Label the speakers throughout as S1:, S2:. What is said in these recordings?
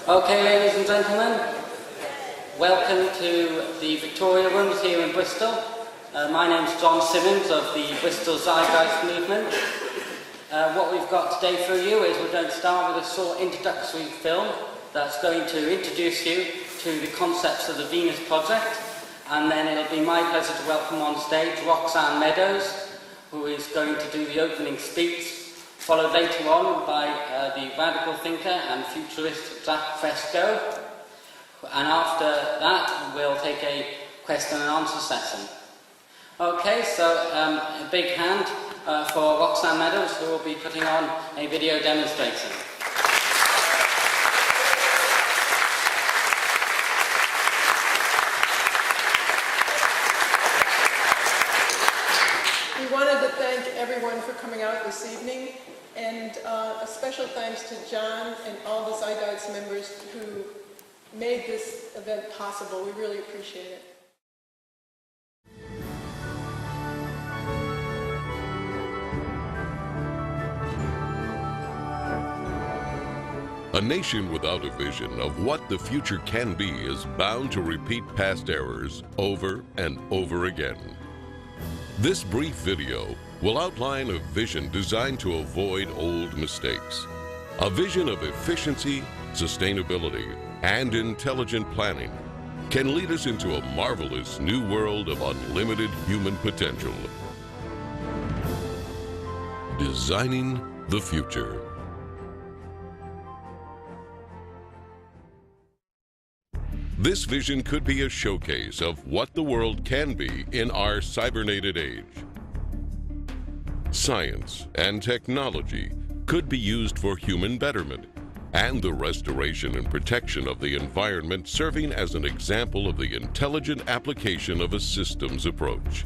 S1: Okay, ladies and gentlemen, welcome to the Victoria Rooms here in Bristol. My name's John Simmons of the Bristol Zeitgeist Movement. What we've got today for you is we're going to start with a short introductory film that's going to introduce you to the concepts of the Venus Project, and then it'll be my pleasure to welcome on stage Roxanne Meadows, who is going to do the opening speech, followed later on by the radical thinker and futurist Jack Fresco. And after that, we'll take a question and answer session. Okay, so a big hand for Roxanne Meadows, who will be putting on a video demonstration.
S2: We wanted to thank everyone for coming out this evening, and a special thanks to John and all the Zeitgeist members who made this event possible. We really appreciate it.
S3: A nation without a vision of what the future can be is bound to repeat past errors over and over again. This brief video will outline a vision designed to avoid old mistakes. A vision of efficiency, sustainability, and intelligent planning can lead us into a marvelous new world of unlimited human potential. Designing the future. This vision could be a showcase of what the world can be in our cybernated age. Science and technology could be used for human betterment and the restoration and protection of the environment, serving as an example of the intelligent application of a systems approach.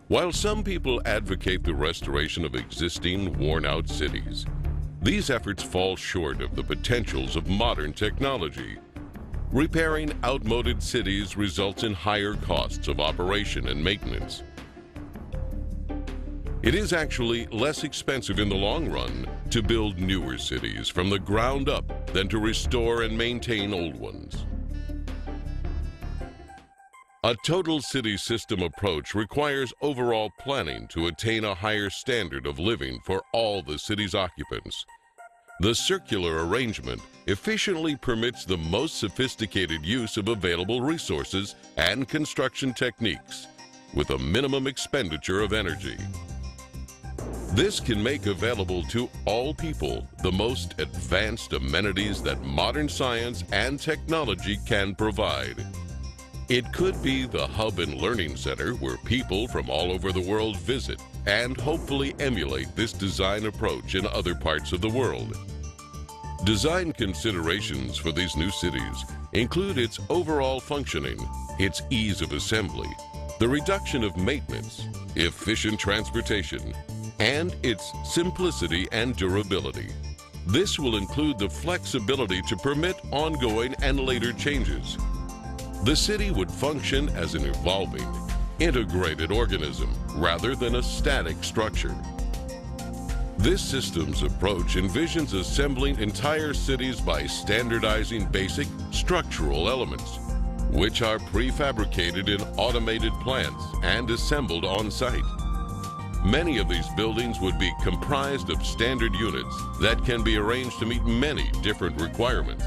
S3: While some people advocate the restoration of existing, worn-out cities, these efforts fall short of the potentials of modern technology. Repairing outmoded cities results in higher costs of operation and maintenance. It is actually less expensive in the long run to build newer cities from the ground up than to restore and maintain old ones. A total city system approach requires overall planning to attain a higher standard of living for all the city's occupants. The circular arrangement efficiently permits the most sophisticated use of available resources and construction techniques with a minimum expenditure of energy. This can make available to all people the most advanced amenities that modern science and technology can provide. It could be the hub and learning center where people from all over the world visit and hopefully emulate this design approach in other parts of the world. Design considerations for these new cities include its overall functioning, its ease of assembly, the reduction of maintenance, efficient transportation, and its simplicity and durability. This will include the flexibility to permit ongoing and later changes. The city would function as an evolving, integrated organism rather than a static structure. This systems approach envisions assembling entire cities by standardizing basic structural elements, which are prefabricated in automated plants and assembled on site. Many of these buildings would be comprised of standard units that can be arranged to meet many different requirements.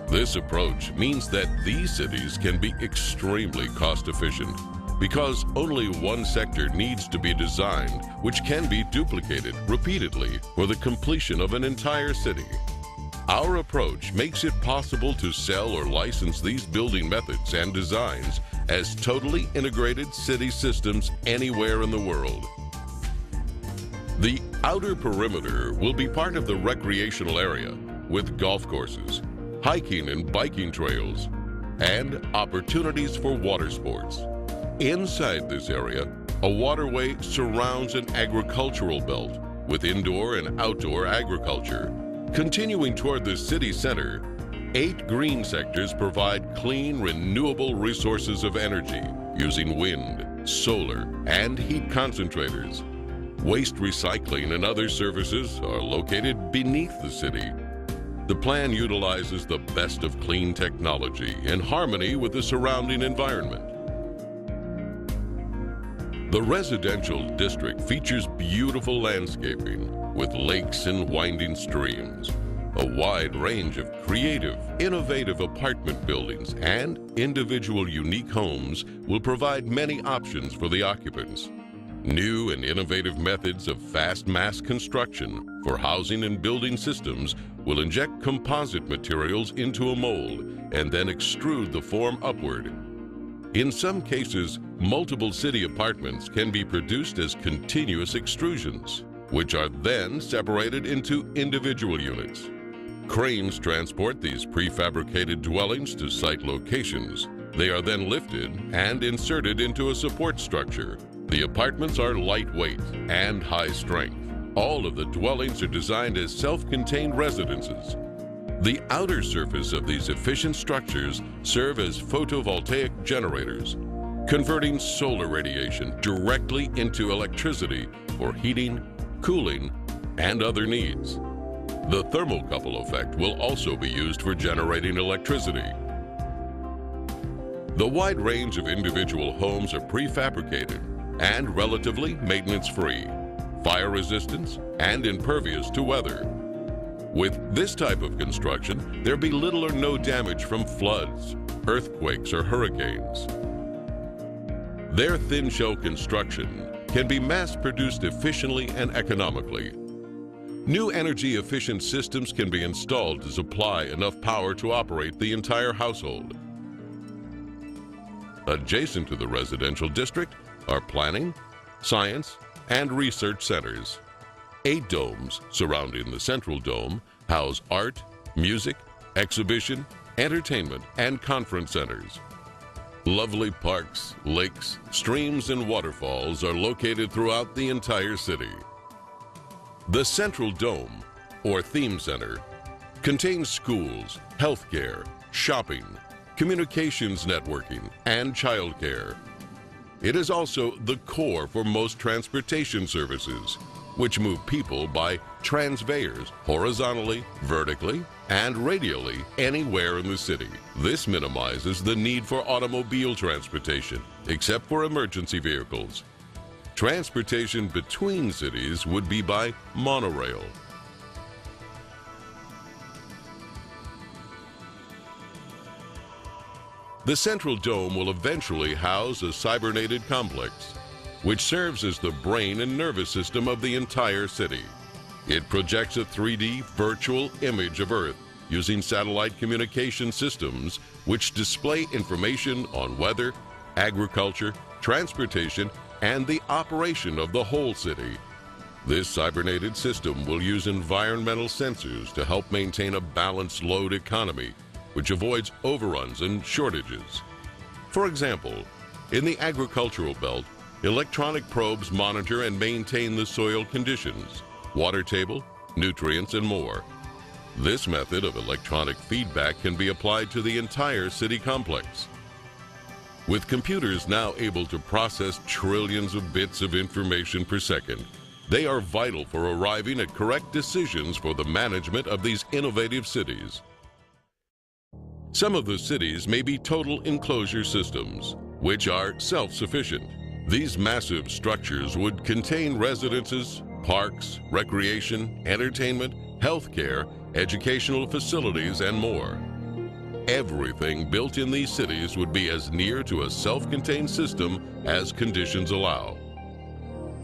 S3: This approach means that these cities can be extremely cost-efficient because only one sector needs to be designed, which can be duplicated repeatedly for the completion of an entire city. Our approach makes it possible to sell or license these building methods and designs as totally integrated city systems anywhere in the world. The outer perimeter will be part of the recreational area with golf courses, hiking and biking trails, and opportunities for water sports. Inside this area, a waterway surrounds an agricultural belt with indoor and outdoor agriculture. Continuing toward the city center, 8 green sectors provide clean, renewable resources of energy using wind, solar, and heat concentrators. Waste recycling and other services are located beneath the city. The plan utilizes the best of clean technology in harmony with the surrounding environment. The residential district features beautiful landscaping with lakes and winding streams, a wide range of creative, innovative apartment buildings, and individual unique homes will provide many options for the occupants. New and innovative methods of fast mass construction for housing and building systems will inject composite materials into a mold and then extrude the form upward. In some cases, multiple city apartments can be produced as continuous extrusions, which are then separated into individual units. Cranes transport these prefabricated dwellings to site locations. They are then lifted and inserted into a support structure. The apartments are lightweight and high strength. All of the dwellings are designed as self-contained residences. The outer surface of these efficient structures serve as photovoltaic generators, converting solar radiation directly into electricity for heating, cooling, and other needs. The thermocouple effect will also be used for generating electricity. The wide range of individual homes are prefabricated and relatively maintenance-free, fire-resistant, and impervious to weather. With this type of construction, there be little or no damage from floods, earthquakes, or hurricanes. Their thin shell construction can be mass-produced efficiently and economically. New energy-efficient systems can be installed to supply enough power to operate the entire household. Adjacent to the residential district are planning, science, and research centers. 8 domes surrounding the central dome house art, music, exhibition, entertainment, and conference centers. Lovely parks, lakes, streams, and waterfalls are located throughout the entire city. The Central Dome, or Theme Center, contains schools, healthcare, shopping, communications networking, and childcare. It is also the core for most transportation services, which move people by transveyors horizontally, vertically, and radially anywhere in the city. This minimizes the need for automobile transportation, except for emergency vehicles. Transportation between cities would be by monorail. The Central Dome will eventually house a cybernated complex, which serves as the brain and nervous system of the entire city. It projects a 3D virtual image of Earth using satellite communication systems which display information on weather, agriculture, transportation, and the operation of the whole city. This cybernated system will use environmental sensors to help maintain a balanced load economy, which avoids overruns and shortages. For example, in the agricultural belt, electronic probes monitor and maintain the soil conditions, water table, nutrients, and more. This method of electronic feedback can be applied to the entire city complex. With computers now able to process trillions of bits of information per second, they are vital for arriving at correct decisions for the management of these innovative cities. Some of the cities may be total enclosure systems, which are self-sufficient. These massive structures would contain residences, parks, recreation, entertainment, healthcare, educational facilities, and more. Everything built in these cities would be as near to a self-contained system as conditions allow.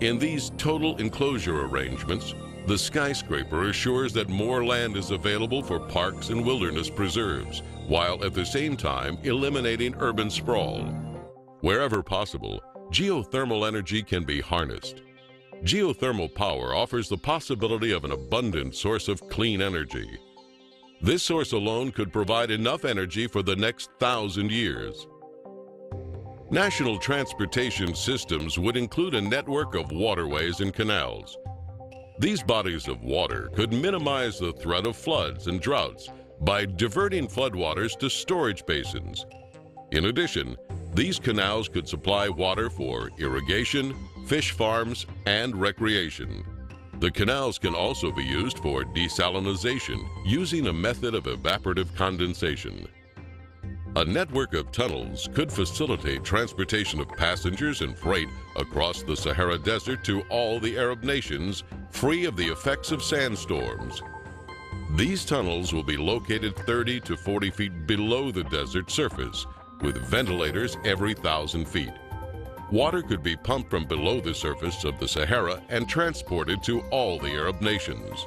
S3: In these total enclosure arrangements, the skyscraper assures that more land is available for parks and wilderness preserves, while at the same time eliminating urban sprawl. Wherever possible, geothermal energy can be harnessed. Geothermal power offers the possibility of an abundant source of clean energy. This source alone could provide enough energy for the next 1,000 years. National transportation systems would include a network of waterways and canals. These bodies of water could minimize the threat of floods and droughts by diverting floodwaters to storage basins. In addition, these canals could supply water for irrigation, fish farms, and recreation. The canals can also be used for desalination using a method of evaporative condensation. A network of tunnels could facilitate transportation of passengers and freight across the Sahara Desert to all the Arab nations, free of the effects of sandstorms. These tunnels will be located 30 to 40 feet below the desert surface, with ventilators every 1,000 feet. Water could be pumped from below the surface of the Sahara and transported to all the Arab nations.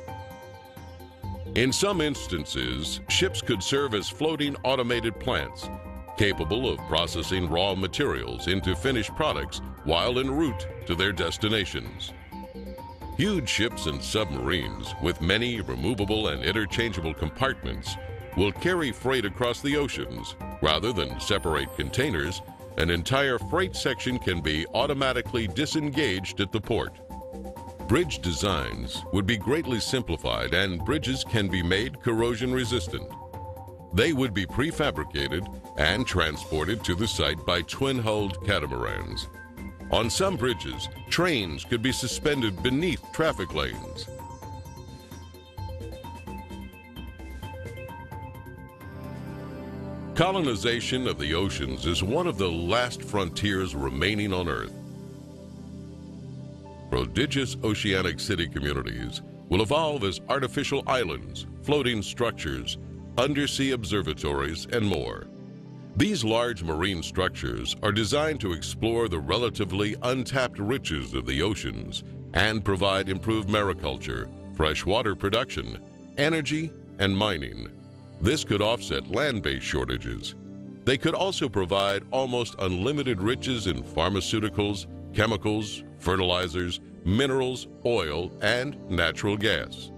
S3: In some instances, ships could serve as floating automated plants, capable of processing raw materials into finished products while en route to their destinations. Huge ships and submarines, with many removable and interchangeable compartments, will carry freight across the oceans. Rather than separate containers, an entire freight section can be automatically disengaged at the port. Bridge designs would be greatly simplified, and bridges can be made corrosion resistant. They would be prefabricated and transported to the site by twin-hulled catamarans. On some bridges, trains could be suspended beneath traffic lanes. Colonization of the oceans is one of the last frontiers remaining on Earth. Prodigious oceanic city communities will evolve as artificial islands, floating structures, undersea observatories, and more. These large marine structures are designed to explore the relatively untapped riches of the oceans and provide improved mariculture, freshwater production, energy, and mining. This could offset land-based shortages. They could also provide almost unlimited riches in pharmaceuticals, chemicals, fertilizers, minerals, oil, and natural gas.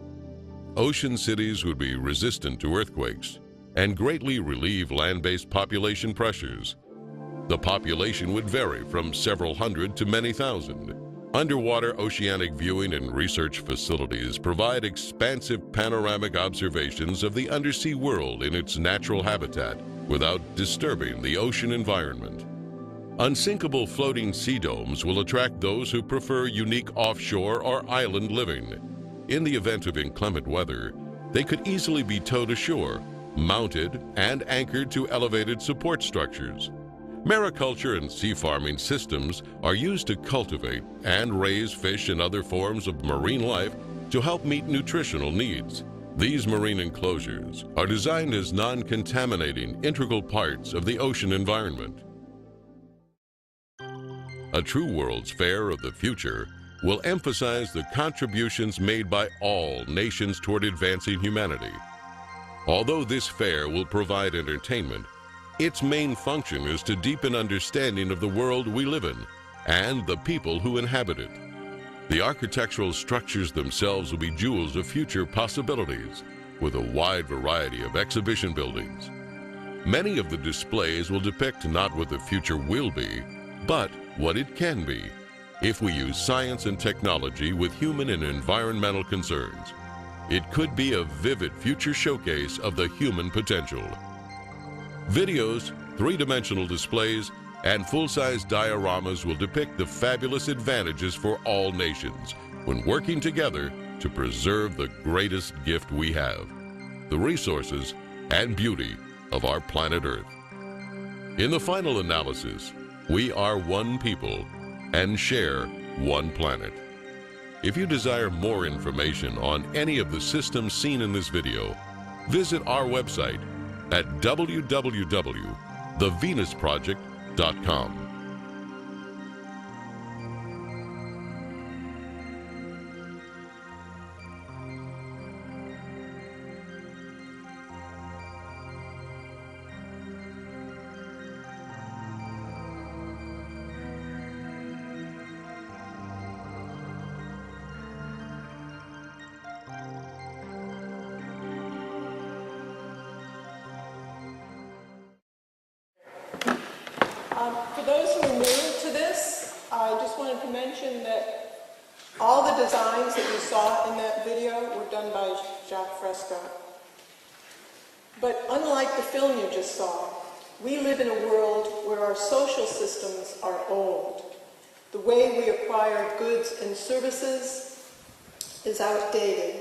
S3: Ocean cities would be resistant to earthquakes and greatly relieve land-based population pressures. The population would vary from several hundred to many thousand. Underwater oceanic viewing and research facilities provide expansive panoramic observations of the undersea world in its natural habitat without disturbing the ocean environment. Unsinkable floating sea domes will attract those who prefer unique offshore or island living. In the event of inclement weather, they could easily be towed ashore, mounted and anchored to elevated support structures. Mariculture and sea farming systems are used to cultivate and raise fish and other forms of marine life to help meet nutritional needs. These marine enclosures are designed as non-contaminating integral parts of the ocean environment. A True World's Fair of the future will emphasize the contributions made by all nations toward advancing humanity. Although this fair will provide entertainment, its main function is to deepen understanding of the world we live in and the people who inhabit it. The architectural structures themselves will be jewels of future possibilities, with a wide variety of exhibition buildings. Many of the displays will depict not what the future will be, but what it can be, if we use science and technology with human and environmental concerns. It could be a vivid future showcase of the human potential. Videos, three-dimensional displays, and full-size dioramas will depict the fabulous advantages for all nations when working together to preserve the greatest gift we have, the resources and beauty of our planet Earth. In the final analysis, we are one people and share one planet. If you desire more information on any of the systems seen in this video, visit our website at www.TheVenusProject.com.
S2: For those who are new to this, I just wanted to mention that all the designs that you saw in that video were done by Jacques Fresco. But unlike the film you just saw, we live in a world where our social systems are old. The way we acquire goods and services is outdated.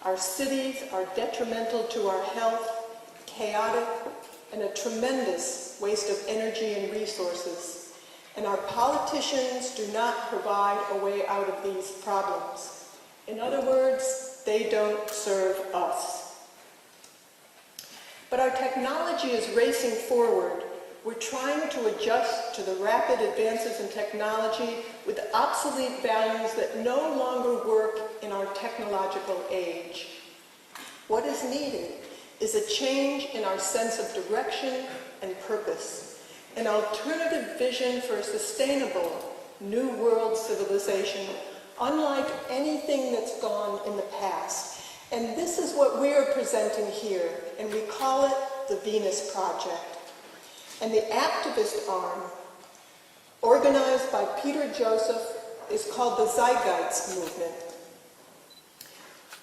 S2: Our cities are detrimental to our health, chaotic, and a tremendous waste of energy and resources. And our politicians do not provide a way out of these problems. In other words, they don't serve us. But our technology is racing forward. We're trying to adjust to the rapid advances in technology with obsolete values that no longer work in our technological age. What is needed is a change in our sense of direction and purpose, an alternative vision for a sustainable new world civilization, unlike anything that's gone in the past. And this is what we are presenting here, and we call it the Venus Project. And the activist arm, organized by Peter Joseph, is called the Zeitgeist Movement.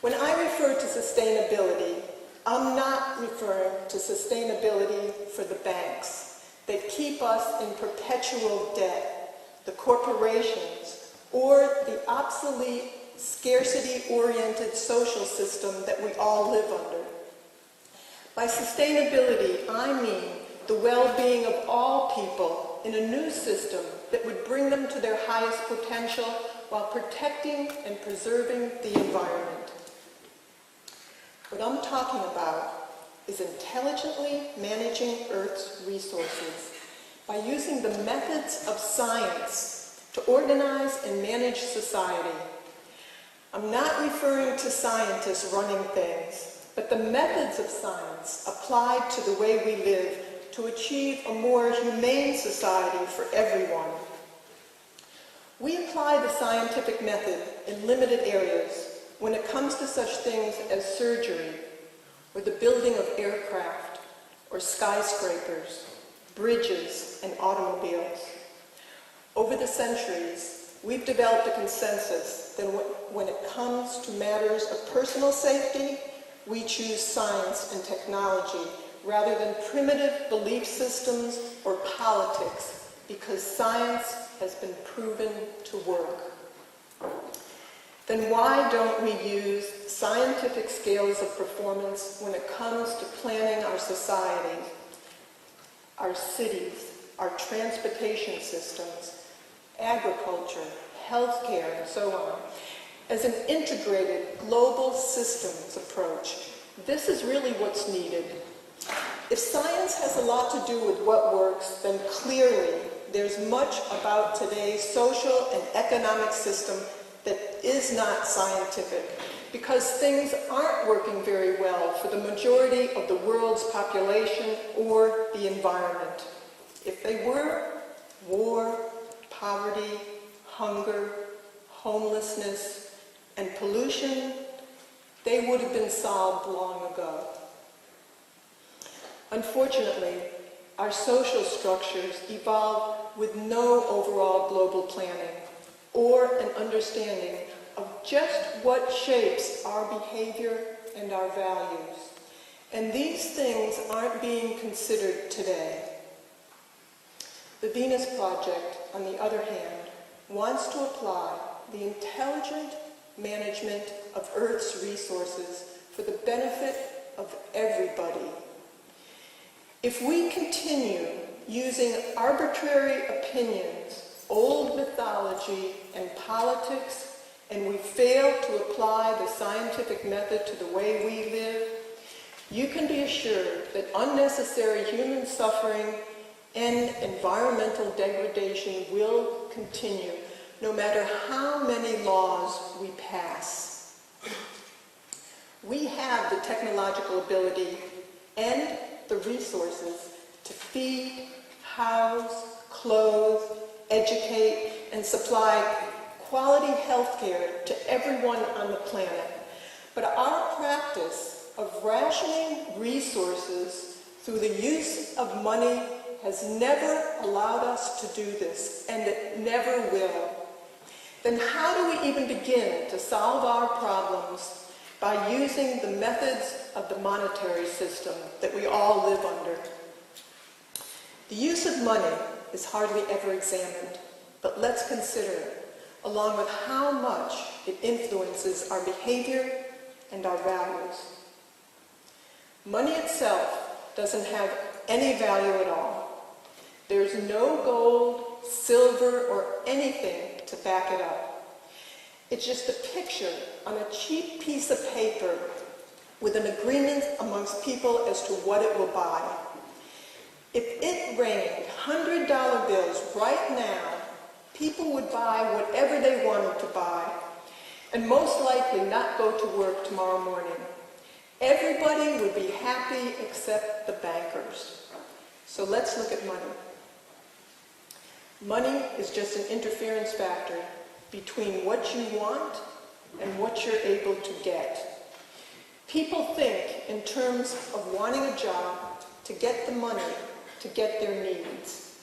S2: When I refer to sustainability, I'm not referring to sustainability for the banks that keep us in perpetual debt, the corporations, or the obsolete, scarcity-oriented social system that we all live under. By sustainability, I mean the well-being of all people in a new system that would bring them to their highest potential while protecting and preserving the environment. What I'm talking about is intelligently managing Earth's resources by using the methods of science to organize and manage society. I'm not referring to scientists running things, but the methods of science applied to the way we live to achieve a more humane society for everyone. We apply the scientific method in limited areas when it comes to such things as surgery, or the building of aircraft, or skyscrapers, bridges, and automobiles. Over the centuries, we've developed a consensus that when it comes to matters of personal safety, we choose science and technology rather than primitive belief systems or politics, because science has been proven to work. Then why don't we use scientific scales of performance when it comes to planning our society, our cities, our transportation systems, agriculture, healthcare, and so on, as an integrated global systems approach? This is really what's needed. If science has a lot to do with what works, then clearly there's much about today's social and economic system that is not scientific, because things aren't working very well for the majority of the world's population or the environment. If they were, war, poverty, hunger, homelessness, and pollution, they would have been solved long ago. Unfortunately, our social structures evolved with no overall global planning or an understanding of just what shapes our behavior and our values. And these things aren't being considered today. The Venus Project, on the other hand, wants to apply the intelligent management of Earth's resources for the benefit of everybody. If we continue using arbitrary opinions, old mythology, and politics, and we fail to apply the scientific method to the way we live, you can be assured that unnecessary human suffering and environmental degradation will continue, no matter how many laws we pass. We have the technological ability and the resources to feed, house, clothe, educate, and supply quality health care to everyone on the planet. But our practice of rationing resources through the use of money has never allowed us to do this, and it never will. Then how do we even begin to solve our problems by using the methods of the monetary system that we all live under? The use of money is hardly ever examined, but let's consider it. along with how much it influences our behavior and our values. Money itself doesn't have any value at all. There's no gold, silver, or anything to back it up. It's just a picture on a cheap piece of paper with an agreement amongst people as to what it will buy. If it rained $100 bills right now, people would buy whatever they wanted to buy, and most likely not go to work tomorrow morning. Everybody would be happy except the bankers. So let's look at money. Money is just an interference factor between what you want and what you're able to get. People think in terms of wanting a job to get the money to get their needs.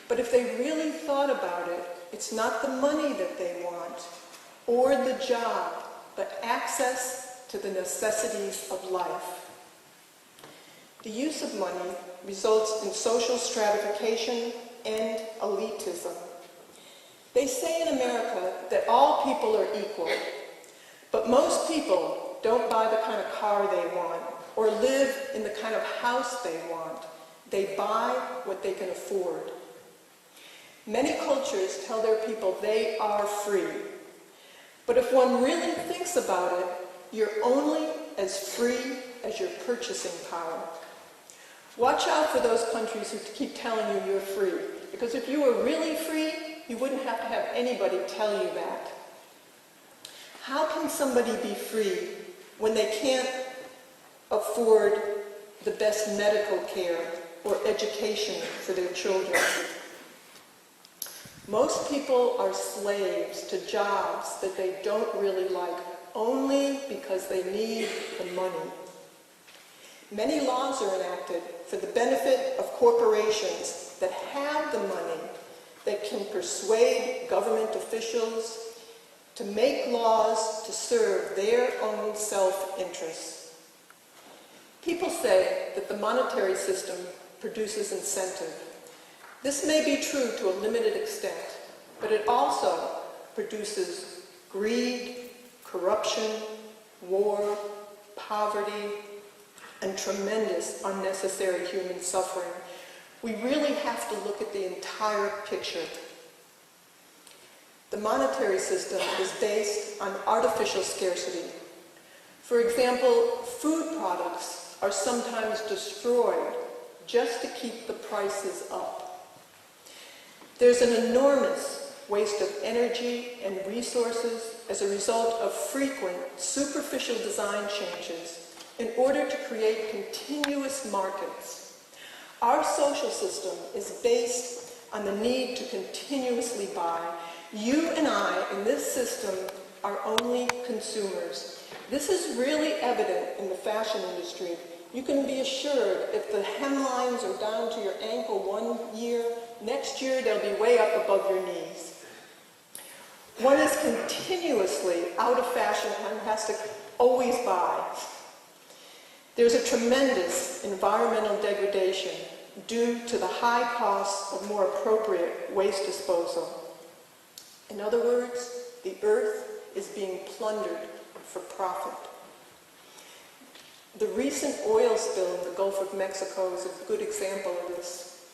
S2: But if they really thought about it, it's not the money that they want or the job, but access to the necessities of life. The use of money results in social stratification and elitism. They say in America that all people are equal, but most people don't buy the kind of car they want or live in the kind of house they want. They buy what they can afford. Many cultures tell their people they are free. But if one really thinks about it, you're only as free as your purchasing power. Watch out for those countries who keep telling you you're free, because if you were really free, you wouldn't have to have anybody tell you that. How can somebody be free when they can't afford the best medical care or education for their children? Most people are slaves to jobs that they don't really like, only because they need the money. Many laws are enacted for the benefit of corporations that have the money, that can persuade government officials to make laws to serve their own self-interests. People say that the monetary system produces incentive. This may be true to a limited extent, but it also produces greed, corruption, war, poverty, and tremendous unnecessary human suffering. We really have to look at the entire picture. The monetary system is based on artificial scarcity. For example, food products are sometimes destroyed just to keep the prices up. There's an enormous waste of energy and resources as a result of frequent superficial design changes in order to create continuous markets. Our social system is based on the need to continuously buy. You and I in this system are only consumers. This is really evident in the fashion industry. You can be assured if the hemlines are down to your ankle one year, next year they'll be way up above your knees. One is continuously out of fashion and has to always buy. There's a tremendous environmental degradation due to the high costs of more appropriate waste disposal. In other words, the earth is being plundered for profit. The recent oil spill in the Gulf of Mexico is a good example of this.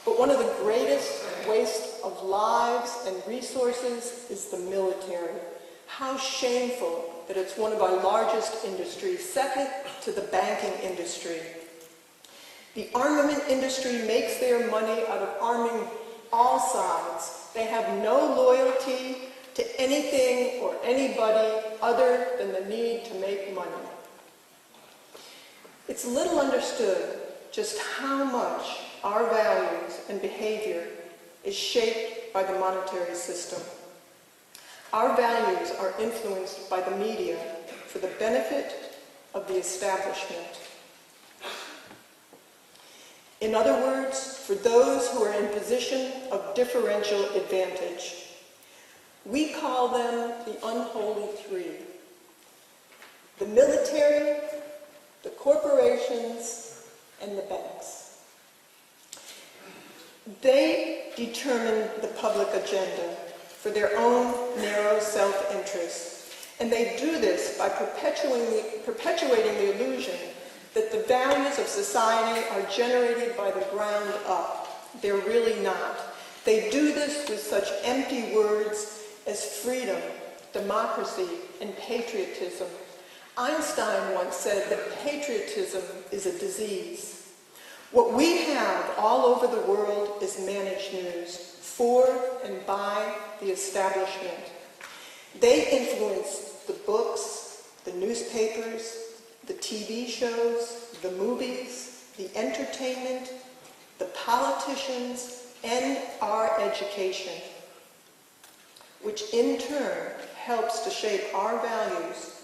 S2: But one of the greatest waste of lives and resources is the military. How shameful that it's one of our largest industries, second to the banking industry. The armament industry makes their money out of arming all sides. They have no loyalty to anything or anybody other than the need to make money. It's little understood just how much our values and behavior is shaped by the monetary system. Our values are influenced by the media for the benefit of the establishment. In other words, for those who are in position of differential advantage. We call them the unholy three: the military, the corporations, and the banks. They determine the public agenda for their own narrow self-interest. And they do this by perpetuating the illusion that the values of society are generated by the ground up. They're really not. They do this with such empty words as freedom, democracy, and patriotism. Einstein once said that patriotism is a disease. What we have all over the world is managed news, for and by the establishment. They influence the books, the newspapers, the TV shows, the movies, the entertainment, the politicians, and our education, which in turn helps to shape our values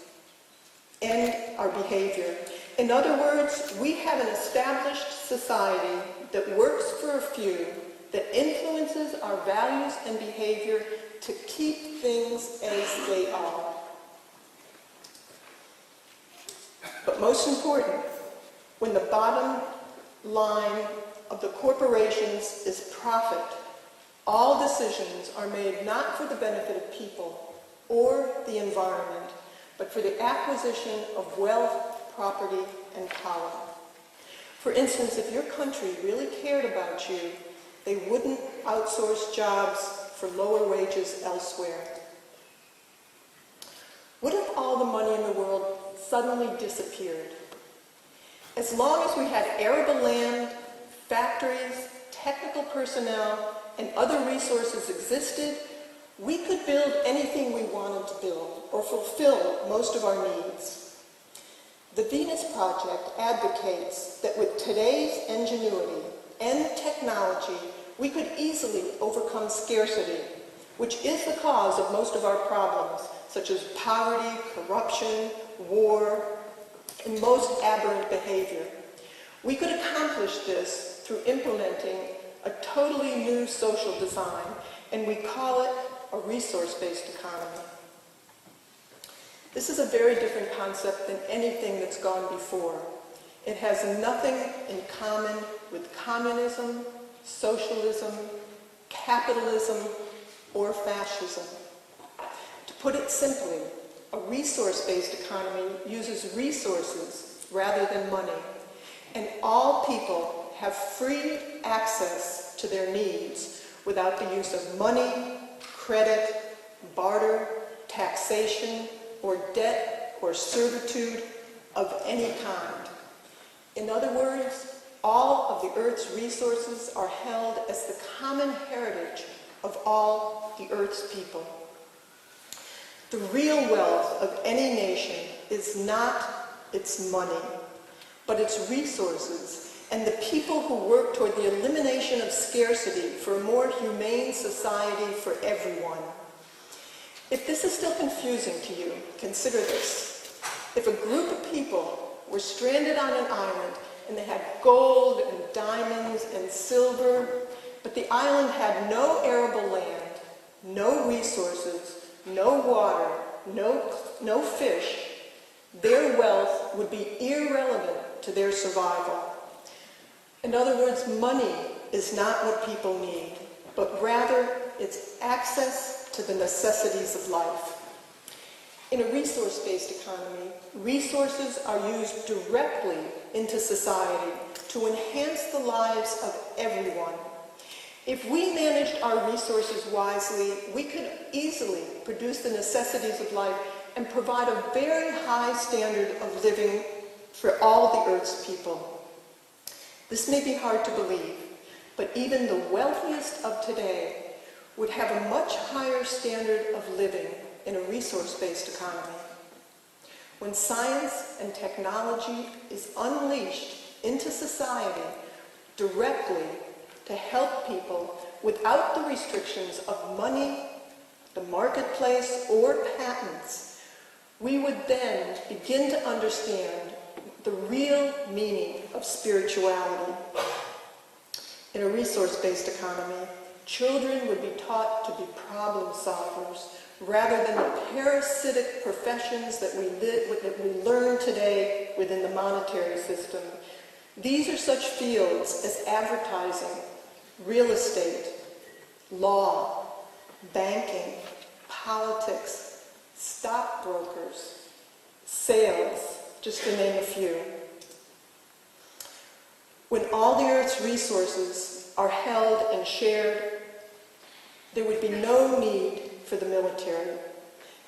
S2: and our behavior. In other words, we have an established society that works for a few, that influences our values and behavior to keep things as they are. But most important, when the bottom line of the corporations is profit, all decisions are made not for the benefit of people or the environment, but for the acquisition of wealth, property, and power. For instance, if your country really cared about you, they wouldn't outsource jobs for lower wages elsewhere. What if all the money in the world suddenly disappeared? As long as we had arable land, factories, technical personnel, and other resources existed, we could build anything we wanted to build or fulfill most of our needs. The Venus Project advocates that with today's ingenuity and technology, we could easily overcome scarcity, which is the cause of most of our problems, such as poverty, corruption, war, and most aberrant behavior. We could accomplish this through implementing a totally new social design, and we call it a resource-based economy. This is a very different concept than anything that's gone before. It has nothing in common with communism, socialism, capitalism, or fascism. To put it simply, a resource-based economy uses resources rather than money, and all people have free access to their needs without the use of money, credit, barter, taxation, or debt or servitude of any kind. In other words, all of the Earth's resources are held as the common heritage of all the Earth's people. The real wealth of any nation is not its money, but its resources and the people who work toward the elimination of scarcity for a more humane society for everyone. If this is still confusing to you, consider this. If a group of people were stranded on an island and they had gold and diamonds and silver, but the island had no arable land, no resources, no water, no fish, their wealth would be irrelevant to their survival. In other words, money is not what people need, but rather it's access to the necessities of life. In a resource-based economy, resources are used directly into society to enhance the lives of everyone. If we managed our resources wisely, we could easily produce the necessities of life and provide a very high standard of living for all the Earth's people. This may be hard to believe, but even the wealthiest of today would have a much higher standard of living in a resource-based economy. When science and technology is unleashed into society directly to help people without the restrictions of money, the marketplace, or patents, we would then begin to understand the real meaning of spirituality. In a resource-based economy, children would be taught to be problem solvers rather than the parasitic professions that we learn today within the monetary system. These are such fields as advertising, real estate, law, banking, politics, stockbrokers, sales, just to name a few. When all the Earth's resources are held and shared, there would be no need for the military.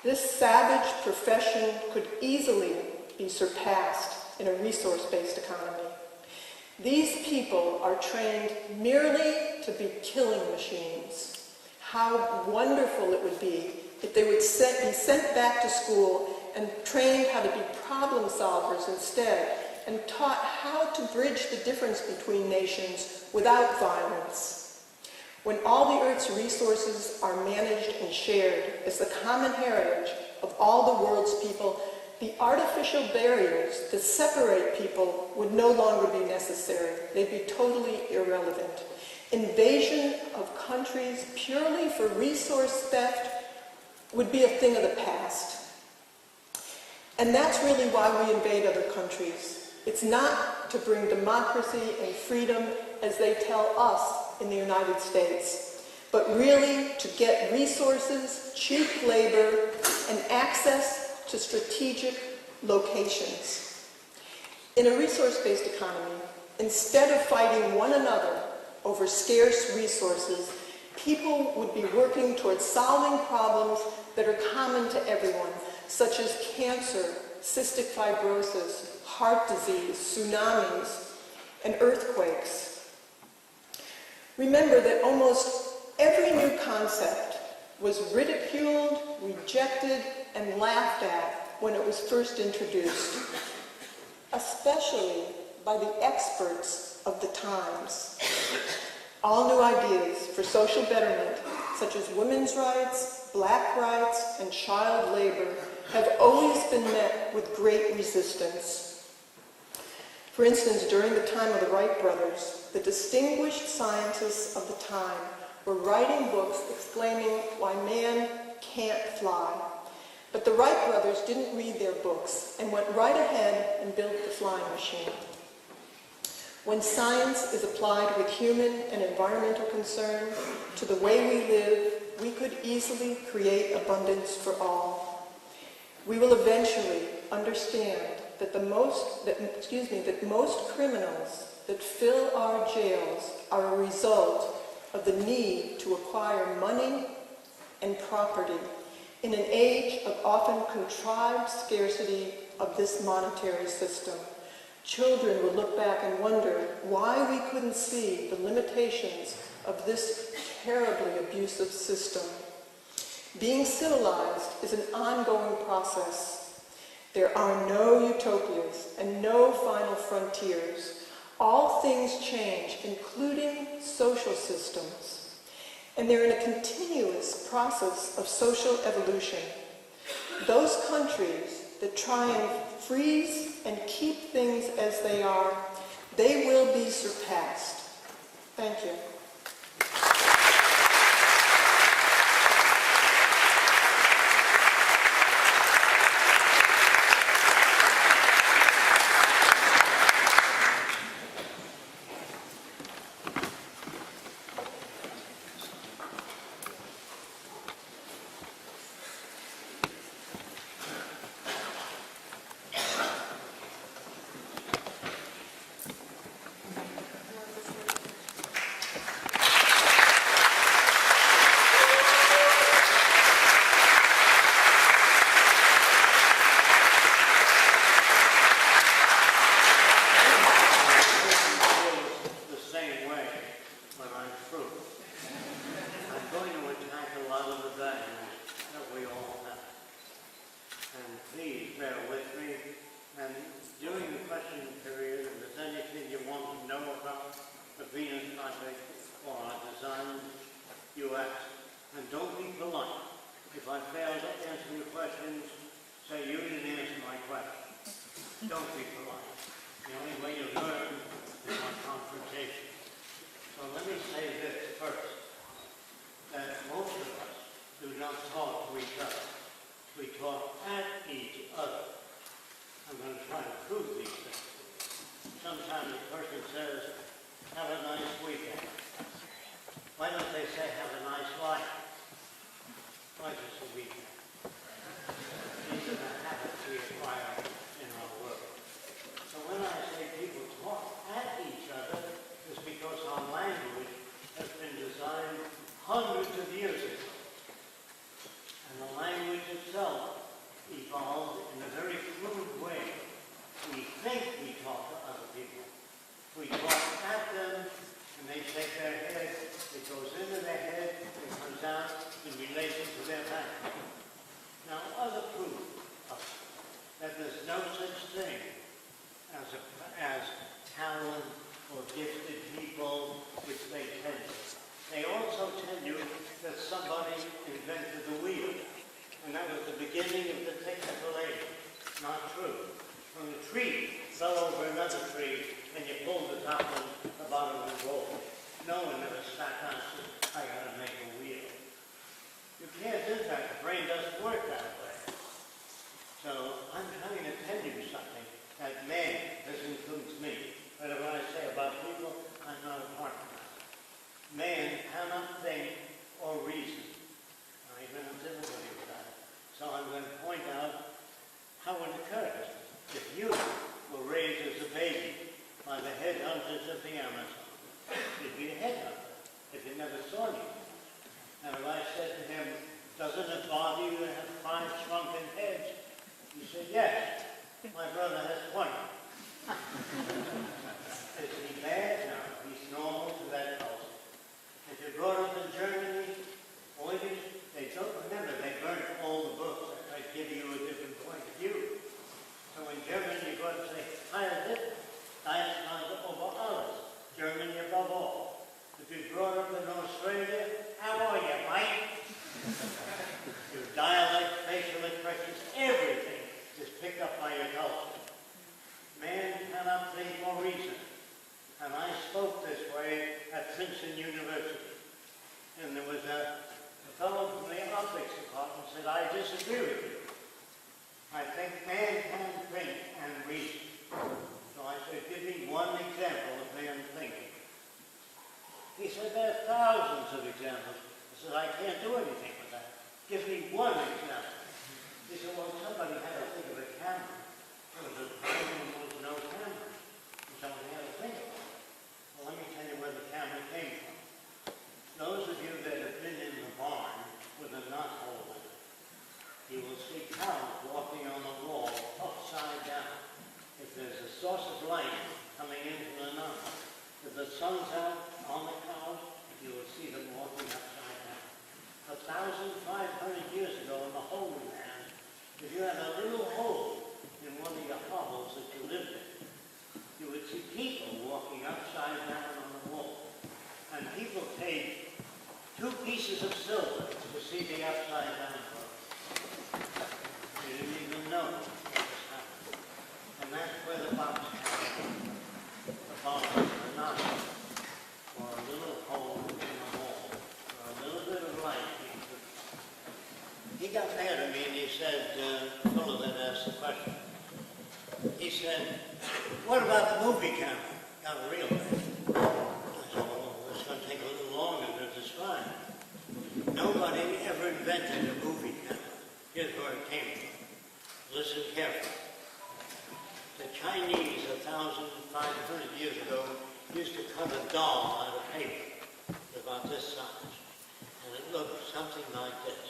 S2: This savage profession could easily be surpassed in a resource-based economy. These people are trained merely to be killing machines. How wonderful it would be if they would be sent back to school and trained how to be problem solvers instead, and taught how to bridge the difference between nations without violence. When all the Earth's resources are managed and shared as the common heritage of all the world's people, the artificial barriers that separate people would no longer be necessary. They'd be totally irrelevant. Invasion of countries purely for resource theft would be a thing of the past. And that's really why we invade other countries. It's not to bring democracy and freedom as they tell us in the United States, but really to get resources, cheap labor, and access to strategic locations. In a resource-based economy, instead of fighting one another over scarce resources, people would be working towards solving problems that are common to everyone, such as cancer, cystic fibrosis, heart disease, tsunamis, and earthquakes. Remember that almost every new concept was ridiculed, rejected, and laughed at when it was first introduced, especially by the experts of the times. All new ideas for social betterment, such as women's rights, black rights, and child labor, have always been met with great resistance. For instance, during the time of the Wright brothers, the distinguished scientists of the time were writing books explaining why man can't fly. But the Wright brothers didn't read their books and went right ahead and built the flying machine. When science is applied with human and environmental concern to the way we live, we could easily create abundance for all. We will eventually understand that most criminals that fill our jails are a result of the need to acquire money and property in an age of often contrived scarcity of this monetary system. Children will look back and wonder why we couldn't see the limitations of this terribly abusive system. Being civilized is an ongoing process. There are no utopias and no final frontiers. All things change, including social systems. And they're in a continuous process of social evolution. Those countries that try and freeze and keep things as they are, they will be surpassed. Thank you.
S4: twice a week. These are the habits we acquire in our work. So when I say people talk at each other, it's because our language has been designed hundreds of years ago. And the language itself evolved in a very crude way. We think we talk to other people. We talk at them, and they shake their head. It goes into their head, it comes out in relation to their back. Now, other proof that there's no such thing as talent or gifted people, which they tell you. They also tell you that somebody invented the wheel, and that was the beginning of the technical age. Not true. When a tree fell over another tree, and you pulled the top one, the bottom would roll. No one ever sat down and said, I gotta make a wheel. You can't do that. The brain doesn't work that way. So I'm trying to tell you something that man, this includes me. Whatever I say about people, I'm not a part of that. Man cannot think or reason. I even have difficulty with that. So I'm going to point out how it occurs. If you were raised as a baby by the headhunters of the Amazon, you'd be a headhunter if you never saw you. And if I said to him, doesn't it bother you to have 5 shrunken heads? He said, yes. My brother has 20. Is he bad? No. He's normal to that culture. If you're brought up in Germany, they don't remember, they burnt all the books that might give you a different point of view. So in Germany, you've got to say, Heil Hitler, Deutschland over alles, Germany above all. If you're brought up in Australia, how are you, mate? Your dialect, facial expressions, everything is picked up by your culture. Man cannot think or reason. And I spoke this way at Princeton University. And there was a fellow from the optics department said, I disagree with you. I think man can think and reason. So I said, give me one example of man thinking. He said, there are thousands of examples. I said, I can't do anything with that. Give me one example. He said, well, somebody had to think of a camera. There was a time when there was no camera. And somebody had to think of it. Well, let me tell you where the camera came from. Those of you that have been in the barn with a knot hole in it, you will see cows walking on the wall upside down. If there's a source of light coming in from the knot, if the sun's out on the cows, you will see them walking upside down. 1,500 years ago in the Holy Land, if you had a little hole in one of your hovels that you lived in, you would see people walking upside down on the wall. And people paid 2 pieces of silver to see the upside down photo. You didn't even know what was happening. And that's where the box came from. The box, the knot, or a little hole in the wall, or a little bit of light. He got mad at me and he said, the fellow that asked the question, he said, what about the movie camera? Got real bad. I said, well, it's going to take a little longer to describe. Nobody ever invented a movie camera. Here's where it came from. Listen carefully. The Chinese 1,500 years ago used to cut a doll out of paper about this size. And it looked something like this.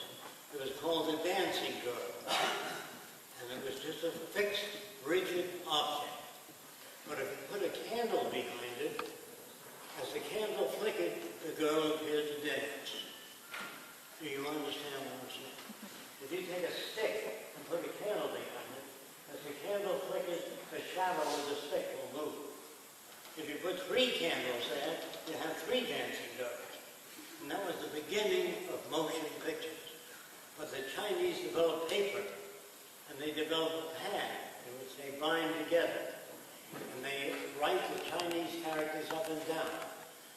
S4: It was called a dancing girl. And it was just a fixed, rigid object. But if you put a candle behind it, as the candle flickered, the girl appeared to dance. Do you understand what I'm saying? If you take a stick and put a candle behind it, as the candle flickers, the shadow of the stick will move. If you put 3 candles there, you have 3 dancing girls. And that was the beginning of motion pictures. But the Chinese developed paper, and they developed a pad in which they bind together. And they write the Chinese characters up and down.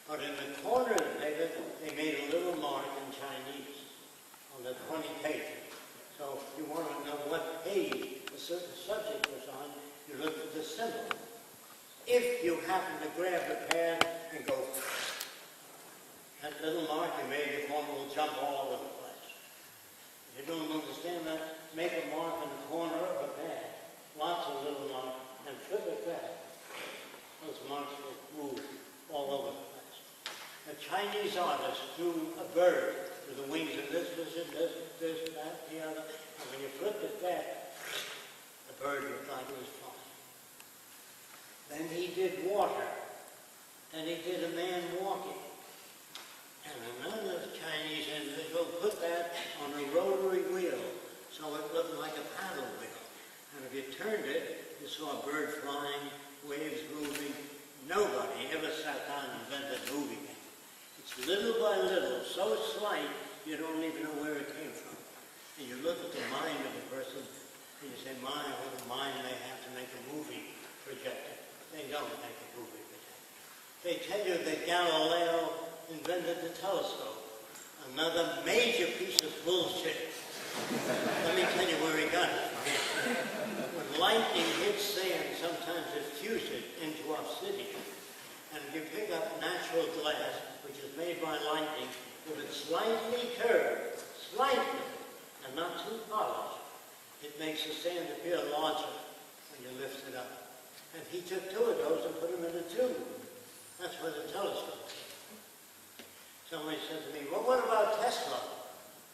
S4: But in the corner of the paper, they made a little mark in Chinese on the 20 pages. So if you want to know what page a certain subject was on, you look at the symbol. If you happen to grab the pad and go, that little mark you made, the corner will jump all over the place. If you don't understand that, make a mark in the corner of a pad. Lots of little marks, and flip it back. Those marks will move all over the place. A Chinese artist drew a bird with the wings of this, that, the other. And when you flipped it back, the bird looked like it was flying. Then he did water. And he did a man walking. And another Chinese individual put that on a rotary wheel, so it looked like a paddle wheel. And if you turned it, you saw a bird flying, waves moving. Nobody ever sat down and invented moving it. It's little by little, so slight, you don't even know where it came from. And you look at the mind of a person, and you say, my, what a mind they have to make a movie projector. They don't make a movie projector. They tell you that Galileo invented the telescope. Another major piece of bullshit. Let me tell you where he got it from. When lightning hits sand, sometimes it fuses it into obsidian. And if you pick up natural glass, which is made by lightning, if it's slightly curved, slightly, and not too polished, it makes the sand appear larger when you lift it up. And he took two of those and put them in a tube. That's where the telescope came. Somebody said to me, well, what about Tesla?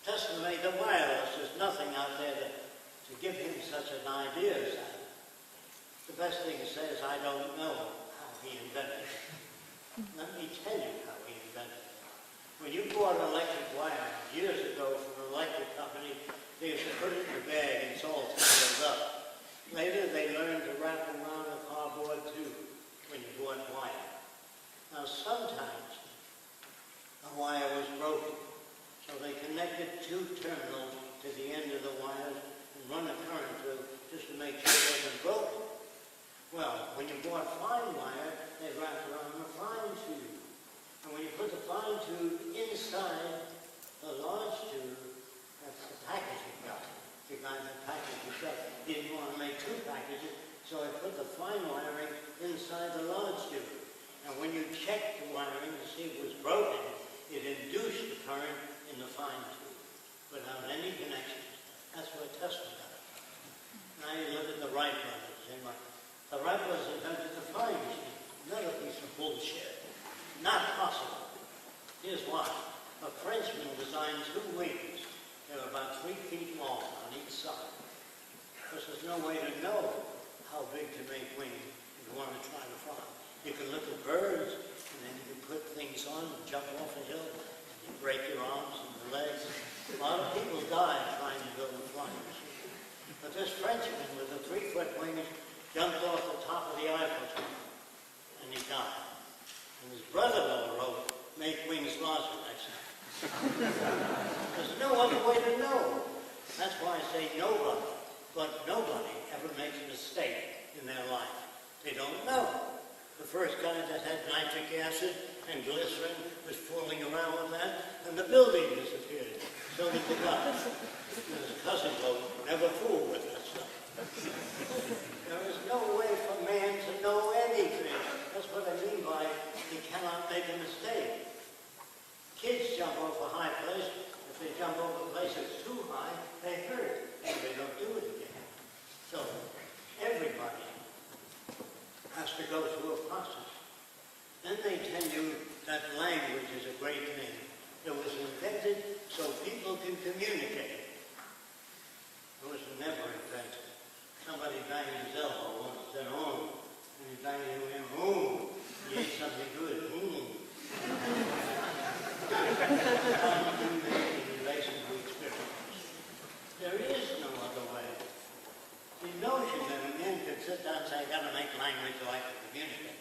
S4: Tesla made the wireless. There's nothing out there to give him such an idea as that. The best thing to say is, I don't know how he invented it. Let me tell you how he invented it. When you bought an electric wire years ago from an electric company, they used to put it in a bag and it's all tangled up. Later, they learned to wrap it around a cardboard tube when you bought wire. Now, sometimes a wire was broken, so they connected two terminals to the end of the wires and run a current through just to make sure it wasn't broken. Well, when you bought fine wire, they wrapped around a fine tube. And when you put the fine tube inside the large tube, that's the packaging guy. The guy that packaged the stuff didn't want to make two packages, so I put the fine wiring inside the large tube. And when you checked the wiring to see if it was broken, it induced the current in the fine tube without any connections. That's where Tesla got it from. Now you look at the Wright brothers. The Wright brothers invented the flying machine. Another piece of bullshit. Not possible. Here's why. A Frenchman designed two wings. They were about 3 feet long on each side. Because there's no way to know how big to make wings if you want to try to fly. You can look at birds, and then you can put things on and jump off a hill, and you break your arms and your legs. A lot of people died trying to build a flying machine. But this Frenchman with the 3-foot wings jumped off the top of the Eiffel Tower, and he died. And his brother-in-law wrote, make wings larger next time. There's no other way to know. That's why I say nobody, but nobody ever makes a mistake in their life. They don't know. The first guy that had nitric acid and glycerin was fooling around with that, and the building disappeared. So did the guy. And his cousin wrote, never fool with that stuff. There is no way for man to know anything. That's what I mean by he cannot make a mistake. Kids jump off a high place. If they jump off a place that's too high, they hurt, and they don't do it again. So everybody has to go through a process. Then they tell you that language is a great thing. It was invented so people can communicate. It was never invented. Somebody banged his elbow once, said, oh, and he banged him in, oh, he ate something good, in relation to experience. There is no other way. The notion that a man could sit down and say, I got to make language so I can communicate.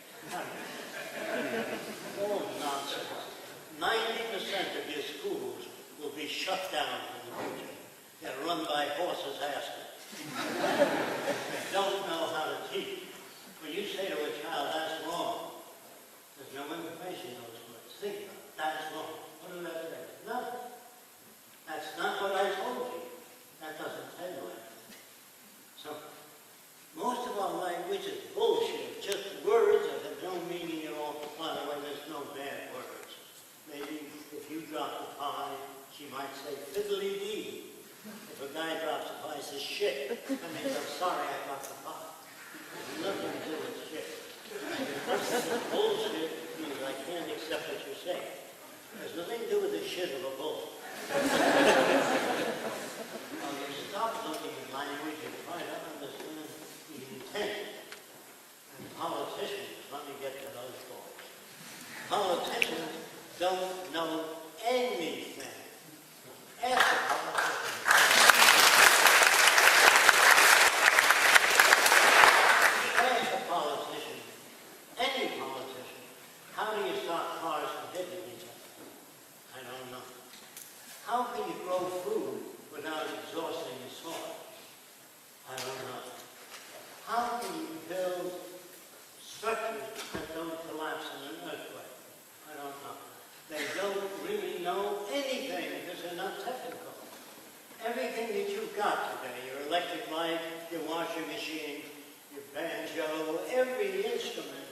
S4: All nonsense. 90% of your schools will be shut down in the future. They're run by horses' asses. They don't know how to teach. When you say to a child, that's wrong, there's no information in those words. Think about it. That's wrong. What does that say? Nothing. That's not what I told you. That doesn't tell you anything. So, most of our language is bullshit. Just words that have no meaning at all. By the way, there's no bad words. Maybe if you dropped a pie, she might say fiddly-dee. If a guy drops a pie, he says, shit, that means I'm sorry I dropped the pie. It has nothing to do with shit. If the person says bullshit, means I can't accept what you're saying. It has nothing to do with the shit of a bull. Now, you stop looking at language and try to understand the intent. And politicians, let me get to those boys. Politicians don't know anything. Ask a politician. Ask a politician, any politician, how do you stop cars from hitting each other? I don't know. How can you grow food without exhausting the soil? I don't know. How can you build structures that don't collapse in an earthquake? I don't know. They don't really know anything because they're not technical. Everything that you've got today, your electric light, your washing machine, your banjo, every instrument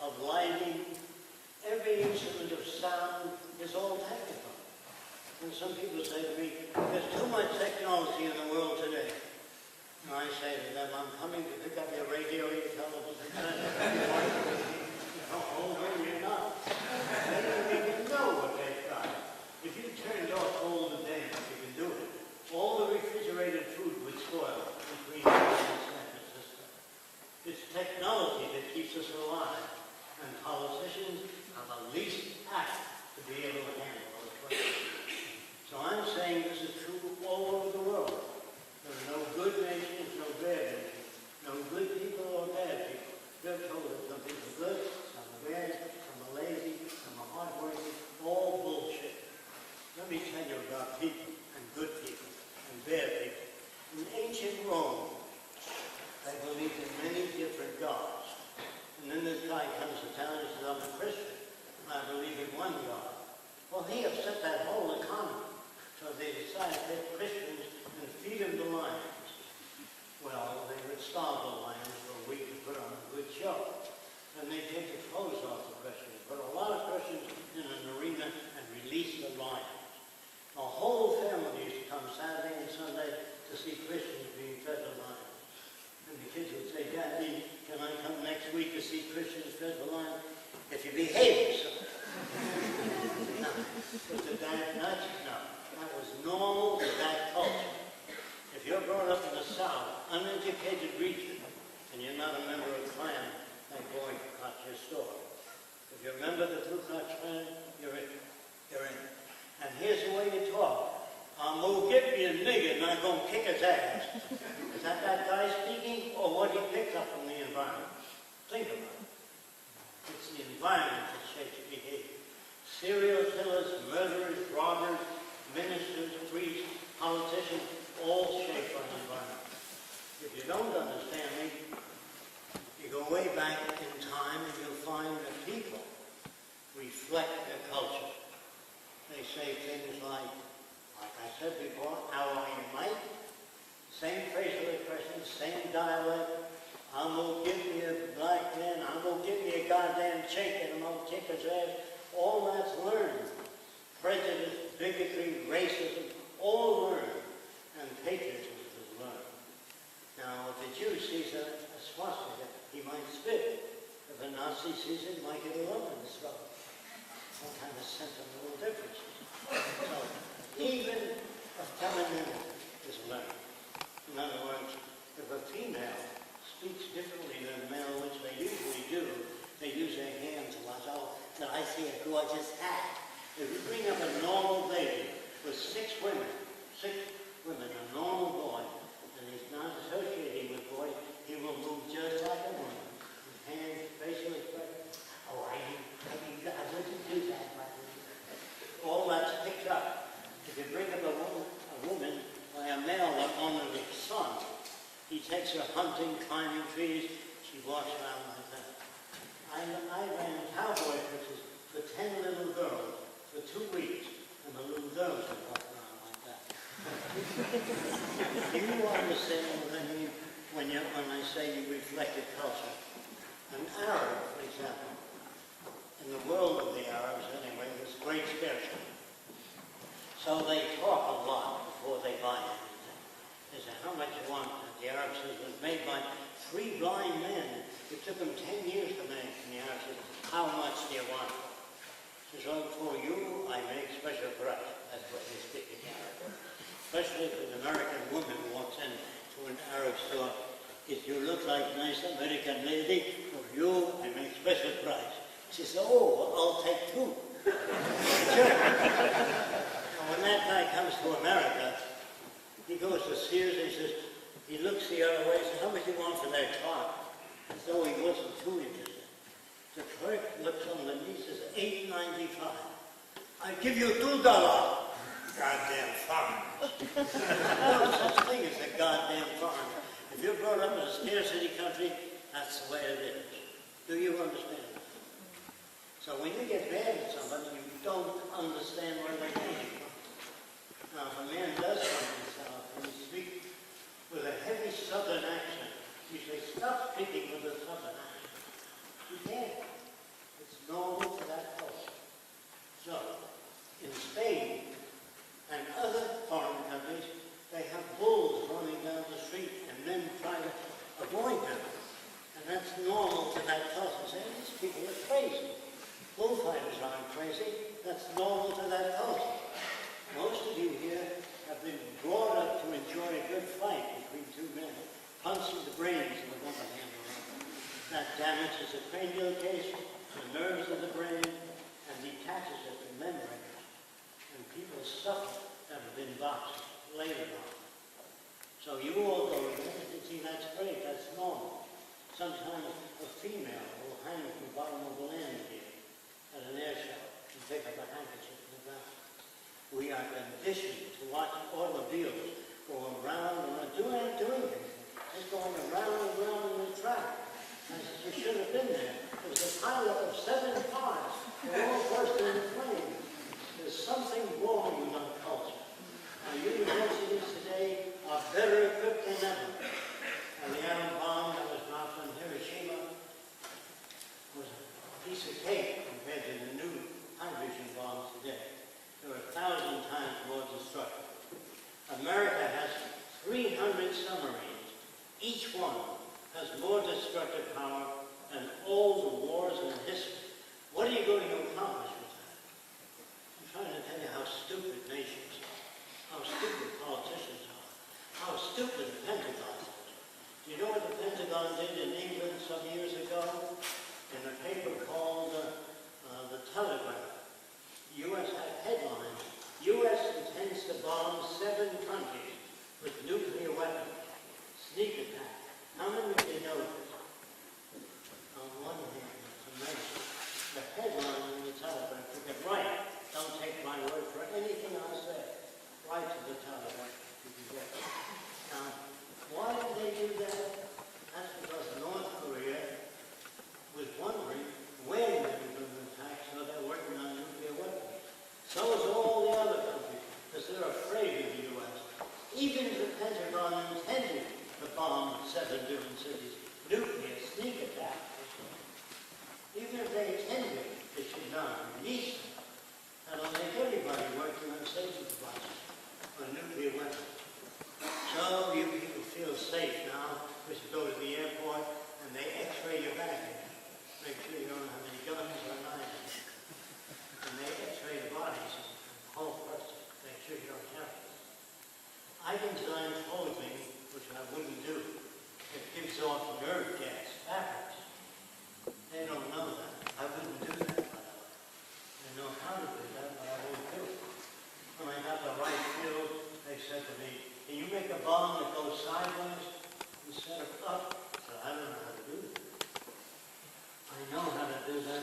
S4: of lighting, every instrument of sound is all technical. And some people say to me, there's too much technology in the world today. And I say to them, I'm coming to pick up your radio, your television, you're not. They don't even know what they've got. If you turned off all the dams, you can do it. All the refrigerated food would spoil between here and San Francisco. It's technology that keeps us alive. And politicians are the least apt to be able to handle those questions. So I'm saying this is true all over the world. There are no good nations, no bad nations. No good people or bad people. You're told that some people are good, some are bad, some are lazy, some are hardworking, all bullshit. Let me tell you about people and good people and bad people. In ancient Rome, they believed in many different gods. And then this guy comes to town and says, I'm a Christian. I believe in one God. Well, he upset that whole economy. So they decided to take Christians and feed them to lions. Well, they would starve the lions for a week to put on a good show. And they take the clothes off the Christians, put a lot of Christians in an arena and release the lions. A whole family used to come Saturday and Sunday to see Christians being fed to lions. And the kids would say, Daddy, can I come next week to see Christians fed to lions? If you behave yourself. No. Was the dad nuts? No. That was normal to that culture. If you're brought up in the South, uneducated region, and you're not a member of the Klan, they boycott your store. If you're a member of the Ku Klux Klan, you're in. You're in. And here's the way you talk. I'm going to get me a nigger and I'm going to kick his ass. Is that guy speaking or what he picked up from the environment? Think about it. It's the environment that shapes behavior. Serial killers, murderers, robbers, ministers, priests, politicians, all shaped by the environment. If you don't understand me, you go way back in time and you'll find that people reflect their culture. They say things like I said before, how are you, Mike? Same facial expression, same dialect. I'm going to give me a black man, I'm going to give me a goddamn chink and I'm going to kick his ass. All that's learned. Prejudice, bigotry, racism, all learned. And patriotism is learned. Now, if a Jew sees a swastika, he might spit. If a Nazi sees it, he might get a lump in his throat. What kind of sentimental differences? So, even a femininity is learned. In other words, if a female speaks differently than a male, which they usually do, they use their hands a lot. Oh, did I see a gorgeous hat? If you bring up a normal lady with six women, a normal boy, and he's not associating with boys, he will move just like a woman. His hands, facial expression. Oh, I wouldn't do that. All that's picked up. If you bring up a woman by a male that owns the son, he takes her hunting, climbing trees, she walks around like that. I ran cowboy pictures for 10 little girls for 2 weeks, and the little girls would walk around like that. Do you understand what I mean when I say you reflected culture? An Arab, for example, in the world of the Arabs anyway, was great spiritual. So they talk a lot before they buy anything. them 10 years to make, and the artist says, how much do you want? He says, well, for you, I make special price. That's what they speak in Arabic. Especially if an American woman walks into an Arab store. If you look like a nice American lady, for you, I make special price. She says, oh, I'll take two. Sure. Now, when that guy comes to America, he goes to Sears and he says, he looks the other way and says, how much do you want for that clock? As though he wasn't too interested. The clerk looks underneath and says, $8.95. I give you $2. Goddamn foreign. No such thing as a goddamn foreign. If you're brought up in a scarcity country, that's the way it is. Do you understand? So when you get mad at somebody, you don't understand where they're coming from. Now, if a man does something south and he speaks with a heavy southern accent, you say, stop speaking with a southern accent. You can't. It's normal for that culture. So, in Spain and other foreign countries, they have bulls running down the street and men trying to avoid them. And that's normal to that culture. Say, these people are crazy. Bullfighters aren't crazy. That's normal to that culture. Most of you here have been brought up to enjoy a good fight between two men, punching the brains of the woman handle. That damages the cranial case, the nerves of the brain, and detaches it from membranes. And people suffer that have been boxed later on. So you all go, see, that's great, that's normal. Sometimes a female will hang from the bottom of the landing gear at an air show and pick up a handkerchief in the ground. We are conditioned to watch automobiles go around and doing anything. They're going around and around in the track. I said, you should have been there. There was a pilot of 7 cars. They're all burst in the plane. There's something wrong with our culture. Our universities today are better equipped than ever. And the atom bomb that was dropped on Hiroshima was a piece of cake compared to the new hydrogen bombs today. They were 1,000 times more destructive. America has 300 submarines. Each one has more destructive power than all the wars in history. What are you going to accomplish with that? I'm trying to tell you how stupid nations are, how stupid politicians are, how stupid the Pentagon is. Do you know what the Pentagon did in England some years ago? In a paper called The Telegraph. The U.S. had headlines. U.S. intends to bomb 7 countries with nuclear weapons. Sneak attack. How many of you know this? On one hand, it's amazing. The headline in the Telegraph, you can write. Don't take my word for anything I say. Write to the Telegraph. You can get it. Now, why did they do that? That's because North Korea was wondering when they were going to attack, so they're working on nuclear weapons. So is all the other countries, because they're afraid of the U.S. Even if the Pentagon intended to bomb 7 different cities, nuclear sneak attack, even if they intended, they should not release them. That'll make everybody working on safety devices for a nuclear weapon. So you people feel safe now, because you go to the airport and they x-ray your baggage. Make sure you don't have any guns or knives. And they x-ray the bodies of the whole person. Make sure you don't have it. I design clothing, which I wouldn't do. It gives off nerve gas backwards. They don't know that. I wouldn't do that, by the way. They know how to do that, but I won't do it. When I got the right field, they said to me, can you make a bomb that goes sideways instead of up? I said, I don't know how to do that. I know how to do that.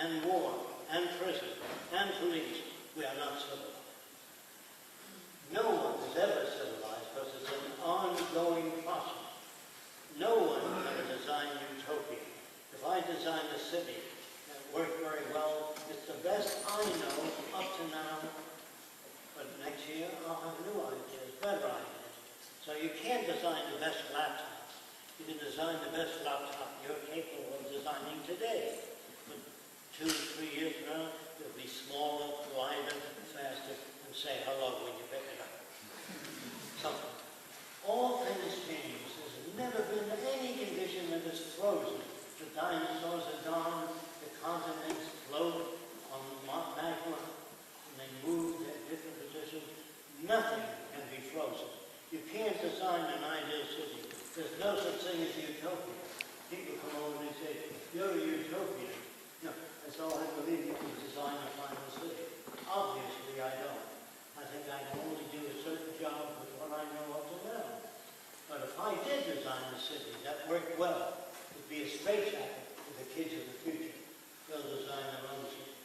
S4: and war, and prison, and police, we are not civilized. No one is ever civilized because it's an ongoing process. No one can ever design utopia. If I design a city that worked very well, it's the best I know up to now, but next year I'll have new ideas, better ideas. So you can't design the best laptop. You can design the best laptop you're capable of designing today. But 2 to 3 years from now, it'll be smaller, lighter, faster, and say hello when you pick it up. Something. All things change. There's never been any condition that is frozen. The dinosaurs are gone, the continents float on magma, and they move to different positions. Nothing can be frozen. You can't design an ideal city. There's no such thing as a utopia. People come over and they say, you're a utopian. No, that's all I believe you can design a final city. Obviously, I don't. I think I can only do a certain job with what I know up to now. But if I did design a city that worked well, it'd be a straitjacket for the kids of the future. They'll design their own city.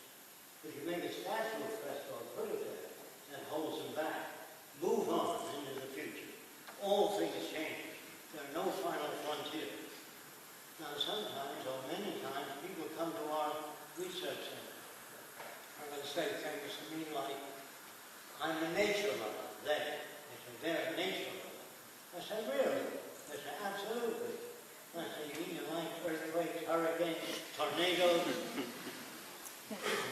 S4: If you make a statue of Fresco, put it there, that holds them back. Move on into the future. All things change. There are no final frontiers. Now sometimes, or many times, people come to our research center. I'm going to say things to me like, I'm a nature lover. They say, they're a nature lover. I say, really? They say, absolutely. I say, you mean you like earthquakes, hurricanes, tornadoes,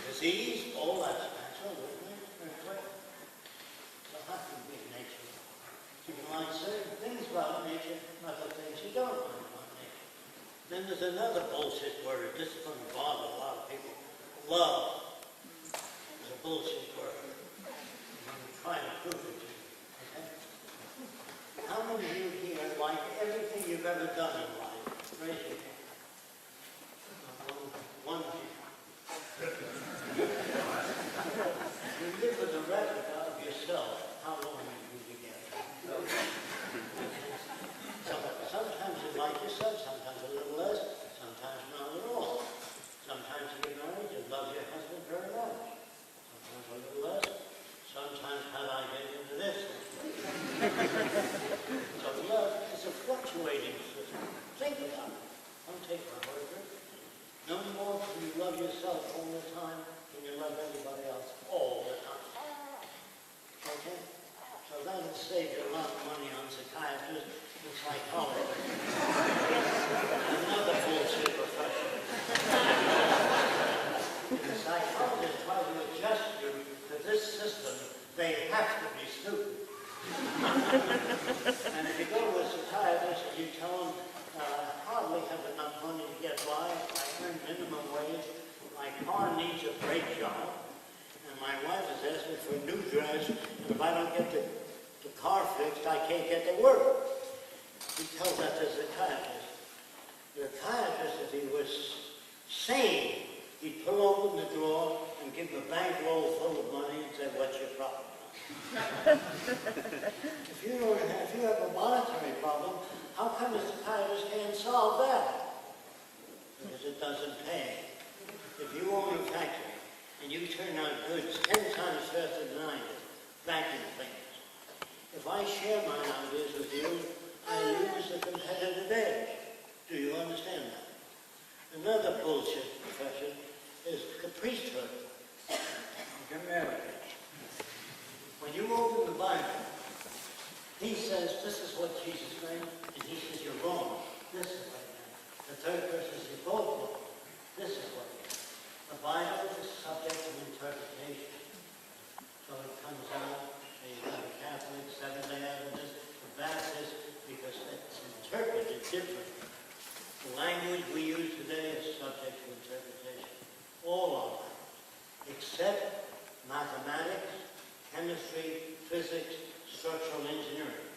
S4: disease? All that's natural, isn't it? Earthquake. So how can you be a nature lover? You can like certain things about nature, not the things you don't like about nature. Then there's another bullshit word. This is going to bother a lot of people. Love is a bullshit word. Try to prove it to you. Okay? How many of you here like everything you've ever done in life? Raise your hand. One hand. You live with a replica of yourself. How long have you been together? Sometimes you like yourself, sometimes a little less, sometimes not at all. Sometimes you get married, you love your husband very much. Sometimes a little less. Sometimes how do I get into this? So love is a fluctuating system. Think about it. Don't take my word for it. No more can you love yourself all the time than you love anybody else all the time. Okay? So that'll save you a lot of money on psychiatrists and psychologists. Another bullshit profession. The psychologists try to adjust you to this system, they have to be stupid. And if you go to a psychiatrist and you tell them, I hardly have enough money to get by, I earn minimum wage, my car needs a brake job, and my wife has asked me for a new dress, and if I don't get the car fixed, I can't get to work. He tells that to the psychiatrist. The psychiatrist, if he was sane, he'd pull open the drawer and give him a bankroll full of money and say, what's your problem? If you have a monetary problem, how come the psychiatrist can't solve that? Because it doesn't pay. If you own a factory and you turn out goods 10 times faster than I do, vacuum things, if I share my ideas with you, I lose the competitive edge. Do you understand that? Another bullshit profession is the priesthood. Get married. When you open the Bible, he says, this is what Jesus meant, and he says, you're wrong. This is what he meant. The third person says, both wrong. This is what he meant. The Bible is subject to interpretation. So it comes out, you have a Catholic, Seventh-day Adventist, a Baptist, because it's interpreted differently. The language we use today is subject to interpretation. All our language, except mathematics, chemistry, physics, structural engineering.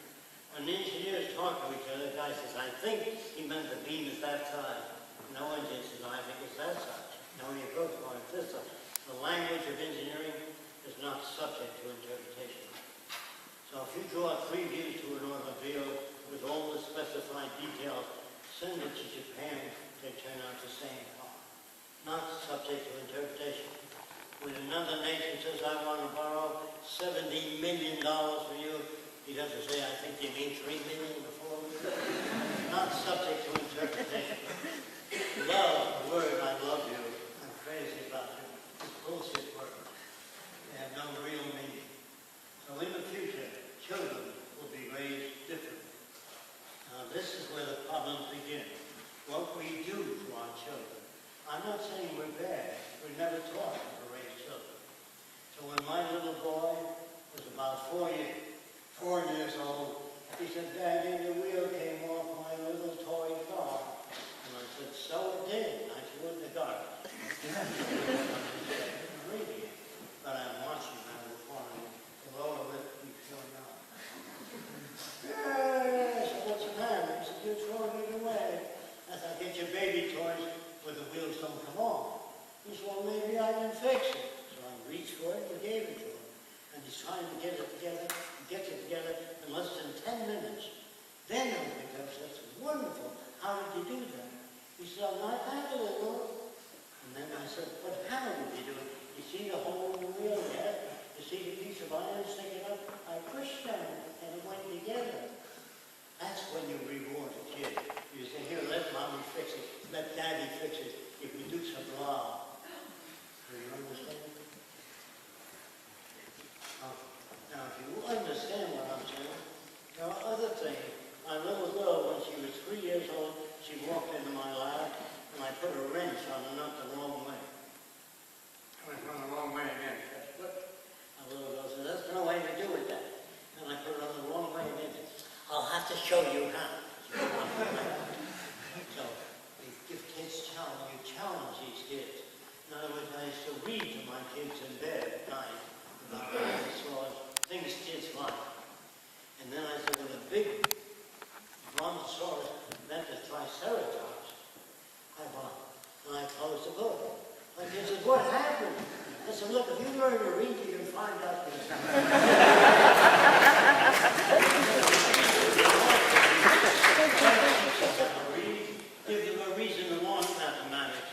S4: When engineers talk to each other, the guy says, I think he meant the beam is that side. No engineer says, I think it's that side. No, you go for it this side. The language of engineering is not subject to interpretation. So if you draw 3 views to an automobile with all the specified details, send it to Japan, they turn out the same car. Not subject to interpretation. $70 million for you. He doesn't say, I think you mean $3 million or $4 million. Not subject to interpretation. Love, the word, I love you, I'm crazy about you. It's bullshit word. They have no real meaning. So in the future, children will be raised differently. Now this is where the problems begin. What we do to our children. I'm not saying we're bad. We're never taught how to raise children. So when my little boy was about 4 years old, he said, Daddy, the wheel came off my little toy car. And I said, so it did. I threw it in the garbage. I'm reading it, but I'm watching out of the corner. The lower lip keeps going out. Yeah, so what's the matter? He said, you're throwing it away. I said, get your baby toys where the wheels don't come off. He said, well, maybe I can fix it. So I reached for it and gave it to him. And he's trying to get it together, in less than 10 minutes. Then I picked up, that's wonderful. How did you do that? He said, I'm not back a little. And then I said, but how did you do it? You see the hole in the wheel yet? You see the piece of iron sticking up? I pushed down and it went together. That's when you reward a kid. You say, here, let mommy fix it. Let daddy fix it. If you do some blah. Do you understand? Now, if you understand what I'm saying, there are other things. My little girl, when she was 3 years old, she walked into my lap, and I put a wrench on her nut the wrong way. I went the wrong way again. My little girl said, there's no way to do it then. And I put it on the wrong way again. I'll have to show you how. So, you give kids challenge, you challenge these kids. In other words, I used to read to my kids in bed at night about dinosaurs, things kids like. And then I said, when a big brontosaurus met a triceratops, I won. And I closed the book. My kid said, what happened? I said, look, if you learn to read, you can find out this. Give them a reason to want mathematics.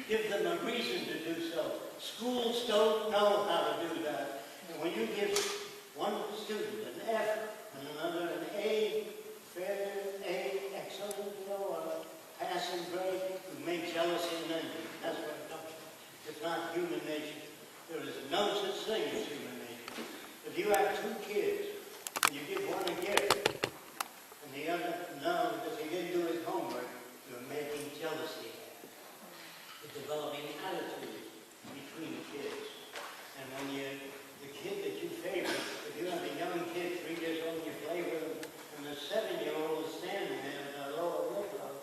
S4: Give them a reason to do so. Schools don't know how to do that. And when you give one student an F and another an A, failure, A, excellent, or a passing grade, you make jealousy and envy. That's what it comes from. It's not human nature. There is no such thing as human nature. If you have two kids and you give one a gift and the other no because he didn't do his homework, you're making jealousy. You're developing attitudes between the kids. And when the kid that you favor, if you have a young kid, 3 years old, you play with him, and the 7-year-old is standing there with a lower lip up,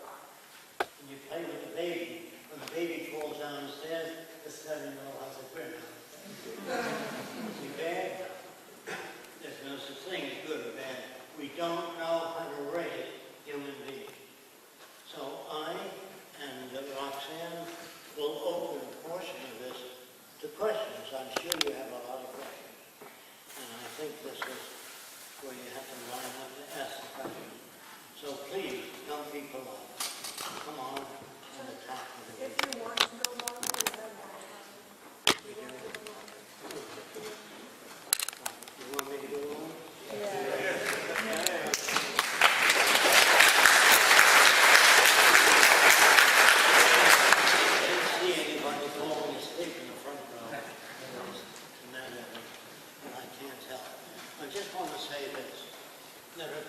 S4: and you play with the baby, when the baby falls down the stairs, the 7-year-old has a grin on his face. Is he bad? There's no such thing as good or bad. We don't know how to raise human beings. So I and Roxanne will open a portion of this to questions. I'm sure you have a lot of questions. And I think this is where you have to line up to ask the questions. So please, don't be polite. Come on and attack me.
S2: If you want to go longer, you have more time.
S4: You want me to go on?
S2: Yeah.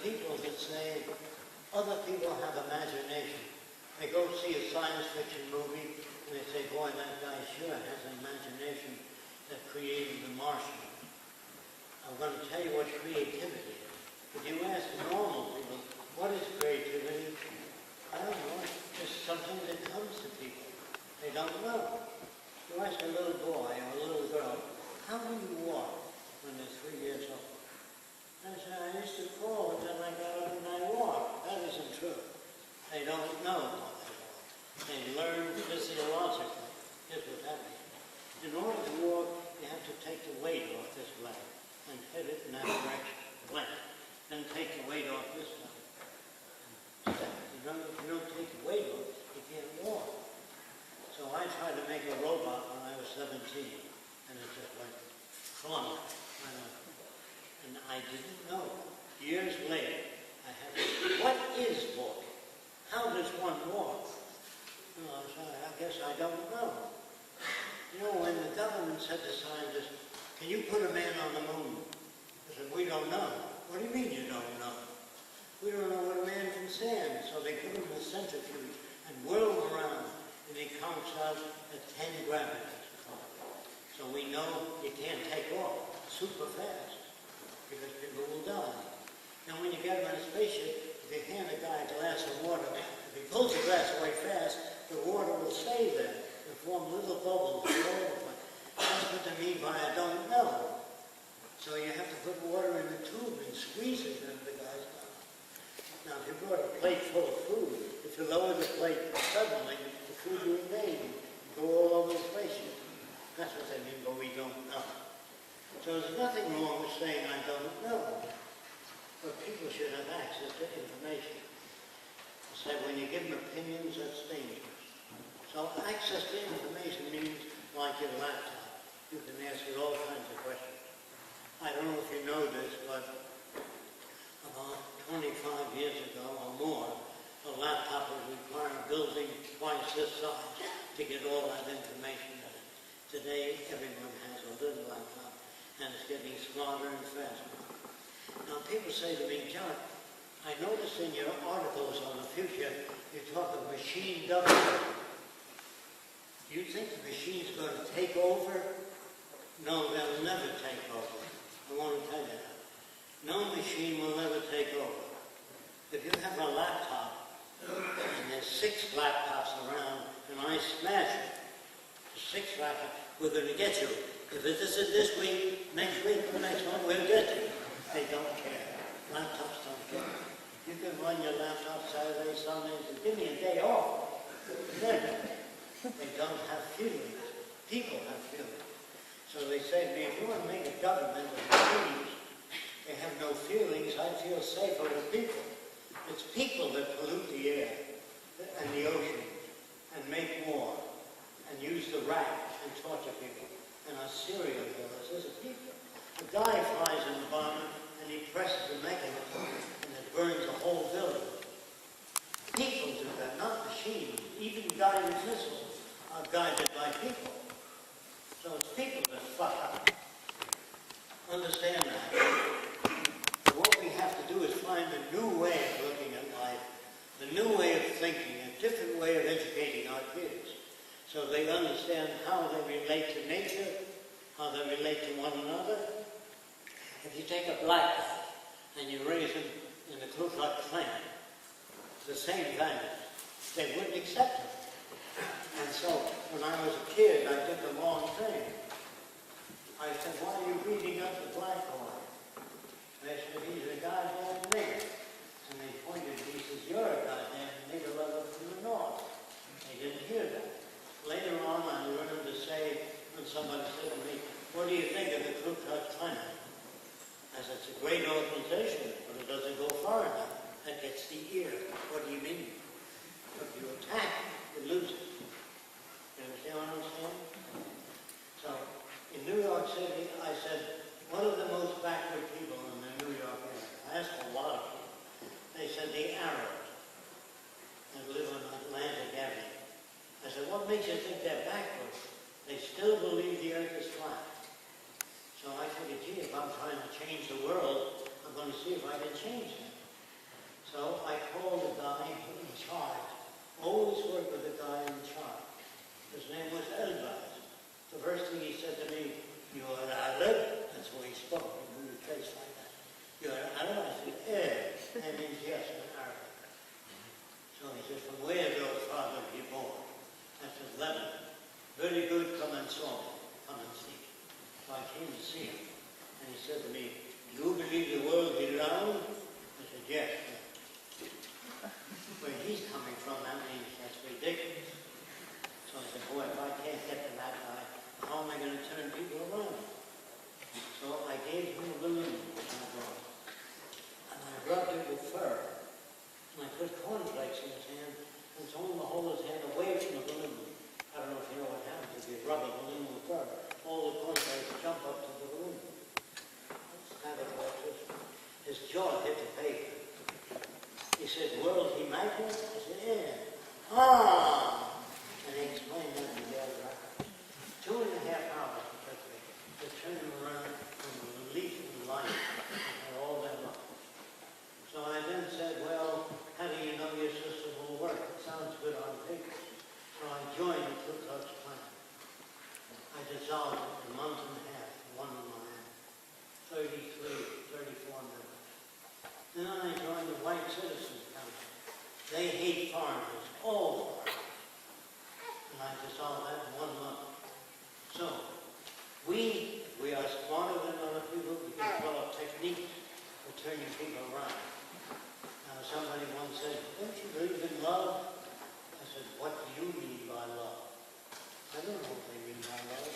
S4: People that say other people have imagination. They go see a science fiction movie and they say, boy, that guy sure has an imagination that created the Martian. I'm going to tell you what creativity is. If you ask normal people, what is creativity? I don't know. It's just something that comes to people. They don't know. You ask a little boy or a little girl, how do you walk when they're 3 years old? I said, I used to crawl, and then I got up and I walked. That isn't true. They don't know how they walk. They learn physiologically. Here's what that means. In order to walk, you have to take the weight off this leg and hit it in that direction. Left. Then take the weight off this leg. Step. If you don't take the weight off, you can't walk. So I tried to make a robot when I was 17, and it just went flump. And I didn't know. Years later, I had to, what is walking? How does one walk? I said, I guess I don't know. You know, when the government said to scientists, can you put a man on the moon? I said, we don't know. What do you mean you don't know? We don't know what a man can stand. So they put him in a centrifuge and whirl him around, and he counts out at 10 gravities. So we know you can't take off super fast, because people will die. Now when you get him in a spaceship, if you hand a guy a glass of water, if he pulls the glass away fast, the water will stay there and form little bubbles all over the place. That's what they mean by I don't know. So you have to put water in the tube and squeeze it into the guy's mouth. Now if you brought a plate full of food, if you lower the plate suddenly, the food will remain and go all over the spaceship. That's what they mean, but we don't know. So there's nothing wrong with saying I don't know. But people should have access to information. I said when you give them opinions, that's dangerous. So access to information means like your laptop. You can ask it all kinds of questions. I don't know if you know this, but about 25 years ago or more, a laptop would require a building twice this size to get all that information in it. Today, everyone has a little laptop, and it's getting smarter and faster. Now, people say to me, John, I noticed in your articles on the future, you talk of machine government. Do you think the machine's going to take over? No, they'll never take over. I want to tell you that. No machine will ever take over. If you have a laptop, and there's 6 laptops around, and I smash it, 6 laptops, we're going to get you. If it isn't this week, next week, or next month, we'll get you. They don't care. Laptops don't care. You can run your laptop Saturday, Sunday, and give me a day off. Never. They don't have feelings. People have feelings. So they say to me, if you want to make a government of machines, they have no feelings, I feel safer with people. It's people that pollute the air and the oceans and make war and use the rack and torture people and are serial killers. Those are people. A guy flies in the bomber and he presses the mechanism and it burns a whole village. People do that, not machines. Even guided missiles are guided by people. So it's people that fuck up. Understand that. So what we have to do is find a new way of looking at life, a new way of thinking, a different way of educating our kids, so they understand how they relate to nature, how they relate to one another. If you take a black guy and you raise him in the Ku Klux Klan, the same values, they wouldn't accept him. And so, when I was a kid, I did the wrong thing. I said, why are you beating up the black boy? They said, he's a goddamn nigger. And they pointed, he says, you're a goddamn nigger lover from the north. They didn't hear that. Later on, I learned to say, when somebody said to me, what do you think of the Ku Klux Klan? I said, it's a great organization, but it doesn't go far enough. That gets the ear. What do you mean? If you attack, you lose it. You understand what I'm saying? So, in New York City, I said, what are the most backward people in the New York area? I asked a lot of people. They said the Arabs that live on Atlantic Avenue. I said, what makes you think they're backward? They still believe the earth is flat. So I figured, gee, if I'm trying to change the world, I'm going to see if I can change it. So I called the guy in charge. Always work with the guy in charge. His name was Elbaz. The first thing he said to me, you're an Arab? That's the way he spoke. He moved his face like that. You're an Arab? I said, that means yes, an Arab. So he said, from where your father be born? I said, Lebanon. Very good, come and saw me. Come and see. So I came to see him. And he said to me, do you believe the world is round? I said, yes. Where he's coming from, that means that's ridiculous. So I said, boy, if I can't get to that guy, how am I going to turn people around? So I gave him a balloon, and I rubbed it with fur. And I put cornflakes in his hand and told him to hold his hand away from the balloon. I don't know if you know what happens if you rub a balloon with fur. All the cornflakes jump up to the balloon. said, worldly magnet? I said, yeah. Ah! And he explained that to the other hour. 2.5 hours it took me to turn him around from relief and light and all that long. So I then said, well, how do you know your system will work? It sounds good on paper. So I joined the Ku Klux Klan. I dissolved it in a month and a half, one of my 34 members. Then I joined the White Citizens Council. They hate foreigners, all foreigners. And I dissolved that in 1 month. So, we are smarter than other people. We can develop techniques for turning people around. Now, somebody once said, don't you believe in love? I said, what do you mean by love? I don't know what they mean by love.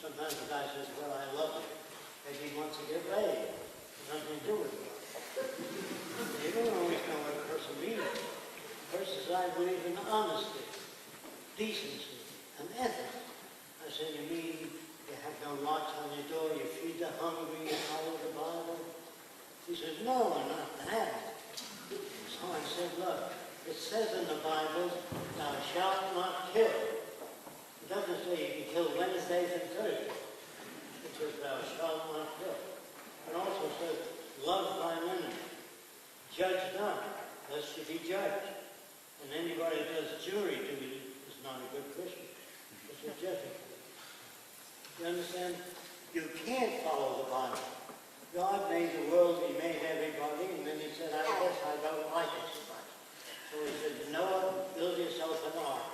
S4: Sometimes the guy says, well, I love you. Maybe he wants to get laid. It has nothing to do with love. You don't always know what a person means. A person says, I believe in honesty, decency, and ethics. I said, you mean you have no locks on your door, you feed the hungry, you follow the Bible? He says, no, not that. So I said, look, it says in the Bible, thou shalt not kill. It doesn't say you can kill Wednesdays and Thursdays. It says, thou shalt not kill. It also says, love thine enemy. Judge not, lest you be judged. And anybody who does jury duty is not a good Christian. It's a judging. You understand? You can't follow the Bible. God made the world, he made everybody, and then he said, I guess I don't like it so much. So he said, Noah, build yourself an ark.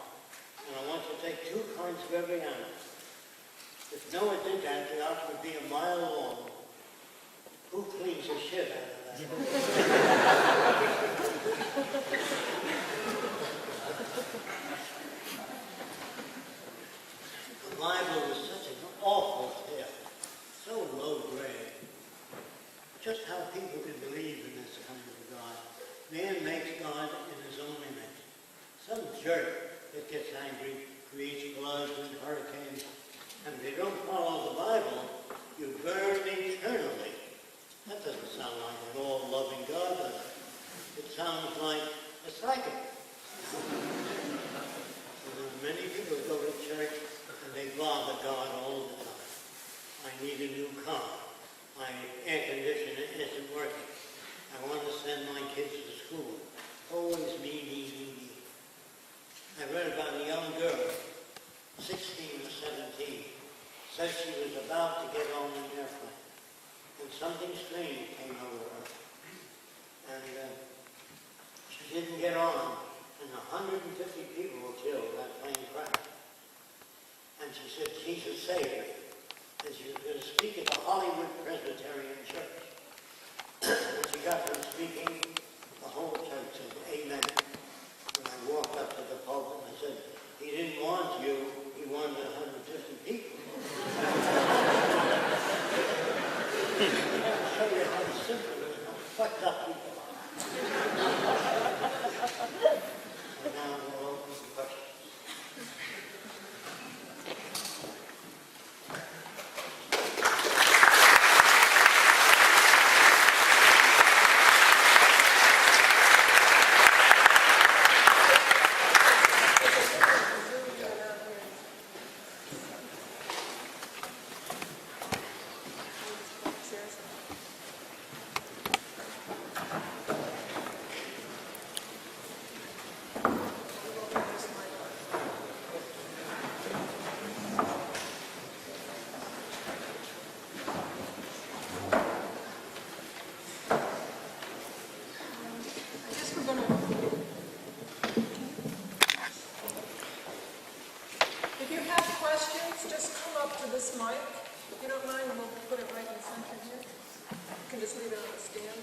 S4: And I want you to take 2 kinds of every animal. If Noah did that, the ark would be a mile long. Who cleans the shit out of that? The Bible was such an awful tale, so low grade. Just how people can believe in this kind of God. Man makes God in his own image. Some jerk that gets angry creates floods and hurricanes. And if you don't follow the Bible, you burn eternally. That doesn't sound like an all-loving God, does it? It sounds like a psychic. Many people go to church and they bother God all the time. I need a new car. My air conditioner isn't working. I want to send my kids to school. Always me. I read about a young girl, 16 or 17, said she was about to get on an airplane. And something strange came over her. And she didn't get on. And 150 people were killed. That plane crashed. And she said, Jesus saved me. And she was going to speak at the Hollywood Presbyterian Church. When she got done speaking, the whole church said, amen. When I walked up to the pulpit, I said, he didn't want you, he wanted 150 people. I'll show you how simple it is, how fucked up people are. And now we'll open for questions.
S2: If you have questions, just come up to this mic. If you don't mind, we'll put it right in the center here. You can just leave it on the stand.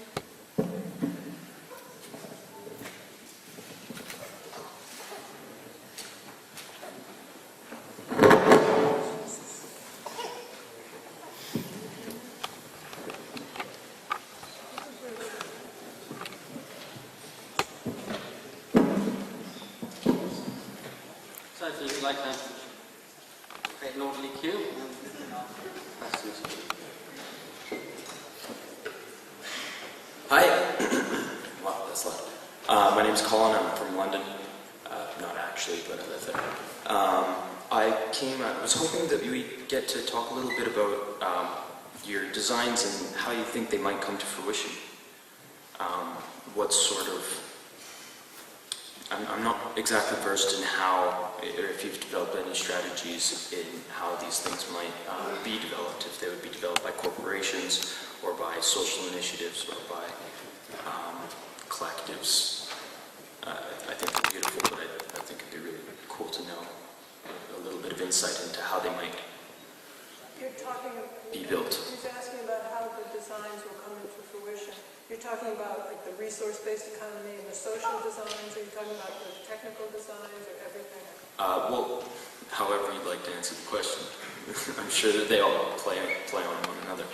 S1: So if you'd like to create an orderly queue, questions.
S5: Hi. Wow, that's loud. My name's Colin. I'm from London. Not actually, but I live there. I was hoping that we'd get to talk a little bit about your designs and how you think they might come to fruition. What sort of... I'm not exactly versed in how, or if you've developed any strategies in how these things might be developed, if they would be developed by corporations, or by social initiatives, or by collectives. I think they're beautiful, but I think it'd be really cool to know a little bit of insight into how they might be built.
S2: He's asking about how the designs will come into fruition. You're talking about like the resource-based economy and the social designs, or you're talking about the technical designs, or everything?
S5: Well, however you'd like to answer the question. I'm sure that they all play on one another.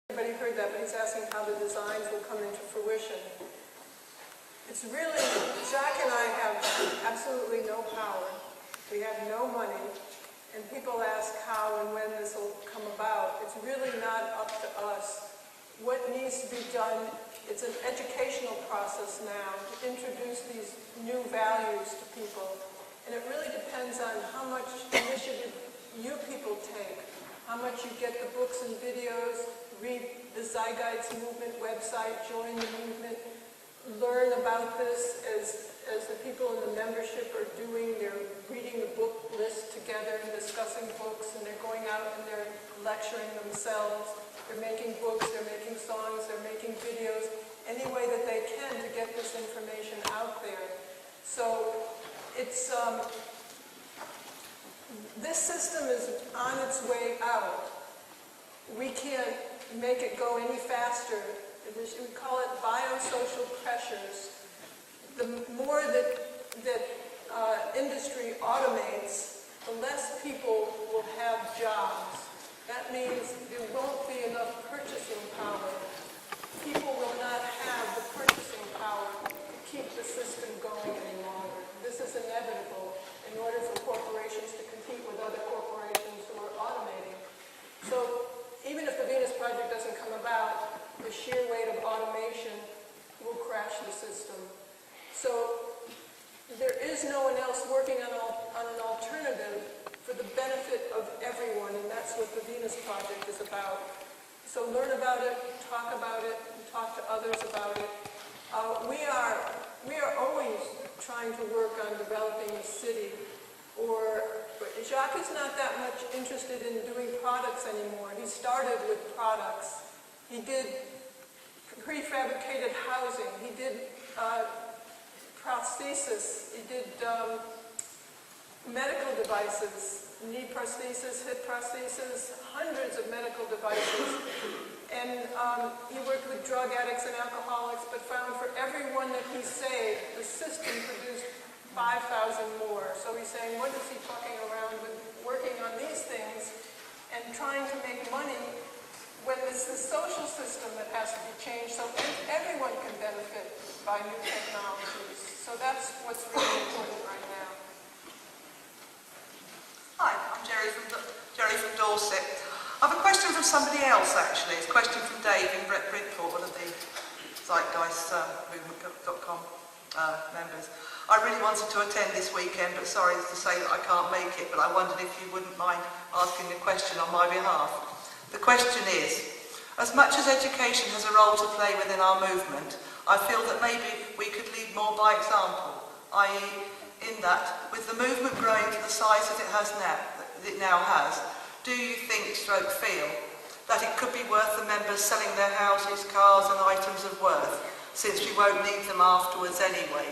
S2: Everybody heard that, but he's asking how the designs will come into fruition. It's really, Jacques and I have absolutely no power. We have no money. And people ask how and when this will come about. It's really not up to us. What needs to be done, it's an educational process now to introduce these new values to people. And it really depends on how much initiative you people take, how much you get the books and videos, read the Zeitgeist Movement website, join the movement, learn about this as the people in the membership are doing. They're reading the book list together and discussing books, and they're going out and they're lecturing themselves. They're making books, they're making songs, they're making videos, any way that they can to get this information out there. So it's, this system is on its way out. We can't make it go any faster. We call it biosocial pressures. The more that industry automates, the less people will have jobs. That means there won't be enough purchasing power. People will not have the purchasing power to keep the system going any longer. This is inevitable in order for corporations to compete with other corporations who are automating. So even if the Venus Project doesn't come about, the sheer weight of automation will crash the system. So there is no one else working on an alternative for the benefit of everyone, and that's what the Venus Project is about. So learn about it, talk about it, and talk to others about it. We are always trying to work on developing a city, but Jacques is not that much interested in doing products anymore. He started with products. He did prefabricated housing. He did prosthesis. He did medical devices, knee prosthesis, hip prosthesis, hundreds of medical devices. And he worked with drug addicts and alcoholics, but found for every one that he saved, the system produced 5,000 more. So he's saying, what is he fucking around with working on these things and trying to make money when it's the social system that has to be changed so everyone can benefit by new technologies. So that's what's really important right now.
S6: Hi, I'm Jerry from Dorset. I have a question from somebody else, actually. It's a question from Dave in Bristol, one of the Zeitgeist Movement.com members. I really wanted to attend this weekend, but sorry to say that I can't make it, but I wondered if you wouldn't mind asking the question on my behalf. The question is, as much as education has a role to play within our movement, I feel that maybe we could lead more by example, i.e. in that, with the movement growing to the size that it now has, do you think, feel, that it could be worth the members selling their houses, cars and items of worth, since we won't need them afterwards anyway?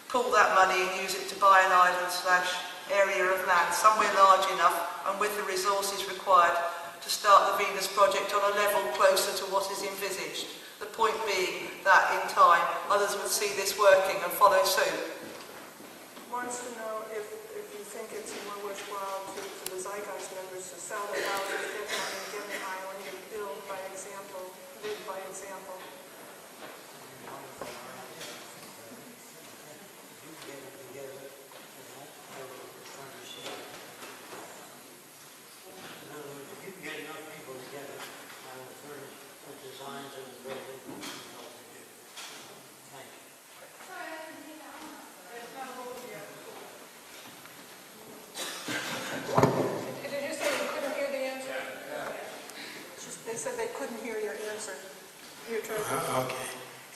S6: Pull that money and use it to buy an island/area of land somewhere large enough and with the resources required to start the Venus Project on a level closer to what is envisaged. The point being that, in time, others would see this working and follow suit.
S2: Wants to know if you think it's more worthwhile to the Zeitgeist members to sell their houses, get money, get an island, and build by example, live by example.
S4: Get enough people together, designs and building,
S2: answer. Your turn.
S4: Okay.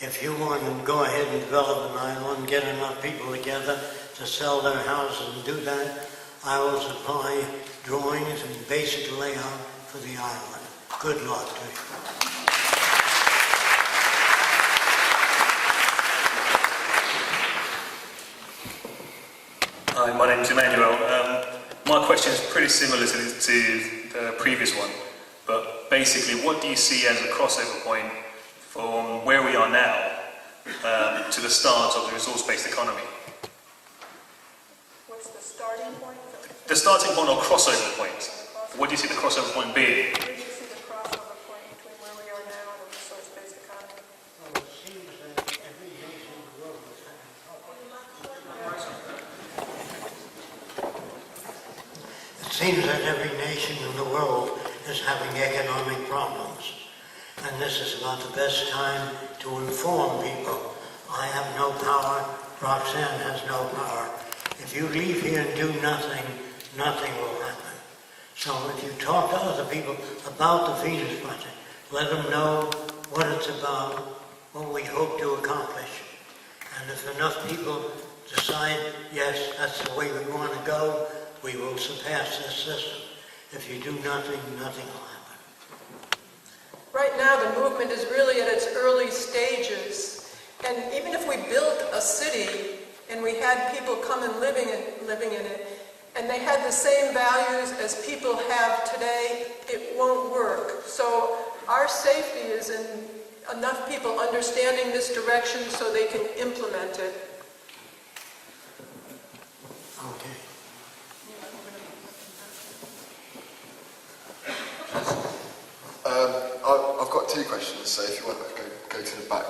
S4: If you want to go ahead and develop an island, get enough people together to sell their houses and do that, I will supply drawings and basic layout for the island. Good luck to you.
S7: Hi, my name is Emmanuel. My question is pretty similar to the previous one, but basically, what do you see as a crossover point from where we are now to the start of the resource-based economy?
S2: What's the starting point?
S7: The starting point or crossover point? What do you see the crossover point being?
S2: Where do you see the crossover point between where we are now and a resource-based economy?
S4: Well, it seems that every nation in the world is having trouble. It seems that every nation in the world is having economic problems. And this is about the best time to inform people. I have no power, Roxanne has no power. If you leave here and do nothing, nothing will happen. So if you talk to other people about the Venus Project, let them know what it's about, what we hope to accomplish. And if enough people decide, yes, that's the way we want to go, we will surpass this system. If you do nothing, nothing will happen.
S2: Right now, the movement is really at its early stages. And even if we built a city and we had people come and living in it, and they had the same values as people have today, it won't work. So our safety is in enough people understanding this direction so they can implement it.
S4: Okay.
S8: I've got two questions, so if you want to go to the back.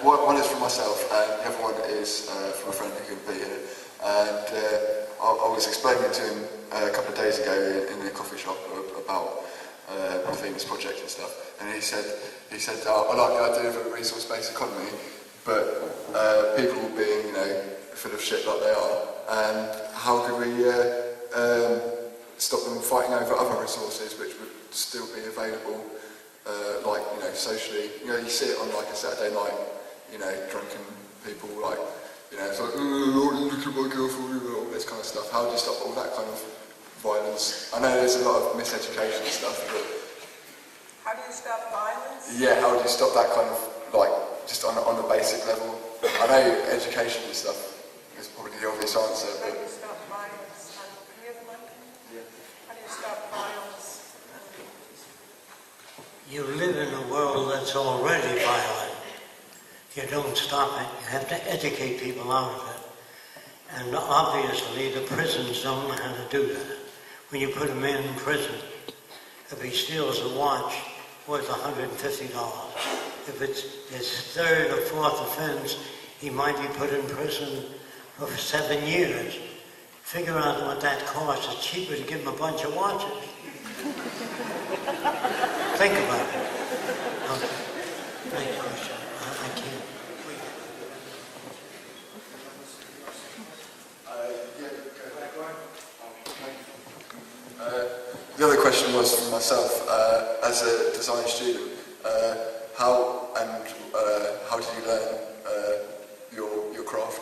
S8: One is for myself, and the other one is from a friend who couldn't be here. And I was explaining to him a couple of days ago in a coffee shop about the Venus Project and stuff. And he said, I like the idea of a resource-based economy, but people being, full of shit like they are, and how could we stop them fighting over other resources which would still be available, socially. You see it on like a Saturday night, drunken people it's like, look at my girlfriend, all this kind of stuff. How do you stop all that kind of violence? I know there's a lot of miseducation and stuff, but...
S2: How do you stop violence?
S8: Yeah, how do you stop that kind of, just on a basic level? I know education and stuff is probably the obvious answer,
S2: How
S8: but...
S2: do you stop violence? Can you have the mic?
S8: Yeah.
S2: How do you stop violence?
S4: You live in a world that's already violent. You don't stop it. You have to educate people out of it. And obviously the prisons don't know how to do that. When you put a man in prison, if he steals a watch worth $150, if it's his third or fourth offense, he might be put in prison for 7 years. Figure out what that costs. It's cheaper to give him a bunch of watches. Think about it. Okay. Next question. I can't.
S8: The other question was for myself, as a design student, how did you learn your craft?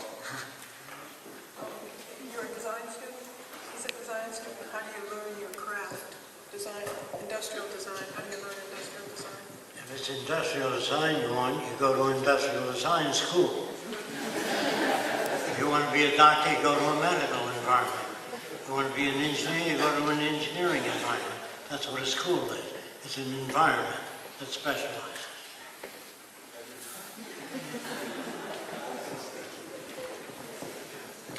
S2: You're a design student? As a design student, how do you learn your craft? Design, industrial design, how do you learn industrial design?
S4: If it's industrial design you want, you go to industrial design school. If you want to be a doctor, you go to a medical environment. If you want to be an engineer, you go to an engineering environment. That's what a school is. It's an environment that specializes.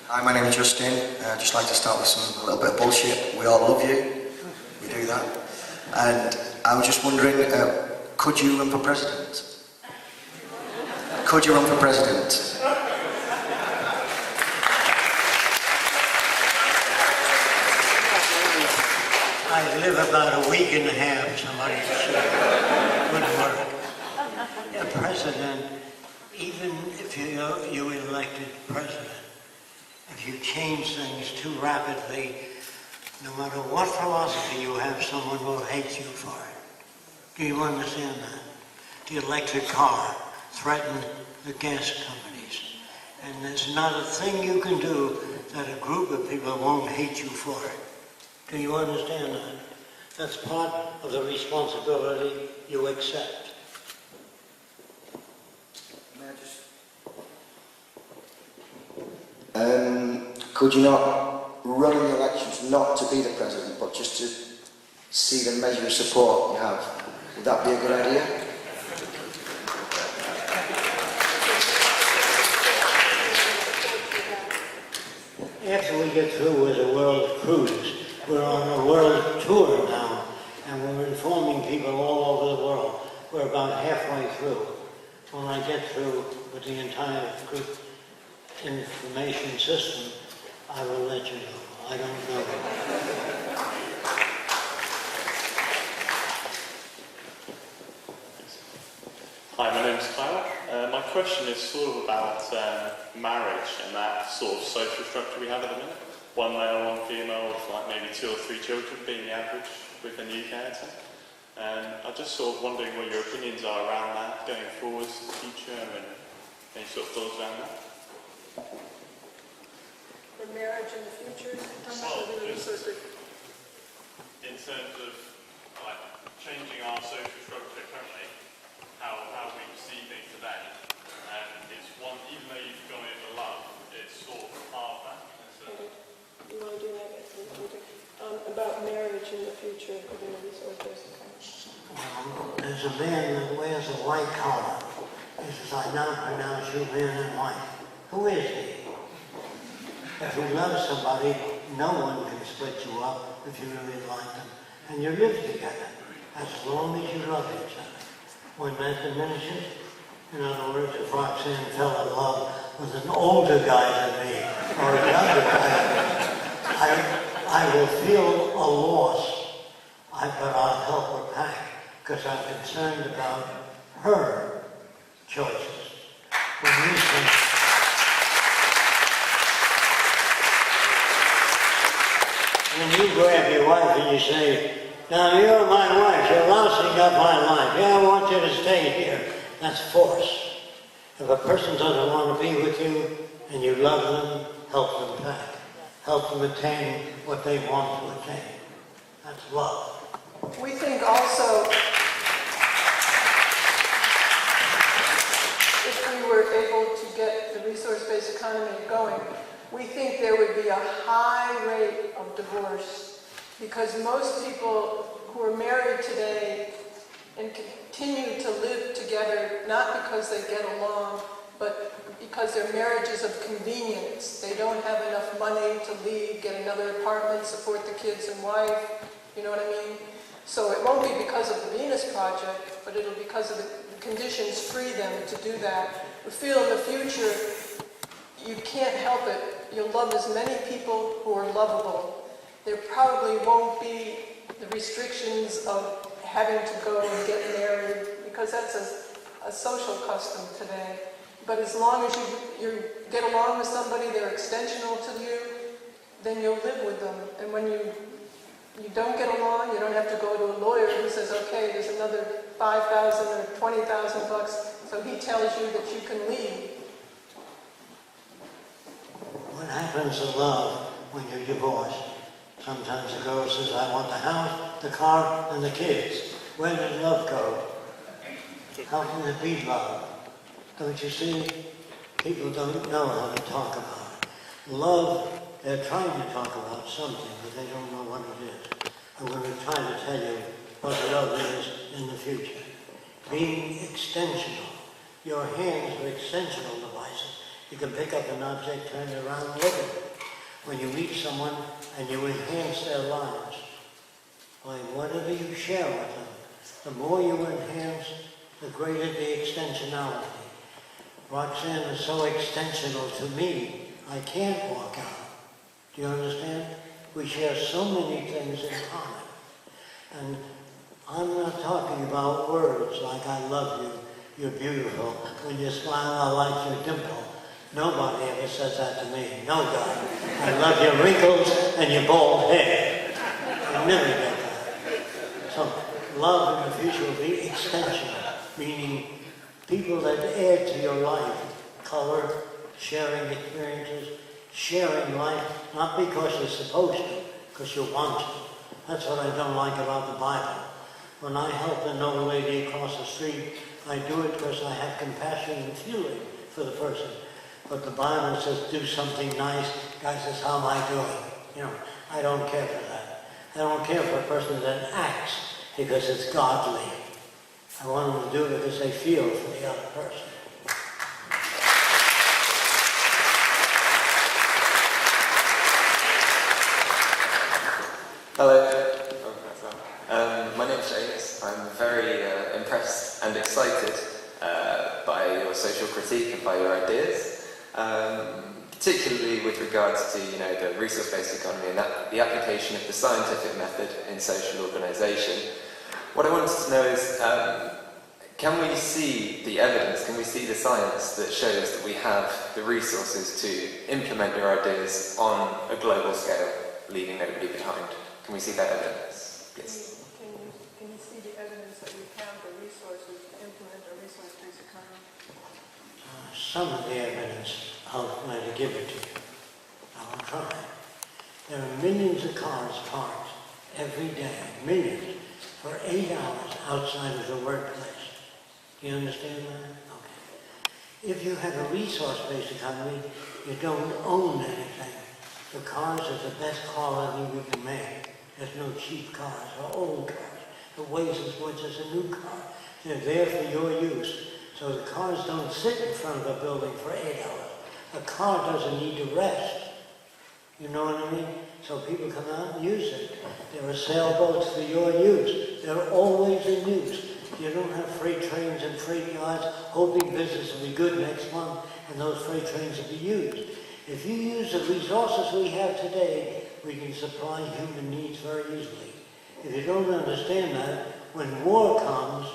S9: Hi, my name is Justin. I'd just like to start with a little bit of bullshit. We all love you. We do that. And I was just wondering, could you run for president? Could you run for president?
S4: I live about a week and a half, somebody said. Good work. A president, even if you're elected president, if you change things too rapidly, no matter what philosophy you have, someone will hate you for it. Do you understand that? The electric car threatened the gas companies. And there's not a thing you can do that a group of people won't hate you for it. Do you understand that? That's part of the responsibility you accept.
S9: Could you not run in the elections not to be the president, but just to see the measure of support you have? Would that be a good idea?
S4: After we get through with the world cruise, we're on a world tour now, and we're informing people all over the world. We're about halfway through. When I get through with the entire group information system, I will let you know. I don't know.
S10: Hi, my name's Tyler. My question is sort of about marriage and that sort of social structure we have at the minute. One male, one female, with like maybe 2 or 3 children being the average within the UK, I'd say. And I'm just sort of wondering what your opinions are around that going forward to the future and any sort of thoughts around that.
S2: For marriage in the future?
S10: Well, just in terms of like changing our social structure currently, how we see things today, and it's one, even though you've gone in for love, it's sort of half that.
S2: You want to do that? About marriage in the future within the resource-based economy.
S4: There's a man that wears a white collar. He says, I now pronounce you man and wife. Who is he? If you love somebody, no one can split you up if you really like them. And you live together as long as you love each other. When that diminishes, in other words, if Roxanne fell in love with an older guy than me, or a younger guy, I will feel a loss, but I'll help her back, because I'm concerned about her choices. When you grab your wife and you say, now you're my wife, you're lousing up my life, yeah, I want you to stay here, that's force. If a person doesn't want to be with you and you love them, help them back. Help them attain what they want to attain. That's love.
S2: We think also, if we were able to get the resource-based economy going, we think there would be a high rate of divorce, because most people who are married today and continue to live together, not because they get along, but because their marriage is of convenience. They don't have enough money to leave, get another apartment, support the kids and wife, you know what I mean? So it won't be because of the Venus Project, but it'll be because of the conditions free them to do that. We feel in the future, you can't help it. You'll love as many people who are lovable. There probably won't be the restrictions of having to go and get married, because that's a social custom today. But as long as you get along with somebody, they're extensional to you, then you'll live with them. And when you don't get along, you don't have to go to a lawyer who says, okay, there's another $5,000 or $20,000, so he tells you that you can leave.
S4: What happens to love when you're divorced? Sometimes the girl says, I want the house, the car, and the kids. Where does love go? How can it be love? Don't you see? People don't know how to talk about it. Love, they're trying to talk about something, but they don't know what it is. I'm going to try to tell you what love is in the future. Being extensional. Your hands are extensional devices. You can pick up an object, turn it around, and look at it. When you meet someone and you enhance their lives, by whatever you share with them, the more you enhance, the greater the extensionality. Roxanne is so extensional to me, I can't walk out. Do you understand? We share so many things in common. And I'm not talking about words like I love you, you're beautiful, when you smile I like your dimple. Nobody ever says that to me, no guy. I love your wrinkles and your bald head. I never get that. So love in the future will be extension, meaning people that add to your life, color, sharing experiences, sharing life, not because you're supposed to, because you want to. That's what I don't like about the Bible. When I help an old lady across the street, I do it because I have compassion and feeling for the person. But the Bible says, do something nice. Guy says, how am I doing? You know, I don't care for that. I don't care for a person that acts because it's godly. I want them to do it because they feel for the other person.
S11: Hello. My name's James. I'm very impressed and excited by your social critique and by your ideas, particularly with regards to the resource-based economy and the application of the scientific method in social organisation. What I wanted to know is, can we see the evidence, can we see the science that shows that we have the resources to implement your ideas on a global scale, leaving nobody behind? Can we see that evidence, please?
S2: Can you see the evidence that we have the resources to implement a resource-based economy?
S4: Some of the evidence, I'll try to give it to you. I'll try. There are millions of cars parked every day, millions, for 8 hours outside of the workplace. Do you understand that? Okay. If you have a resource-based economy, you don't own anything. The cars are the best quality we can make. There's no cheap cars or old cars. It weighs as much as a new car. They're there for your use. So the cars don't sit in front of a building for 8 hours. A car doesn't need to rest. You know what I mean? So people come out and use it. There are sailboats for your use. They're always in use. You don't have freight trains and freight yards hoping business will be good next month and those freight trains will be used. If you use the resources we have today, we can supply human needs very easily. If you don't understand that, when war comes,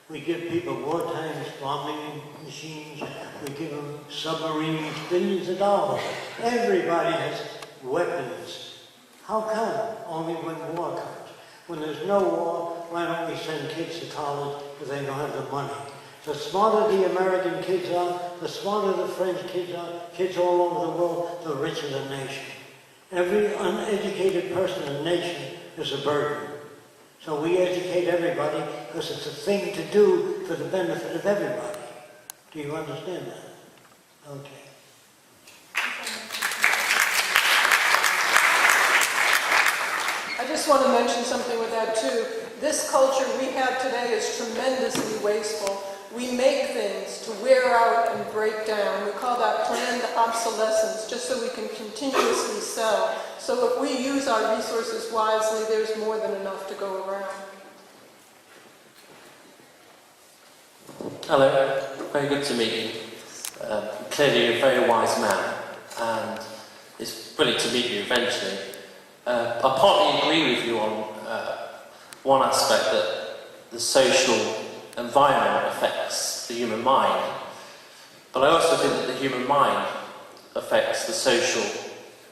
S4: we give people war tanks, bombing machines, we give them submarines, billions of dollars. Everybody has weapons. How come? Only when war comes. When there's no war, why don't we send kids to college if they don't have the money? The smarter the American kids are, the smarter the French kids are, kids all over the world, the richer the nation. Every uneducated person in the nation is a burden. So we educate everybody because it's a thing to do for the benefit of everybody. Do you understand that? Okay.
S2: I just want to mention something with that too. This culture we have today is tremendously wasteful. We make things to wear out and break down. We call that planned obsolescence, just so we can continuously sell. So if we use our resources wisely, there's more than enough to go around.
S12: Hello, very good to meet you. Clearly you're a very wise man, and it's brilliant to meet you eventually. I partly agree with you on one aspect, that the social environment affects the human mind, but I also think that the human mind affects the social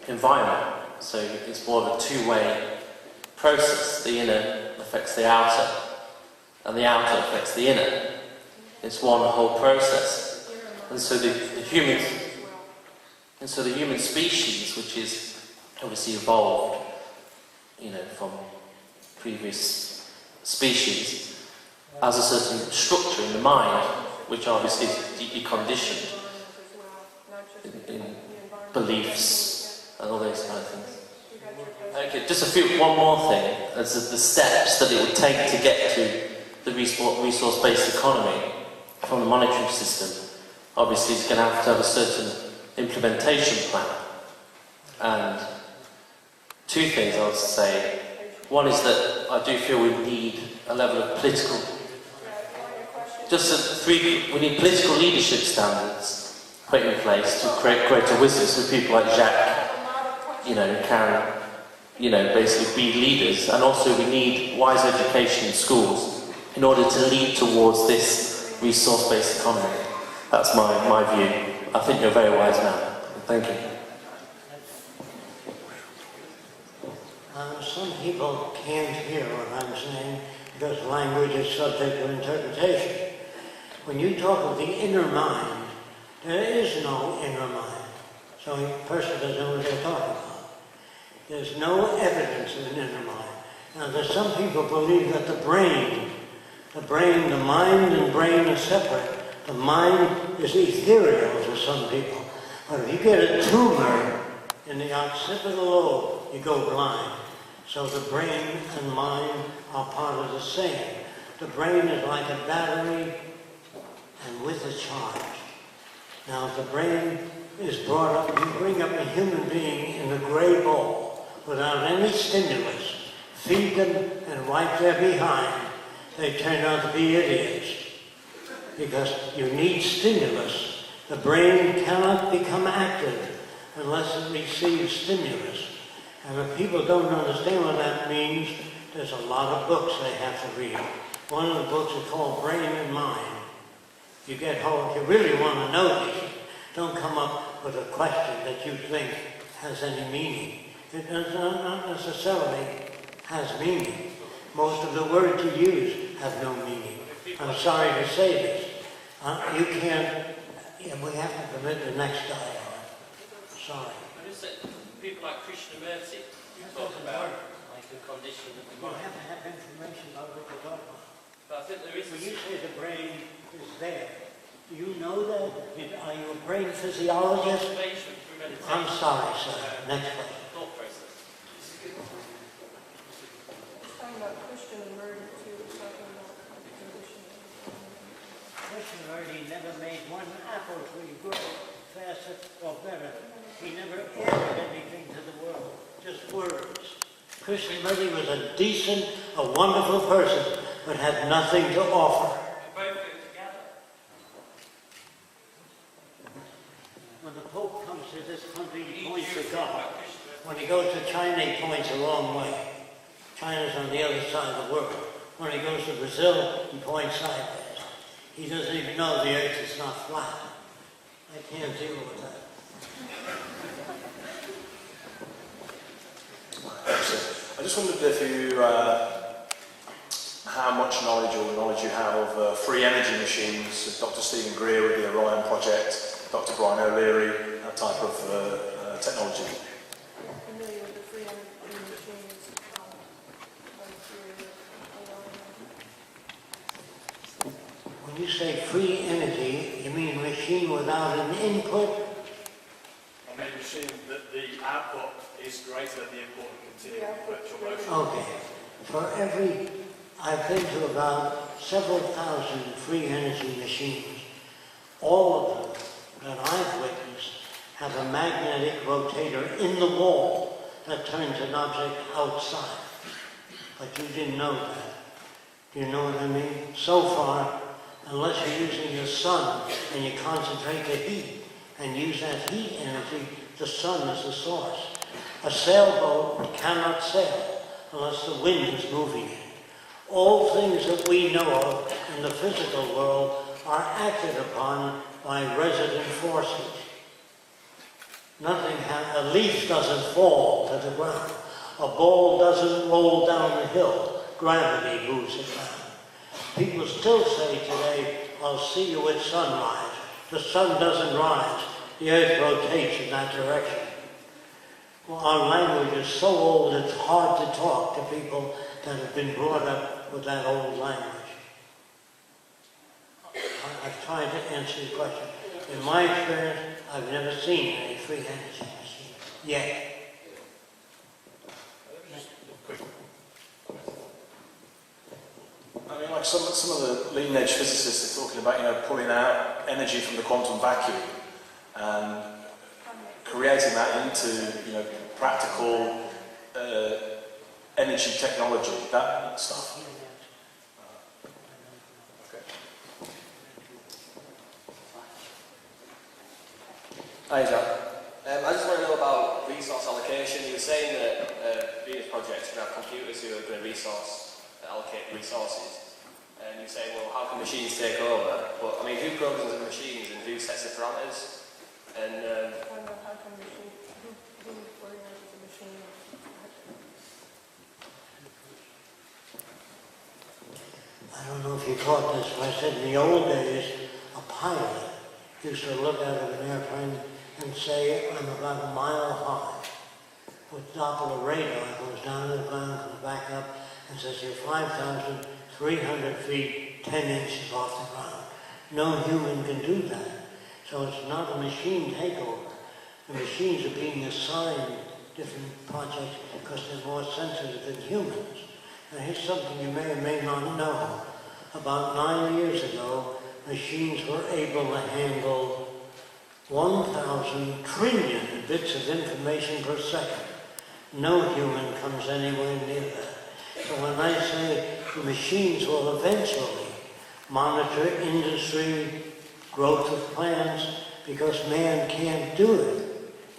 S12: environment, so it's more of a two-way process. The inner affects the outer, and the outer affects the inner. It's one whole process. And so the human species, which is obviously evolved, from previous species, has a certain structure in the mind, which obviously is deeply conditioned in beliefs and all those kind of things. Okay, just one more thing, as the steps that it would take to get to the resource-based economy from the monetary system. Obviously, it's going to have a certain implementation plan. And two things I would say. One is that I do feel we need a level of political, we need political leadership standards put in place to create greater wisdom, so people like Jacques, can, basically be leaders. And also we need wise education in schools in order to lead towards this resource-based economy. That's my view. I think you're a very wise man. Thank you.
S4: Some people can't hear what I'm saying because language is subject to interpretation. When you talk of the inner mind, there is no inner mind. So a person doesn't know what they're talking about. There's no evidence of an inner mind. Now, there's some people believe that the mind and brain are separate. The mind is ethereal to some people. But if you get a tumor in the occipital lobe, you go blind. So the brain and mind are part of the same. The brain is like a battery and with a charge. Now, if the brain is brought up, you bring up a human being in a gray bowl without any stimulus, feed them and wipe their behind, they turn out to be idiots. Because you need stimulus. The brain cannot become active unless it receives stimulus. And if people don't understand what that means, there's a lot of books they have to read. One of the books is called Brain and Mind. You get home, if you really want to know these, don't come up with a question that you think has any meaning. It does not necessarily has meaning. Most of the words you use have no meaning. I'm sorry to say this. You can't, we have to permit the next guy on. Sorry.
S12: I just said, people like Krishnamurti, you talk about like the condition of the
S4: You
S12: mind.
S4: have to have information about what you're talking about.
S12: But I think there is.
S4: When you say the brain is there, do you know that? Are you a brain physiologist?
S12: Observation through meditation.
S4: I'm sorry, sir. Next question.
S12: Thought process.
S2: Talking about Christian and Murray too, talking about conditioning.
S4: Christian already never made one apple tree grow faster or better. He never added anything to the world, just words. Christian Murray was a decent, a wonderful person, but had nothing to offer.
S12: They both go together.
S4: When the Pope comes to this country, he points to God. When he goes to China, he points a long way. China's on the other side of the world. When he goes to Brazil, he points sideways. He doesn't even know the earth is not flat. I can't deal with that.
S13: I just wondered if you, how much knowledge you have of free energy machines, Dr. Stephen Greer with the Orion Project, Dr. Brian O'Leary, that type of technology.
S2: I'm familiar with the free energy machines
S4: When you say free energy, you mean a machine without an input?
S14: I mean a machine that the output is greater than the input and continuing perpetual motion.
S4: Okay. For every, I've been to about several thousand free energy machines. All of them that I've witnessed have a magnetic rotator in the wall that turns an object outside. But you didn't know that. You know what I mean? So far, unless you're using the sun and you concentrate the heat and use that heat energy, the sun is the source. A sailboat cannot sail unless the wind is moving it. All things that we know of in the physical world are acted upon by resident forces. A leaf doesn't fall to the ground. A ball doesn't roll down the hill. Gravity moves it down. People still say today, I'll see you at sunrise. The sun doesn't rise. The earth rotates in that direction. Well, our language is so old it's hard to talk to people that have been brought up with that old language. I've tried to answer your question. In my experience, I've never seen any free energy machine yet.
S13: I mean, like some of the leading edge physicists are talking about, pulling out energy from the quantum vacuum and creating that into, practical energy technology, that stuff. Okay.
S15: Hi, John. I just want to know about resource allocation. You were saying that Venus Project is going to have computers who are going to allocate resources. And you say, well, how can machines take over? But, I mean, who programs the machines and who sets the parameters? And
S2: I don't know how can machines, who organizes the machines?
S16: I don't know if you caught this, but I said in the old days, a pilot used to look out of an airplane and say, I'm about a mile high. With Doppler radar, goes down to the ground, comes back up, and says you're 5,300 feet, 10 inches off the ground. No human can do that. So it's not a machine takeover. The machines are being assigned different projects because they're more sensitive than humans. Now here's something you may or may not know. About 9 years ago, machines were able to handle 1,000 trillion bits of information per second. No human comes anywhere near that. So when I say the machines will eventually monitor industry, growth of plants, because man can't do it.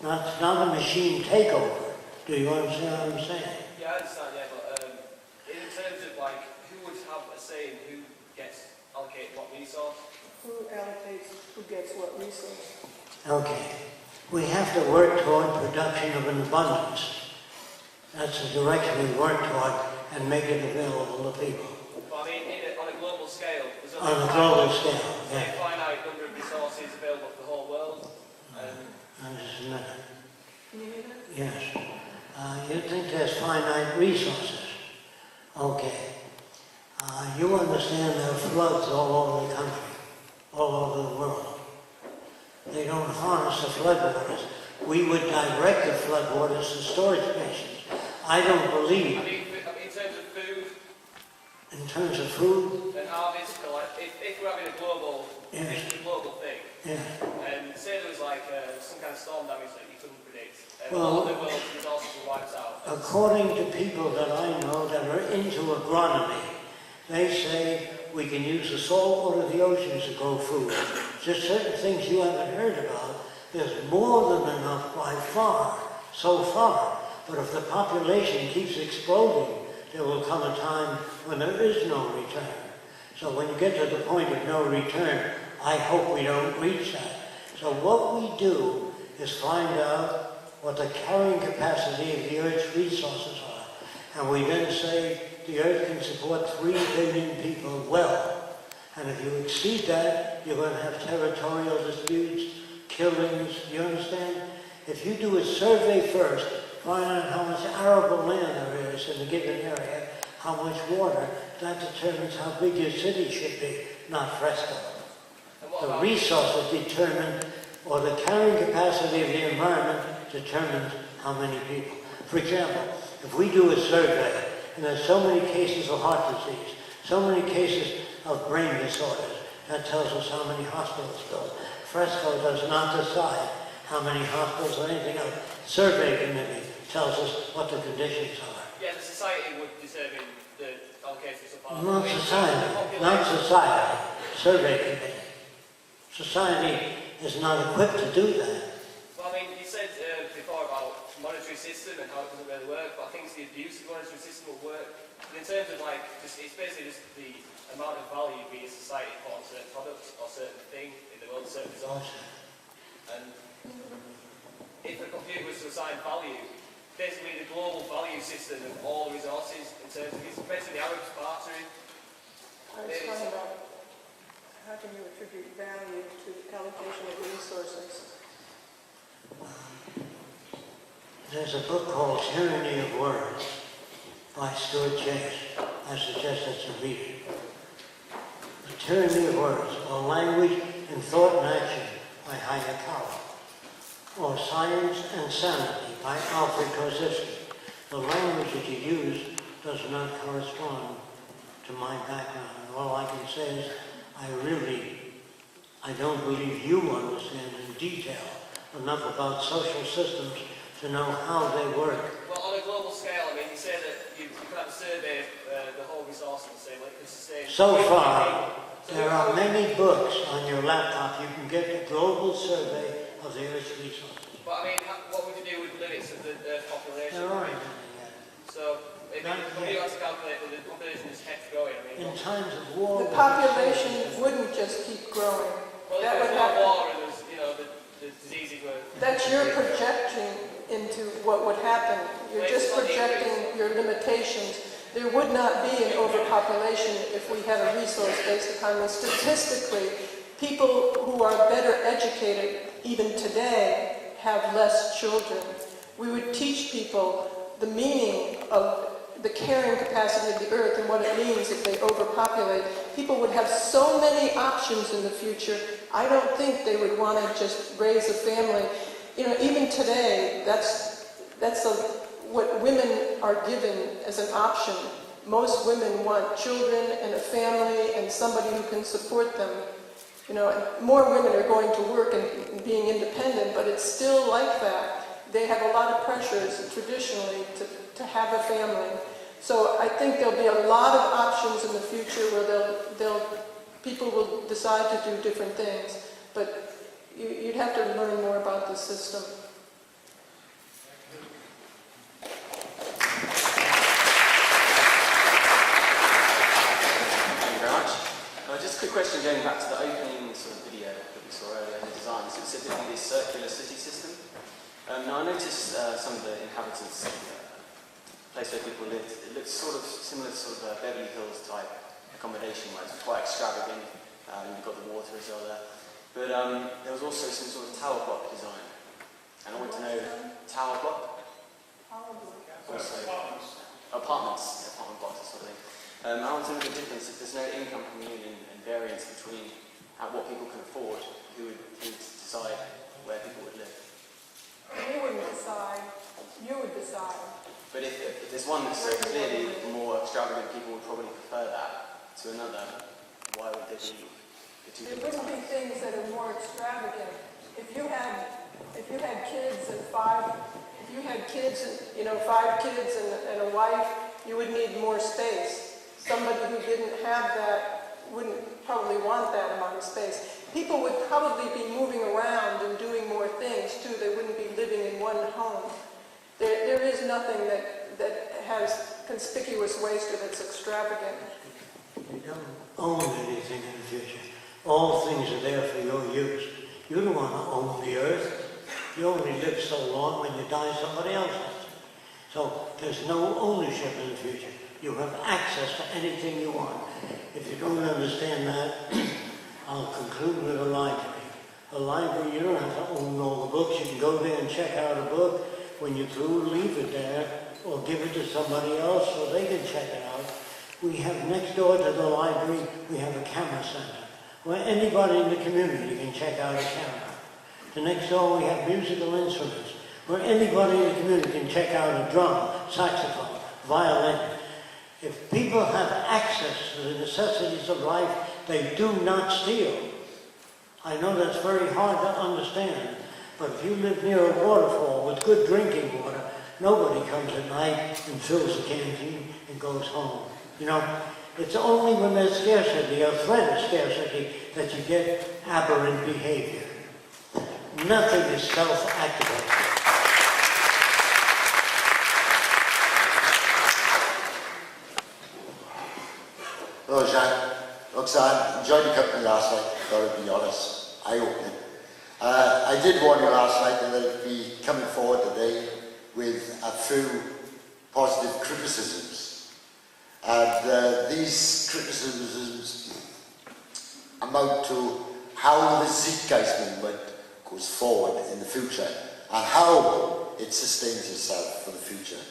S16: It's not a machine takeover. Do you understand what I'm saying?
S15: Yeah, I understand, yeah, but in terms of like, who would have a say in who gets allocated what resource?
S2: Who allocates, who gets what resource?
S16: Okay. We have to work toward production of an abundance. That's the direction we work toward and make it available to people.
S15: But I mean, on a global scale, there's
S16: On a global scale,
S15: a
S16: yeah.
S15: finite number of resources available for the whole world.
S16: Just a minute.
S2: Can you hear that?
S16: Yes. You think there's finite resources. Okay. You understand there are floods all over the country, all over the world. They don't harness the floodwaters. We would direct the floodwaters to storage basins. I don't believe.
S15: I mean, in terms of food.
S16: In terms of food?
S15: And harvest, like, if we're having a global,
S16: Yes.
S15: a global thing,
S16: Yeah.
S15: and say there was like some kind of storm damage that you couldn't predict, and
S16: Well,
S15: all the world's resources were wiped out.
S16: According to people that I know that are into agronomy, they say we can use the salt water of the oceans to grow food. Just certain things you haven't heard about. There's more than enough by far, so far. But if the population keeps exploding, there will come a time when there is no return. So when you get to the point of no return, I hope we don't reach that. So what we do is find out what the carrying capacity of the Earth's resources are. And we then say the Earth can support 3 billion people well. And if you exceed that, you're going to have territorial disputes, killings, you understand? If you do a survey first, find out how much arable land there is in a given area, how much water, that determines how big your city should be, not Fresco. The resources determine, or the carrying capacity of the environment determines how many people. For example, if we do a survey, and there's so many cases of heart disease, so many cases of brain disorders, that tells us how many hospitals built. Fresco does not decide how many hospitals or anything else. Survey committee tells us what the conditions are.
S15: Yeah, the society would determine the allocation of supply.
S16: Not society, not society. Survey committee. Society is not equipped to do that.
S15: Well, I mean, you said before about monetary system and how it doesn't really work, but I think it's the abuse of the monetary system will work. But in terms of like, it's basically just the amount of value we as society put on certain products or certain thing in the world, certain resource. And if a computer was to assign value, basically the global value system of all resources in terms of, it's basically the Arabs bartering.
S2: I was talking about how can you attribute value to allocation of resources?
S16: There's a book called Tyranny of Words by Stuart Chase. I suggest that you read it. The Tyranny of Words, or Language and Thought and Action by Hayakawa, or Science and Sanity by Alfred Korzybski. The language that you use does not correspond to my background. All I can say is I don't believe you understand in detail enough about social systems to know how they work.
S15: Well, on a global scale, I mean, you say that you can have a survey of the whole resource and say, well, it can sustain...
S16: So far, there are many books on your laptop. You can get a global survey of the Earth's resources.
S15: But I mean, what would you do with limits of the Earth population?
S16: There aren't any yet.
S15: So, if you have to calculate that the population is kept growing, I mean...
S16: In times of war...
S2: The population wouldn't just keep growing.
S15: Well,
S2: That
S15: if
S2: would
S15: there's no
S2: happen.
S15: war and there's, you know, the diseases were...
S2: That's your projecting into what would happen. You're just projecting your limitations there would not be an overpopulation if we had a resource-based economy. Statistically, people who are better educated, even today, have less children. We would teach people the meaning of the carrying capacity of the earth and what it means if they overpopulate. People would have so many options in the future, I don't think they would want to just raise a family. You know, even today, that's what women are given as an option. Most women want children and a family and somebody who can support them. You know, and more women are going to work and being independent, but it's still like that. They have a lot of pressures traditionally to have a family. So I think there'll be a lot of options in the future where people will decide to do different things. But you'd have to learn more about the system.
S11: Just a quick question going back to the opening sort of video that we saw earlier, the design, specifically this circular city system. Now I noticed some of the inhabitants, place where people lived, it looks sort of similar to sort of Beverly Hills type accommodation, where it's quite extravagant. You've got the water as well there. But there was also some sort of tower block design. And I want to know, tower block? Also, apartments, apartment blocks, that sort of thing. I want to know the difference if there's no income coming in and variance between what people can afford, who would decide where people would live.
S2: We wouldn't decide. You would decide.
S11: But if there's one that's clearly more extravagant, people would probably prefer that to another. Why would there be the two?
S2: There wouldn't be things that are more extravagant. If you had kids and five kids and a wife, you would need more space. Somebody who didn't have that wouldn't probably want that amount of space. People would probably be moving around and doing more things too. They wouldn't be living in one home. There is nothing that has conspicuous waste or that's extravagant.
S16: You don't own anything in the future. All things are there for your use. You don't want to own the earth. You only live so long. When you die, somebody else has it. So there's no ownership in the future. You have access to anything you want. If you don't understand that, I'll conclude with a library. A library, you don't have to own all the books. You can go there and check out a book. When you're through, leave it there or give it to somebody else so they can check it out. We have next door to the library, we have a camera center where anybody in the community can check out a camera. The next door we have musical instruments where anybody in the community can check out a drum, saxophone, violin. If people have access to the necessities of life, they do not steal. I know that's very hard to understand, but if you live near a waterfall with good drinking water, nobody comes at night and fills the canteen and goes home. You know, it's only when there's scarcity or threat of scarcity that you get aberrant behavior. Nothing is self-activating.
S17: Hello, Jean. Roxanne, enjoyed the company last night, gotta be honest. Eye-opening. I did warn you last night that I'd be coming forward today with a few positive criticisms. And these criticisms amount to how the Zeitgeist movement goes forward in the future and how it sustains itself for the future.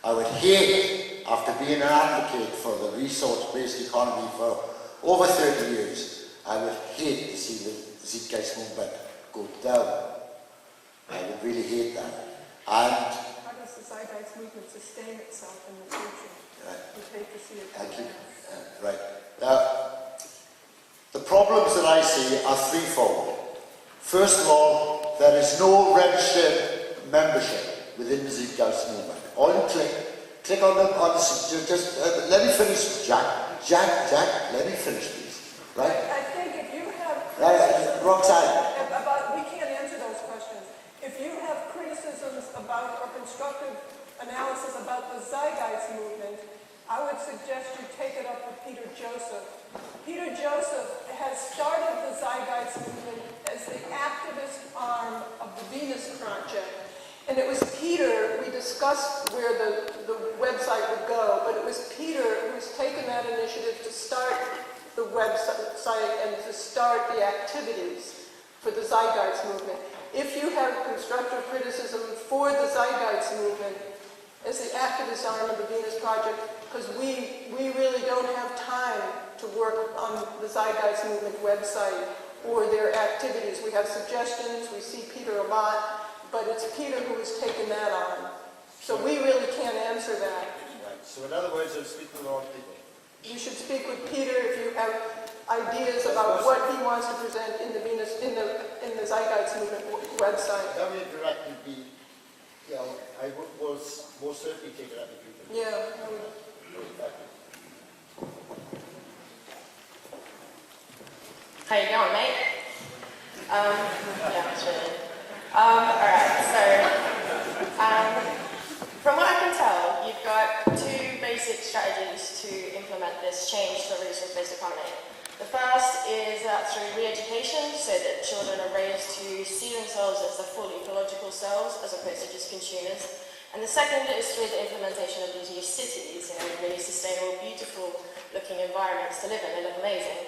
S17: I would hate, after being an advocate for the resource-based economy for over 30 years, I would hate to see the Zeitgeist movement go down. I would really hate that. And
S2: how does the Zeitgeist movement sustain itself in the future? We'd hate to see it go down.
S17: Right. The problems that I see are threefold. First of all, there is no registered membership within the Zeitgeist movement. All you click on the just let me finish, Jack, let me finish, please. Right?
S2: I think if you have
S17: Roxanne.
S2: we can't answer those questions. If you have criticisms about or constructive analysis about the Zeitgeist movement, I would suggest you take it up with Peter Joseph. Peter Joseph has started the Zeitgeist movement as the activist arm of the Venus Project. And it was Peter, we discussed where the website would go, but it was Peter who's taken that initiative to start the website and to start the activities for the Zeitgeist movement. If you have constructive criticism for the Zeitgeist movement as the activist arm of the Venus Project, because we really don't have time to work on the Zeitgeist movement website or their activities. We have suggestions, we see Peter a lot, but it's Peter who has taken that on. So we really can't answer that.
S17: Right. So in other words, I'm speaking with all people.
S2: You should speak with Peter if you have ideas about what he wants to present in the Venus, in the Zeitgeist movement website.
S17: That would directly be, you know, I will most certainly take it up with people.
S2: Yeah. I would.
S18: How you going, mate? Yeah, it's really. Alright, so, from what I can tell, you've got two basic strategies to implement this change to the resource-based economy. The first is through re-education, so that children are raised to see themselves as the full ecological selves, as opposed to just consumers. And the second is through the implementation of these new cities, you know, really sustainable, beautiful-looking environments to live in. They look amazing.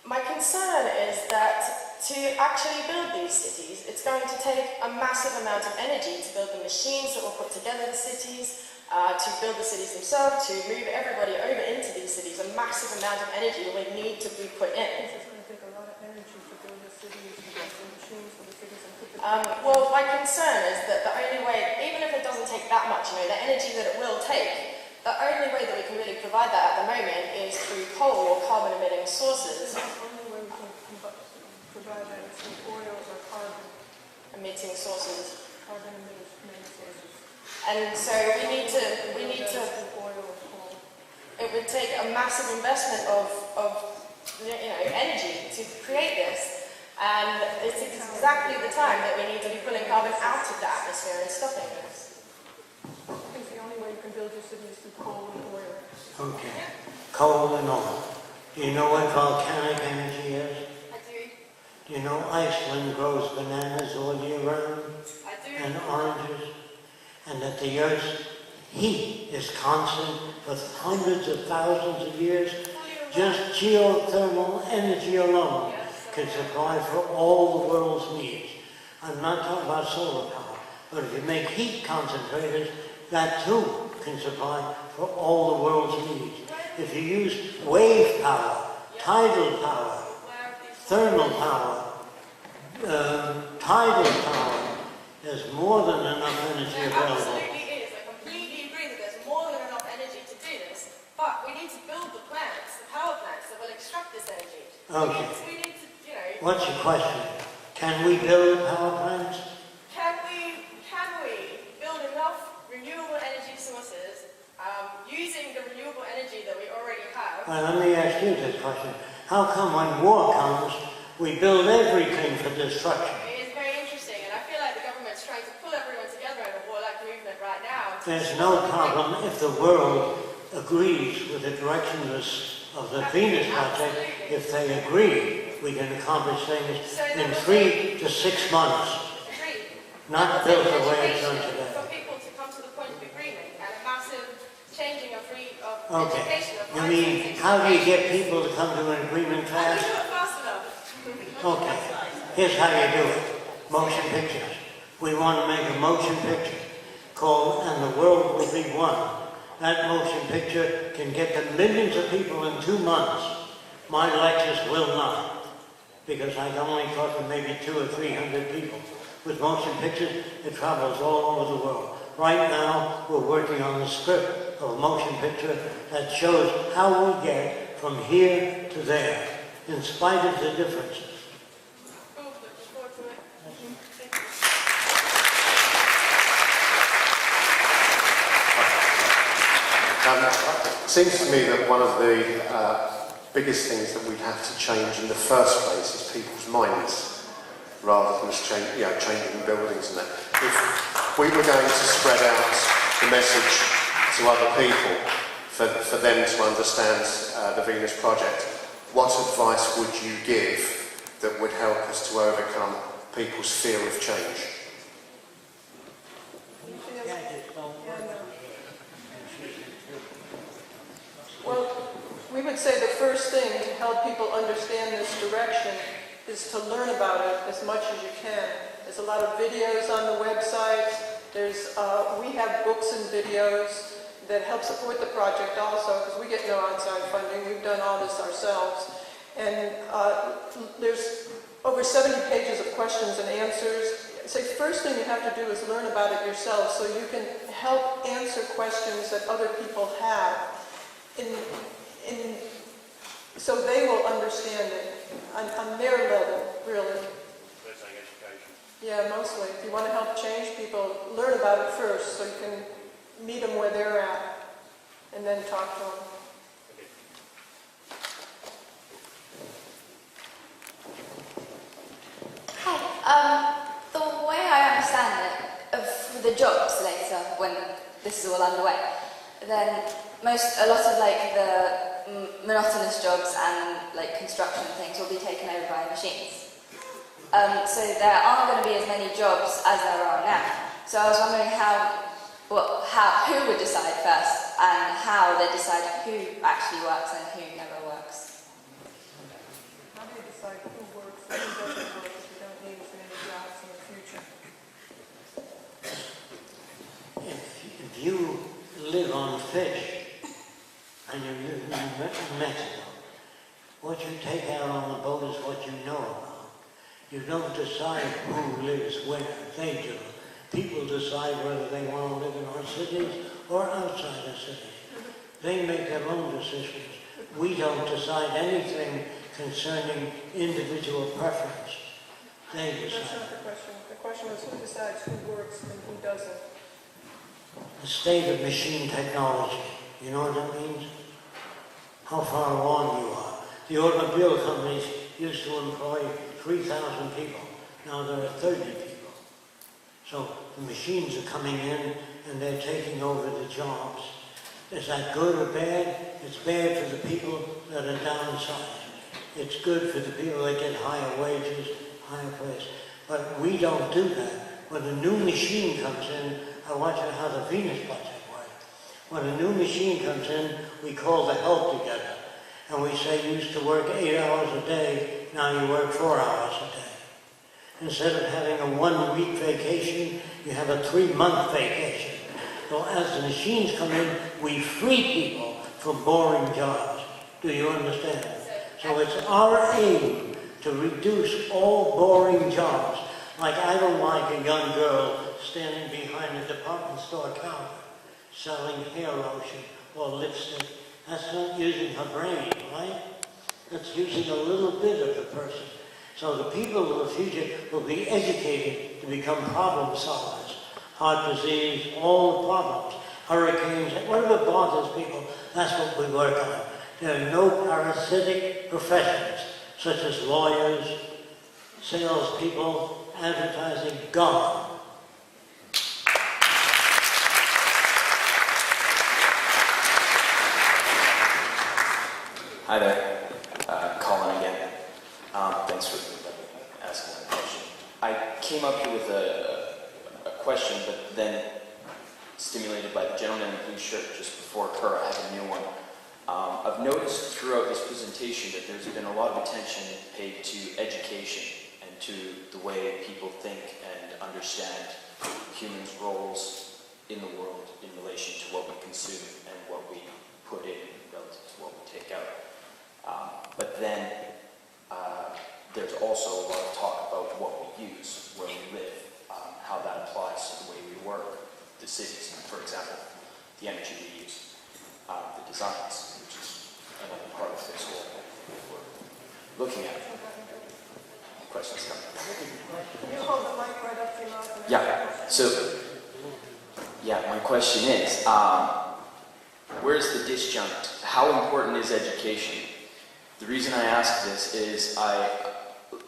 S18: My concern is that to actually build these cities, it's going to take a massive amount of energy to build the machines that will put together the cities, to build the cities themselves, to move everybody over into these cities. A massive amount of energy will need to be put in.
S2: It's going to take a lot of energy to build the cities and get the machines for the cities and put
S18: Well, my concern is that the only way, even if it doesn't take that much, you know, the energy that it will take, the only way that we can really provide that at the moment is through coal or carbon-emitting sources.
S2: The only way we can provide that is through oil or carbon.
S18: Emitting sources.
S2: Carbon-emitting sources.
S18: And so we need to,
S2: oil or coal.
S18: it would take a massive investment of you know, energy to create this. And it's exactly the time that we need to be pulling carbon out of the atmosphere and stopping this.
S2: It's the only way you can build your cities through coal and oil.
S16: Okay. Coal and oil. Do you know what volcanic energy is?
S18: I do.
S16: Do you know Iceland grows bananas all year round?
S18: I do.
S16: And oranges? And that the Earth's heat is constant for hundreds of thousands of years? Just geothermal energy alone can supply for all the world's needs. I'm not talking about solar power, but if you make heat concentrators, that too can supply for all the world's needs. If you use wave power, tidal power, thermal power, tidal power, there's more than enough energy available.
S18: Absolutely is. I completely agree that there's more than enough energy to do this, but we need to build the plants, the power plants that will extract this energy.
S16: Okay.
S18: We need to, you know...
S16: What's your question? Can we build power plants?
S18: Can we build enough renewable energy sources using the renewable energy that we already have?
S16: Well, let me ask you this question. How come when war comes, we build everything for destruction?
S18: It is very interesting, and I feel like the government's trying to pull everyone together in a warlike movement right now.
S16: There's no problem if the world agrees with the direction of the Venus Project. If they agree, we can accomplish things in 3 to 6 months. Not built the way it's done today.
S18: For people to come to the point of agreement and a massive changing of
S16: Okay.
S18: education.
S16: You mean, how do you get people to come to an agreement
S18: How do
S16: fast?
S18: you do it fast enough?
S16: Okay. Here's how you do it. Motion pictures. We want to make a motion picture called And the World Will Be One. That motion picture can get to millions of people in 2 months. My lectures will not, because I can only talk to maybe 200 or 300 people. With motion pictures, it travels all over the world. Right now, we're working on the script of a motion picture that shows how we get from here to there, in spite of the differences.
S19: It seems to me that one of the biggest things that we'd have to change in the first place is people's minds, rather than just changing buildings and that. If we were going to spread out the message to other people for them to understand the Venus Project, what advice would you give that would help us to overcome people's fear of change?
S2: Well, we would say the first thing to help people understand this direction is to learn about it as much as you can. There's a lot of videos on the website. We have books and videos that help support the project also, because we get no outside funding. We've done all this ourselves. And there's over 70 pages of questions and answers. So the first thing you have to do is learn about it yourself so you can help answer questions that other people have. So they will understand it on their level, really.
S14: Let's say education.
S2: Yeah, mostly. If you want to help change people, learn about it first so you can meet them where they're at and then talk to them.
S20: Hi. The way I understand it, for the jobs later, when this is all underway, then a lot of like the monotonous jobs and like construction things will be taken over by machines. So there aren't going to be as many jobs as there are now. So I was wondering who would decide first and how they decide who actually works and who never works.
S2: How do you decide who works and who doesn't work if you don't need as many jobs in the future?
S16: If you live on fish and you live in Mexico, what you take out on the boat is what you know about. You don't decide who lives where. They do. People decide whether they want to live in our cities or outside the cities. They make their own decisions. We don't decide anything concerning individual preference. They decide.
S2: That's not the question. The question was who decides who works and who doesn't.
S16: The state of machine technology. You know what that means? How far along you are. The automobile companies used to employ 3,000 people. Now there are 30 people. So the machines are coming in and they're taking over the jobs. Is that good or bad? It's bad for the people that are downsized. It's good for the people that get higher wages, higher price. But we don't do that. When a new machine comes in, I want you to how the Venus Project works. When a new machine comes in, we call the help together. And we say you used to work 8 hours a day, now you work 4 hours a day. Instead of having a 1-week vacation, you have a 3-month vacation. So as the machines come in, we free people from boring jobs. Do you understand? So it's our aim to reduce all boring jobs. Like I don't like a young girl standing behind a department store counter selling hair lotion or lipstick. That's not using her brain, right? That's using a little bit of the person. So the people of the future will be educated to become problem solvers. Heart disease, all the problems, hurricanes, whatever bothers people, that's what we work on. There are no parasitic professions, such as lawyers, salespeople, advertising, gone.
S5: Hi there, Colin again. Thanks for asking that question. I came up here with a question, but then stimulated by the gentleman in the blue shirt just before her, I have a new one. I've noticed throughout this presentation that there's been a lot of attention paid to education and to the way people think and understand humans' roles in the world in relation to what we consume and what we put in relative to what we take out. But then there's also a lot of talk about what we use, where we live, how that applies to the way we work, the cities, for example, the energy we use, the designs, which is another part of this whole we're looking at. Questions coming.
S2: You hold the mic right up to your mouth.
S5: Yeah, so, my question is, where's the disjunct? How important is education? The reason I ask this is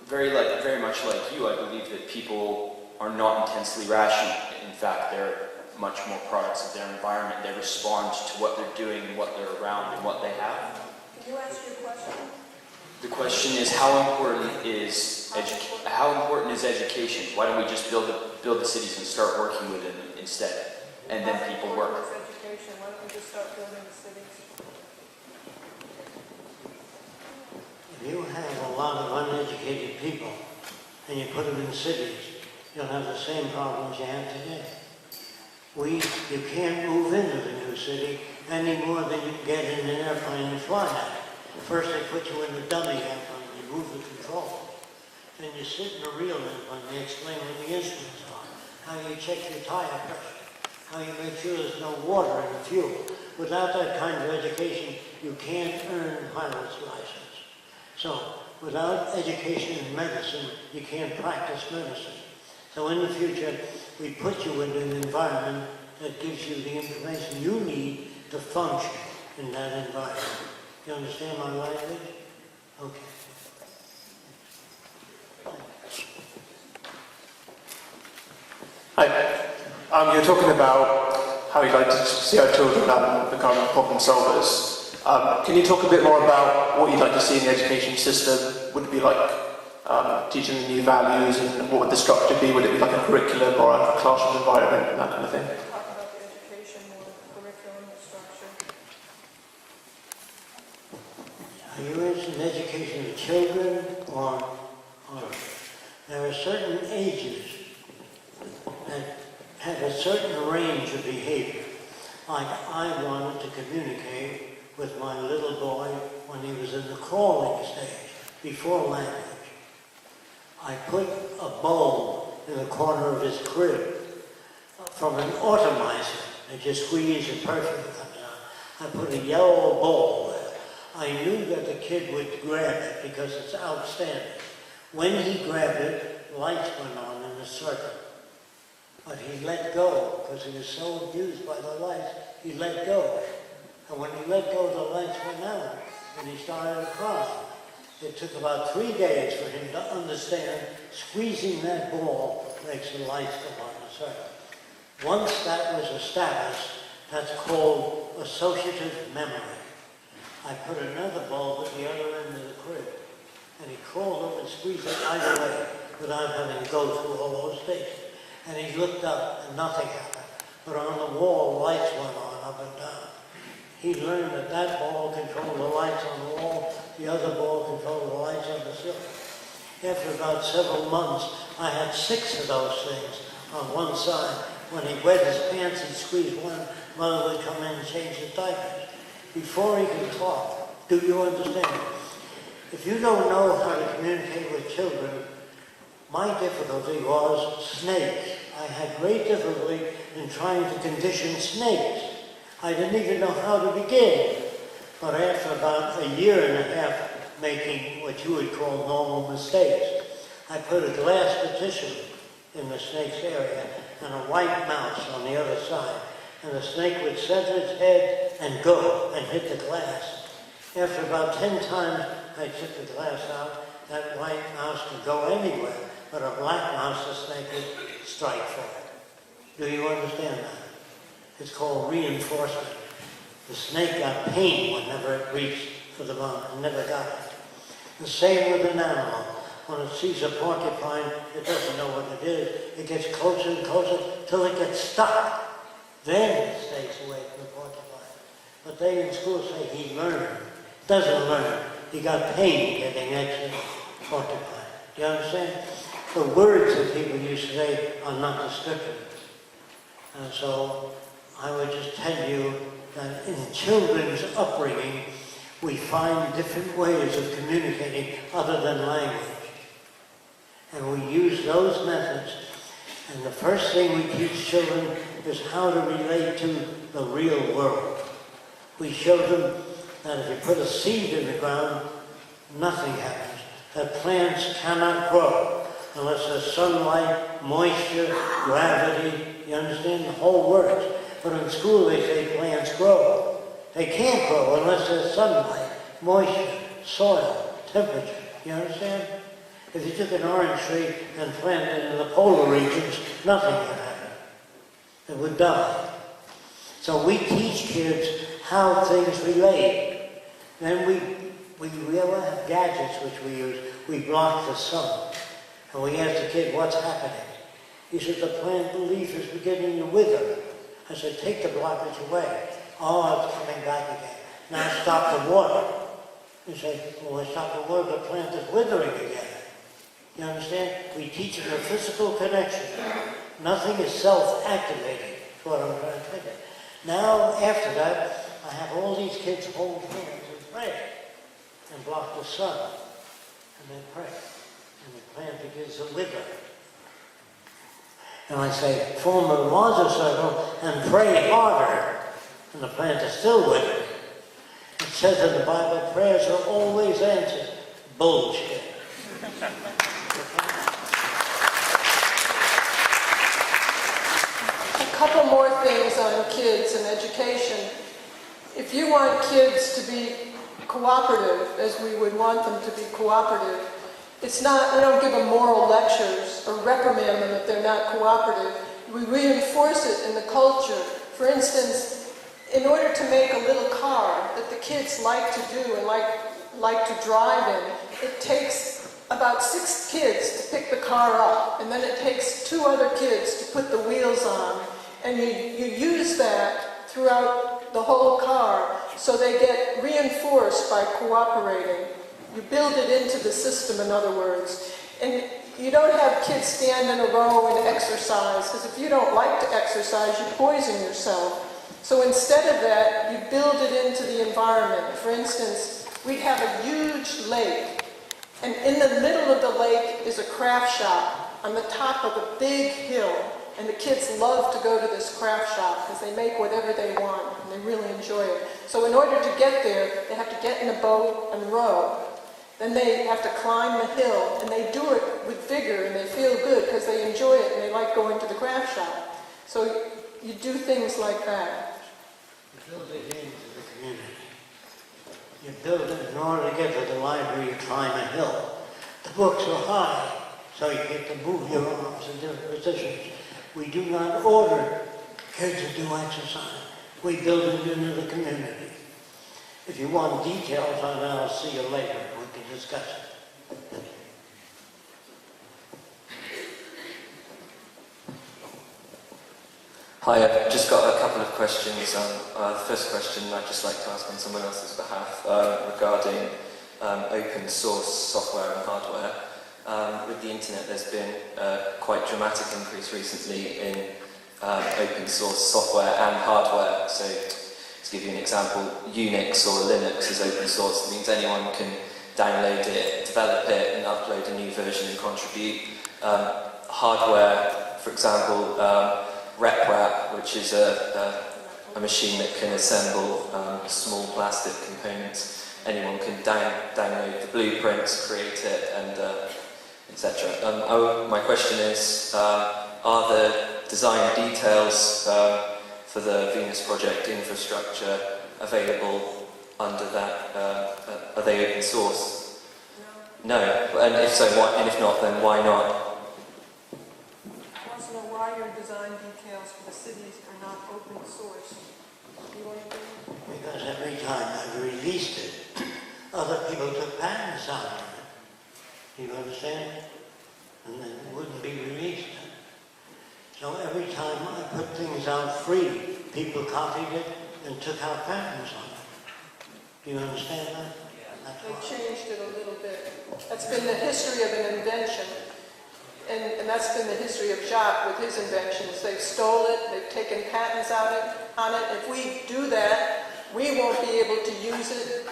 S5: very much like you, I believe that people are not intensely rational. In fact, they're much more products of their environment. They respond to what they're doing and what they're around and what they have.
S2: Can you ask your question?
S5: The question is, how important is education? Why don't we just build the cities and start working with it instead?
S11: and then people work.
S2: Education. Why don't we just start building the cities?
S16: If you have a lot of uneducated people and you put them in cities, you'll have the same problems you have today. You can't move into the new city any more than you can get in an airplane and fly at it. First they put you in the dummy airplane, you move the controls. Then you sit in a real airplane, they explain what the instruments are, how you check your tire pressure, how you make sure there's no water in the fuel. Without that kind of education, you can't earn a pilot's license. So, without education in medicine, you can't practice medicine. So in the future, we put you in an environment that gives you the information you need to function in that environment. You understand my language? Okay.
S21: Hi. You're talking about how you'd like to see our children become problem solvers. Can you talk a bit more about what you'd like to see in the education system? Would it be like teaching them new values, and what would the structure be? Would it be like a curriculum or a classroom environment and that kind of thing?
S2: Talk about the education, more curriculum, structure.
S16: Are you interested in education of children or there are certain ages that have a certain range of behavior. Like I wanted to communicate with my little boy when he was in the crawling stage, before language. I put a bowl in the corner of his crib from an atomizer that you squeeze and perfume comes out. I put a yellow bowl there. I knew that the kid would grab it because it's outstanding. When he grabbed it, lights went on in the circle. But he let go because he was so abused by the lights, he let go. And when he let go, the lights went out and he started to cry. It took about 3 days for him to understand squeezing that ball makes the lights come on the circle. Once that was established, that's called associative memory. I put another bulb at the other end of the crib, and he crawled up and squeezed it either way without having to go through all those stages. And he looked up and nothing happened. But on the wall, lights went on up and down. He learned that that ball controlled the lights on the wall, the other ball controlled the lights on the ceiling. After about several months, I had 6 of those things on one side. When he wet his pants, he'd squeeze one, mother would come in and change the diapers. Before he could talk, do you understand? If you don't know how to communicate with children, my difficulty was snakes. I had great difficulty in trying to condition snakes. I didn't even know how to begin. But after about a year and a half making what you would call normal mistakes, I put a glass partition in the snake's area and a white mouse on the other side. And the snake would center its head and go and hit the glass. After about 10 times I took the glass out, that white mouse could go anywhere, but a black mouse, the snake would strike for it. Do you understand that? It's called reinforcement. The snake got pain whenever it reached for the bone and never got it. The same with an animal. When it sees a porcupine, it doesn't know what it is. It gets closer and closer till it gets stuck. Then it stays away from the porcupine. But they in school say he learned. Doesn't learn. He got pain getting next to the porcupine. Do you understand? The words that people use today are not descriptive. And so I would just tell you that in children's upbringing, we find different ways of communicating other than language. And we use those methods. And the first thing we teach children is how to relate to the real world. We show them that if you put a seed in the ground, nothing happens. That plants cannot grow unless there's sunlight, moisture, gravity. You understand? The whole works. But in school they say plants grow. They can't grow unless there's sunlight, moisture, soil, temperature. You understand? If you took an orange tree and planted it in the polar regions, nothing would happen. It would die. So we teach kids how things relate. Then we all have gadgets which we use. We block the sun. And we ask the kid, what's happening? He said, the plant leaf is beginning to wither. I said, take the blockage away. Oh, it's coming back again. Now stop the water. You say, well, I stop the water, the plant is withering again. You understand? We teach them a physical connection. Nothing is self-activating. That's what I'm trying to tell you. Now, after that, I have all these kids hold hands and pray and block the sun. And they pray. And the plant begins to wither. And I say, form a larger circle and pray harder. And the plant is still withering. It says in the Bible, prayers are always answered. Bullshit.
S2: A couple more things on kids and education. If you want kids to be cooperative, as we would want them to be cooperative, it's not, we don't give them moral lectures or reprimand them if they're not cooperative. We reinforce it in the culture. For instance, in order to make a little car that the kids like to do and like to drive in, it takes about 6 kids to pick the car up, and then it takes 2 other kids to put the wheels on, and you use that throughout the whole car, so they get reinforced by cooperating. You build it into the system, in other words. And you don't have kids stand in a row and exercise, because if you don't like to exercise, you poison yourself. So instead of that, you build it into the environment. For instance, we have a huge lake, and in the middle of the lake is a craft shop on the top of a big hill. And the kids love to go to this craft shop because they make whatever they want, and they really enjoy it. So in order to get there, they have to get in a boat and row. Then they have to climb the hill, and they do it with vigor, and they feel good because they enjoy it, and they like going to the craft shop. So you do things like that.
S16: You build it into the community. You build it in order to get to the library, you climb a hill. The books are high, so you get to move your arms in different positions. We do not order kids to do exercise. We build it into the community. If you want details on that, I'll see you later. We can discuss it.
S11: Hi, I've just got a couple of questions. The first question I'd just like to ask on someone else's behalf regarding open source software and hardware. With the internet, there's been a quite dramatic increase recently in open source software and hardware. So, to give you an example, Unix or Linux is open source. It means anyone can download it, develop it, and upload a new version and contribute. Hardware, for example, RepRap, which is a machine that can assemble small plastic components. Anyone can download the blueprints, create it, and etc. My question is, are the design details for the Venus Project infrastructure available under that? Are they open source? No. And if so, why? And if not, then why not?
S2: I want to know why your design details for the cities are not open source. Do you want to do it?
S16: Because every time I've released it, other people took patents on it. You understand? And then it wouldn't be released. So every time I put things out free, people copied it and took out patents on it. Do you understand that?
S2: They changed it a little bit. That's been the history of an invention. And that's been the history of Jacques with his inventions. They've stole it, they've taken patents on it. If we do that, we won't be able to use it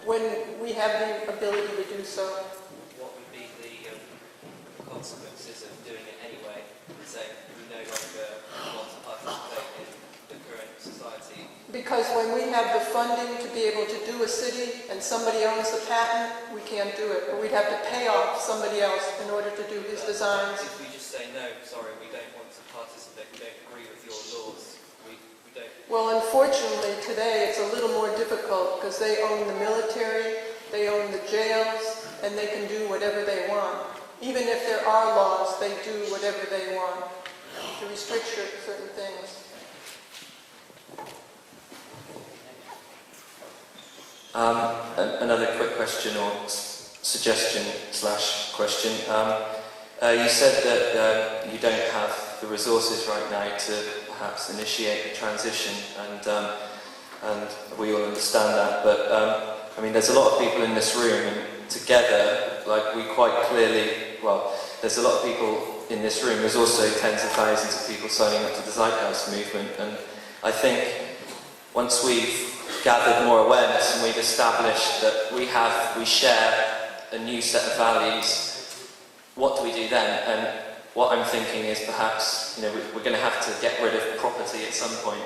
S2: when we have the ability to do so.
S11: What would be the consequences of doing it anyway, and saying we no longer want to participate in the current society?
S2: Because when we have the funding to be able to do a city and somebody owns the patent, we can't do it. Or we'd have to pay off somebody else in order to do his designs.
S11: If we just say no, sorry, we don't want to participate, we don't agree with your laws, we don't...
S2: Well, unfortunately, today it's a little more difficult because they own the military, they own the jails, and they can do whatever they want. Even if there are laws, they do whatever they want to restrict certain things.
S11: Another quick question or suggestion / question. You said that you don't have the resources right now to perhaps initiate the transition, and we all understand that. But I mean, there's a lot of people in this room, and together, like we quite clearly, well, there's a lot of people in this room. There's also tens of thousands of people signing up to the Zeitgeist movement, and I think once we've gathered more awareness and we've established that we share a new set of values, what do we do then? And what I'm thinking is perhaps, we're going to have to get rid of property at some point,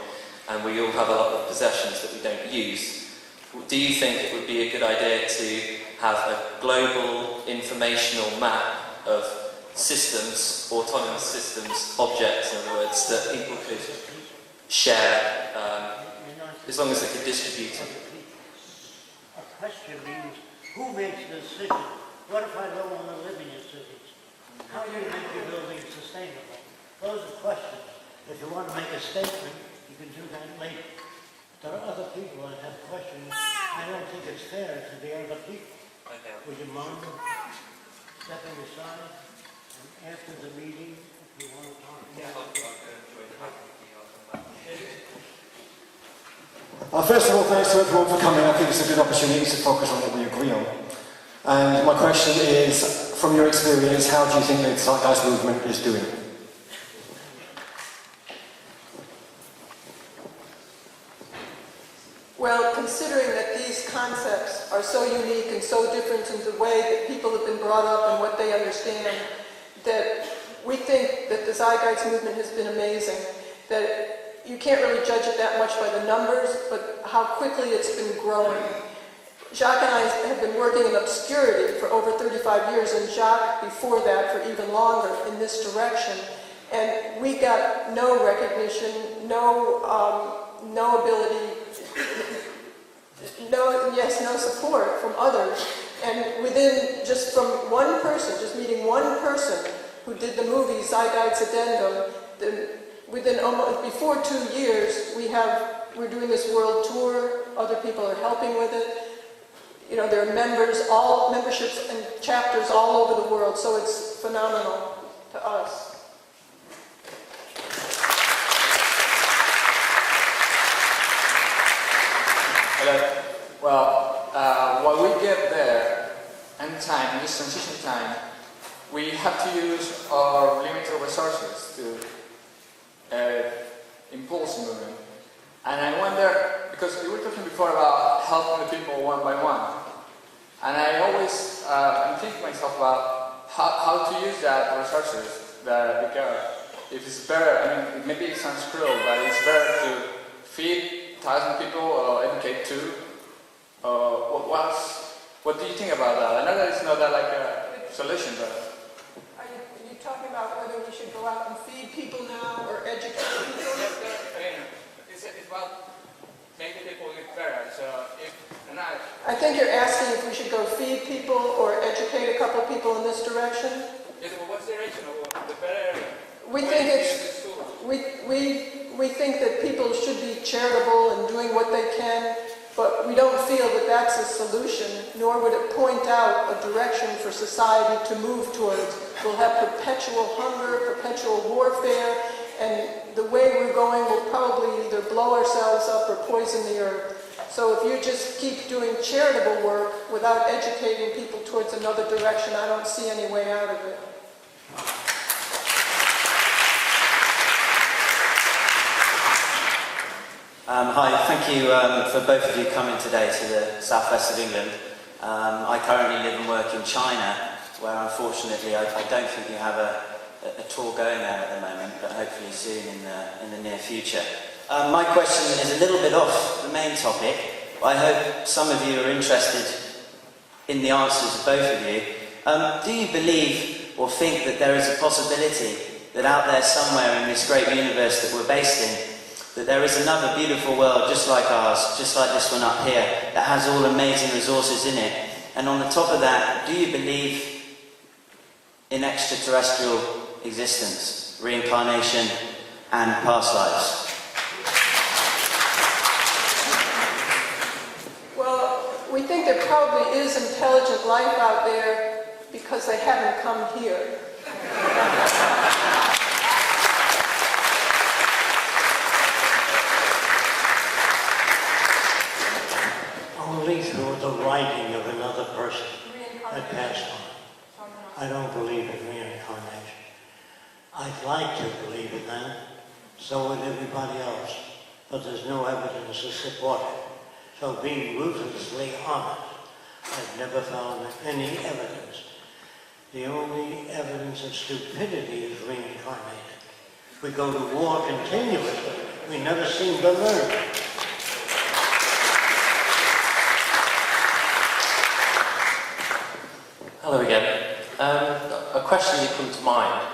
S11: and we all have a lot of possessions that we don't use. Do you think it would be a good idea to have a global informational map of systems, autonomous systems, objects in other words, that people could share as long as they could distribute them?
S16: A question means, who makes the decision? What if I don't want to live in your cities? How do you make your buildings sustainable? Those are questions. If you want to make a statement, you can do that later. There are other people that have questions. I don't think it's fair to the other people.
S11: Okay.
S16: Would you mind stepping aside? And after the meeting, if you want to talk about
S21: First of all, thanks to everyone for coming. I think it's a good opportunity to focus on what we agree on. And my question is, from your experience, how do you think the Zeitgeist movement is doing?
S2: Well, considering that these concepts are so unique and so different in the way that people have been brought up and what they understand, that we think that the Zeitgeist movement has been amazing, that you can't really judge it that much by the numbers, but how quickly it's been growing. Jacques and I have been working in obscurity for over 35 years, and Jacques before that for even longer in this direction. And we got no recognition, no ability, no support from others. And within, just from one person, just meeting one person who did the movie Zeitgeist Addendum, within almost, before 2 years, we're doing this world tour. Other people are helping with it. There are memberships and chapters all over the world, so it's phenomenal to us.
S3: Hello. Well, while we get there, in this transition time, we have to use our limited resources to impulse movement. And I wonder, because we were talking before about helping the people one by one, and I always I'm thinking to myself about how to use that resources, because if it's better, maybe it sounds cruel, but it's better to feed 1,000 people or educate 2. What do you think about that? I know that it's not that like a solution, but...
S2: Are you talking about whether we should go out and feed people now or educate people?
S3: It's about making people live better. So
S2: I think you're asking if we should go feed people or educate a couple of people in this direction.
S3: Yes, but what's the direction of the better?
S2: We think that people should be charitable and doing what they can, but we don't feel that that's a solution, nor would it point out a direction for society to move towards. We'll have perpetual hunger, perpetual warfare, and the way we're going will probably either blow ourselves up or poison the earth. So if you just keep doing charitable work without educating people towards another direction, I don't see any way out of it.
S22: Hi, thank you for both of you coming today to the southwest of England. I currently live and work in China, where unfortunately I don't think you have a tour going there at the moment, but hopefully soon in the near future. My question is a little bit off the main topic, but I hope some of you are interested in the answers of both of you. Do you believe or think that there is a possibility that out there somewhere in this great universe that we're based in, that there is another beautiful world just like ours, just like this one up here, that has all amazing resources in it? And on the top of that, do you believe in extraterrestrial existence, reincarnation, and past lives?
S2: Well, we think there probably is intelligent life out there because they haven't come here.
S16: another person that passed on. I don't believe in reincarnation. I'd like to believe in that, so would everybody else, but there's no evidence to support it. So being ruthlessly honest, I've never found any evidence. The only evidence of stupidity is reincarnated. We go to war continuously. We never seem to learn.
S12: Hello again. A question that comes to mind.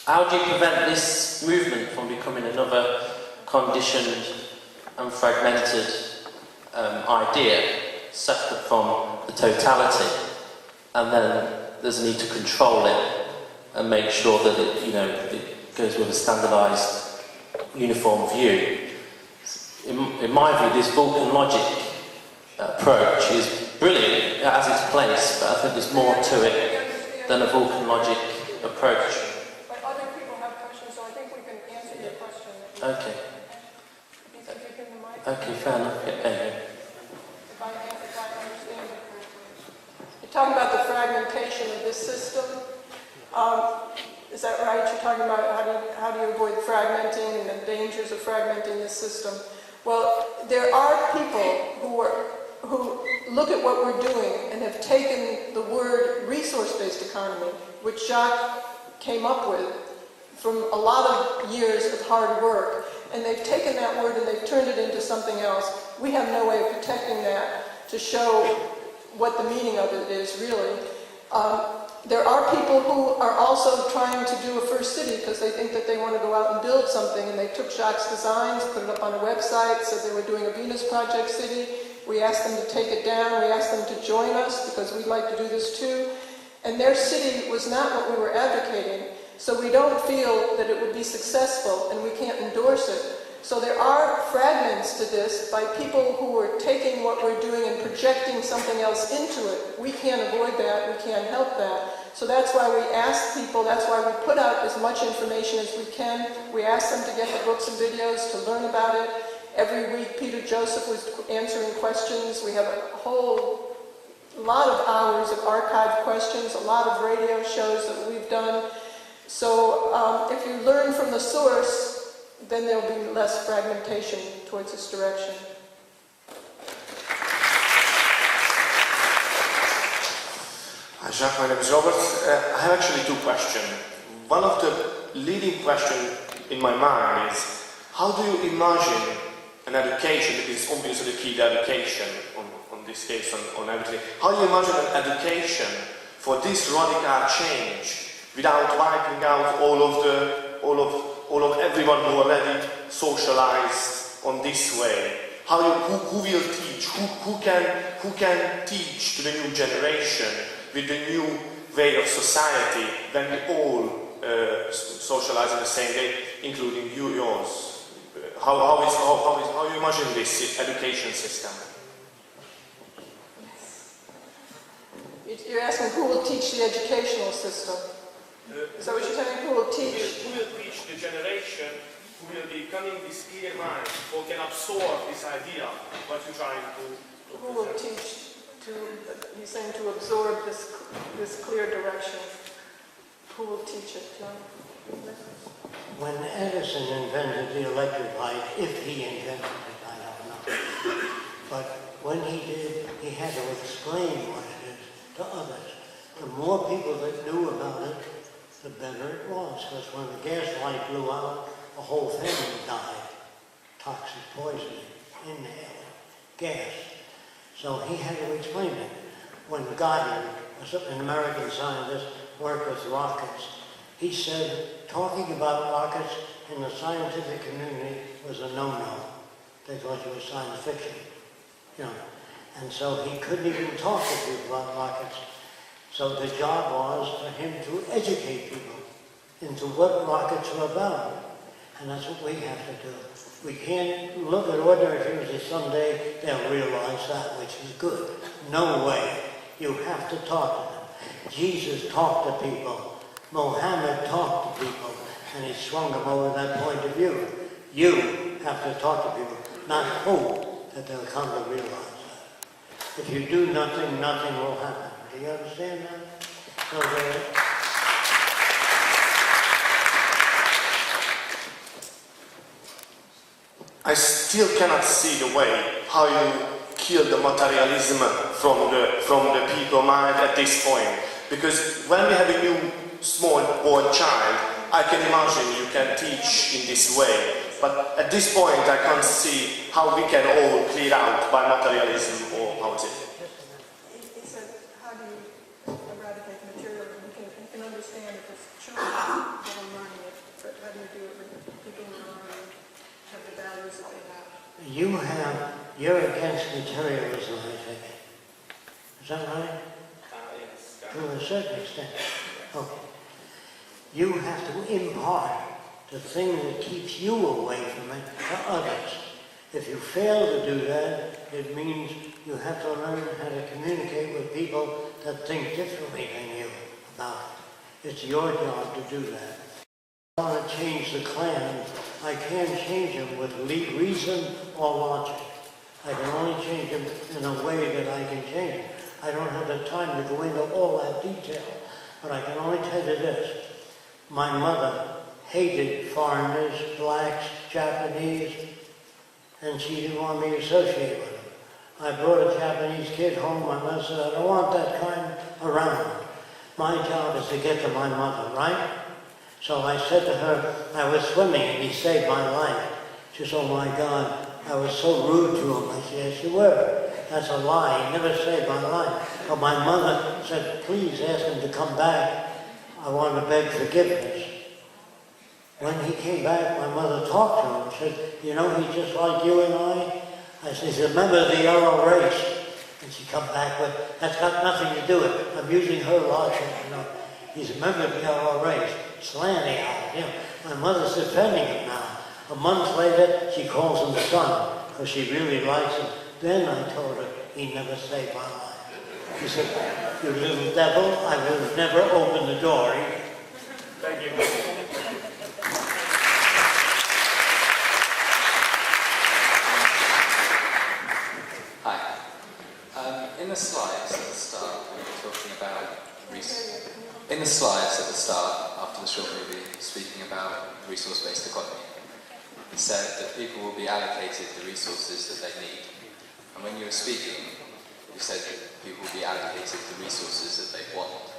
S12: How do you prevent this movement from becoming another conditioned and fragmented idea, separate from the totality, and then there's a need to control it and make sure that it goes with a standardised, uniform view? In my view, this Vulcan logic approach is brilliant, it has its place, but I think there's more to it than a Vulcan logic approach.
S2: But other people have questions, so I think we can answer your question.
S12: Okay. Okay, fair enough. Yeah, there you go.
S2: If I understand it correctly. You're talking about the fragmentation of this system. Is that right? You're talking about how do you avoid fragmenting and the dangers of fragmenting this system. Well, there are people who look at what we're doing and have taken the word resource-based economy, which Jacques came up with from a lot of years of hard work, and they've taken that word and they've turned it into something else. We have no way of protecting that to show what the meaning of it is, really. There are people who are also trying to do a first city because they think that they want to go out and build something, and they took Jacques' designs, put it up on a website, said they were doing a Venus Project city. We asked them to take it down. We asked them to join us because we'd like to do this too. And their city was not what we were advocating, so we don't feel that it would be successful, and we can't endorse it. So there are fragments to this by people who are taking what we're doing and projecting something else into it. We can't avoid that. We can't help that. So that's why we ask people, that's why we put out as much information as we can. We ask them to get the books and videos to learn about it. Every week, Peter Joseph was answering questions. We have a whole lot of hours of archived questions, a lot of radio shows that we've done. So if you learn from the source, then there'll be less fragmentation towards this direction.
S21: Hi Jacques, my name is Robert. I have actually two questions. One of the leading questions in my mind is, how do you imagine an education, that is obviously the key to education, on this case, on everything, how do you imagine an education for this radical change without wiping out all of everyone who already socialized on this way? Who will teach? Who can teach to the new generation with the new way of society when we all socialize in the same way, including yours? How you imagine this education system?
S2: You're asking who will teach the educational system? Is that what you're saying? Who will teach?
S21: Who will teach the generation who will be coming with clear mind, or can absorb this idea, what you're trying to...
S2: Who will teach to, he's saying to absorb this clear direction. Who will teach it, John?
S16: When Edison invented the electric light, if he invented it, I don't know. But when he did, he had to explain what it is to others. The more people that knew about it, the better it was. Because when the gas light blew out, the whole family died. Toxic poisoning, inhaled gas. So he had to explain it. When Goddard, an American scientist, worked with rockets, he said talking about rockets in the scientific community was a no-no. They thought it was science fiction, you know. And so he couldn't even talk to people about rockets. So the job was for him to educate people into what rockets are about. And that's what we have to do. We can't look at ordinary things and someday they'll realize that, which is good. No way. You have to talk to them. Jesus talked to people. Mohammed talked to people. And he swung them over that point of view. You have to talk to people, not hope that they'll come to realize that. If you do nothing, nothing will happen. Do you understand that? So
S1: I still cannot see the way how you kill the materialism from the people mind at this point. Because when we have a new small born child, I can imagine you can teach in this way. But at this point, I can't see how we can all clear out by materialism or how is it.
S2: He said, how do you eradicate materialism? You can understand if it's children that are learning it, but how do you do it with people who are have the values that they have?
S16: you're against materialism, I think. Is that right?
S10: Yes.
S16: To a certain extent. Okay. You have to impart the thing that keeps you away from it to others. If you fail to do that, it means you have to learn how to communicate with people that think differently than you about it. It's your job to do that. If I want to change the Klan, I can't change them with reason or logic. I can only change them in a way that I can change them. I don't have the time to go into all that detail, but I can only tell you this. My mother hated foreigners, blacks, Japanese, and she didn't want me to associate with them. I brought a Japanese kid home. My mother said, I don't want that kind around. My job is to get to my mother, right? So I said to her, I was swimming and he saved my life. She said, oh my God, I was so rude to him. I said, yes, you were. That's a lie. He never saved my life. But my mother said, please ask him to come back. I want to beg forgiveness. When he came back, my mother talked to him. She said, you know, he's just like you and I. I said, he's a member of the yellow race. And she come back with, that's got nothing to do with it. I'm using her logic, you know. He's a member of the yellow race. Slanty eyed, you know. My mother's defending him now. A month later, she calls him son, because she really likes him. Then I told her, he never saved my life. He said, you little devil, I would have never opened the door.
S1: Thank you.
S3: Hi. In the slides at the start, we were talking about in the slides at the start, after the short movie, speaking about resource-based economy, it said that people will be allocated the resources that they need. And when you were speaking, you said that people will be allocated the resources that they want.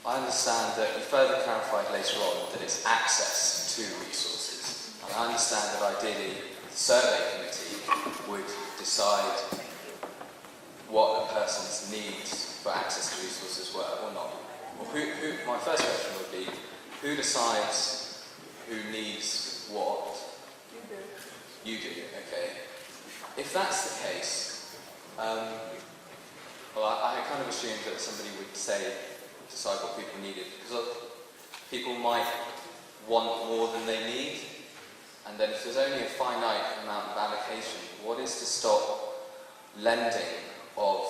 S3: I understand that you further clarified later on that it's access to resources. And I understand that ideally the survey committee would decide what a person's needs for access to resources were or not. Well, my first question would be, who decides who needs what? You do, okay. If that's the case, well, I kind of assumed that somebody would decide what people needed, because people might want more than they need, and then if there's only a finite amount of allocation, what is to stop lending of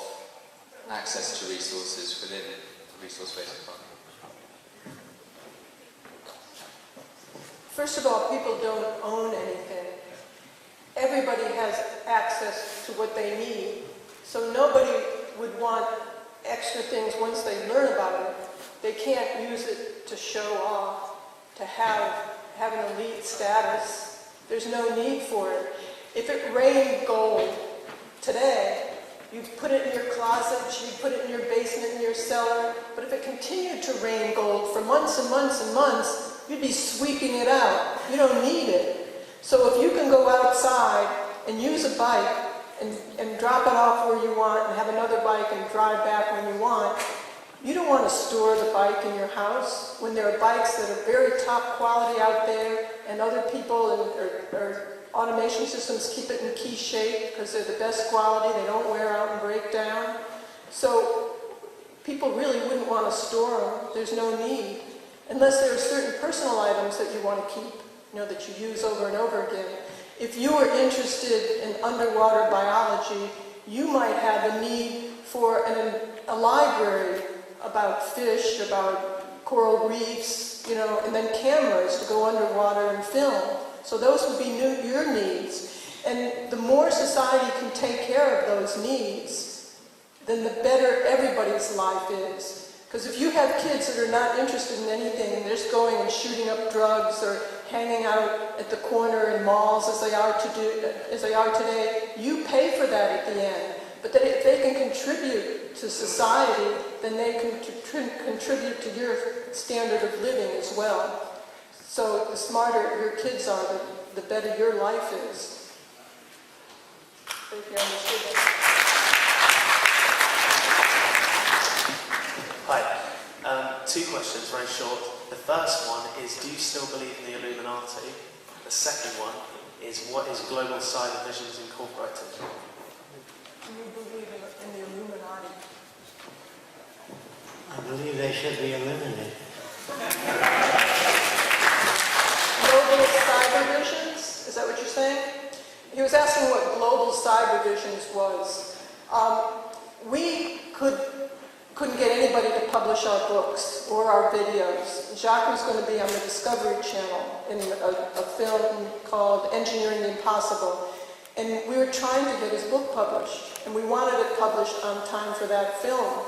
S3: access to resources within the resource-based economy?
S2: First of all, people don't own anything. Everybody has access to what they need. So nobody would want extra things once they learn about it. They can't use it to show off, to have an elite status. There's no need for it. If it rained gold today, you'd put it in your closet, you'd put it in your basement, in your cellar. But if it continued to rain gold for months and months and months, you'd be sweeping it out. You don't need it. So if you can go outside and use a bike and drop it off where you want and have another bike and drive back when you want, you don't want to store the bike in your house when there are bikes that are very top quality out there and other people or automation systems keep it in key shape because they're the best quality, they don't wear out and break down. So people really wouldn't want to store them. There's no need. Unless there are certain personal items that you want to keep, that you use over and over again. If you were interested in underwater biology, you might have a need for a library about fish, about coral reefs, and then cameras to go underwater and film. So those would be your needs. And the more society can take care of those needs, then the better everybody's life is. Because if you have kids that are not interested in anything, and they're just going and shooting up drugs or hanging out at the corner in malls as they are today, you pay for that at the end. But that if they can contribute to society, then they can contribute to your standard of living as well. So the smarter your kids are, the better your life is. If you understood that.
S6: Hi. Two questions, very short. The first one is, do you still believe in the Illuminati? The second one is, what is Global Cyber Visions Incorporated?
S2: Do you believe in the Illuminati?
S16: I believe they should be eliminated.
S2: Global Cyber Visions? Is that what you're saying? He was asking what Global Cyber Visions was. We couldn't get anybody to publish our books or our videos. Jacques was going to be on the Discovery Channel in a film called Engineering the Impossible. And we were trying to get his book published. And we wanted it published on time for that film.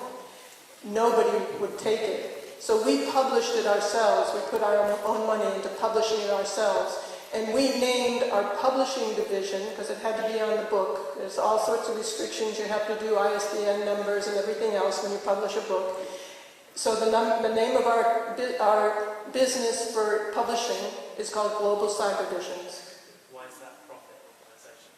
S2: Nobody would take it. So we published it ourselves. We put our own money into publishing it ourselves. And we named our publishing division, because it had to be on the book. There's all sorts of restrictions. You have to do ISBN numbers and everything else when you publish a book. So the name of our business for publishing is called Global Cyber Visions.
S6: Why is that a profit organization?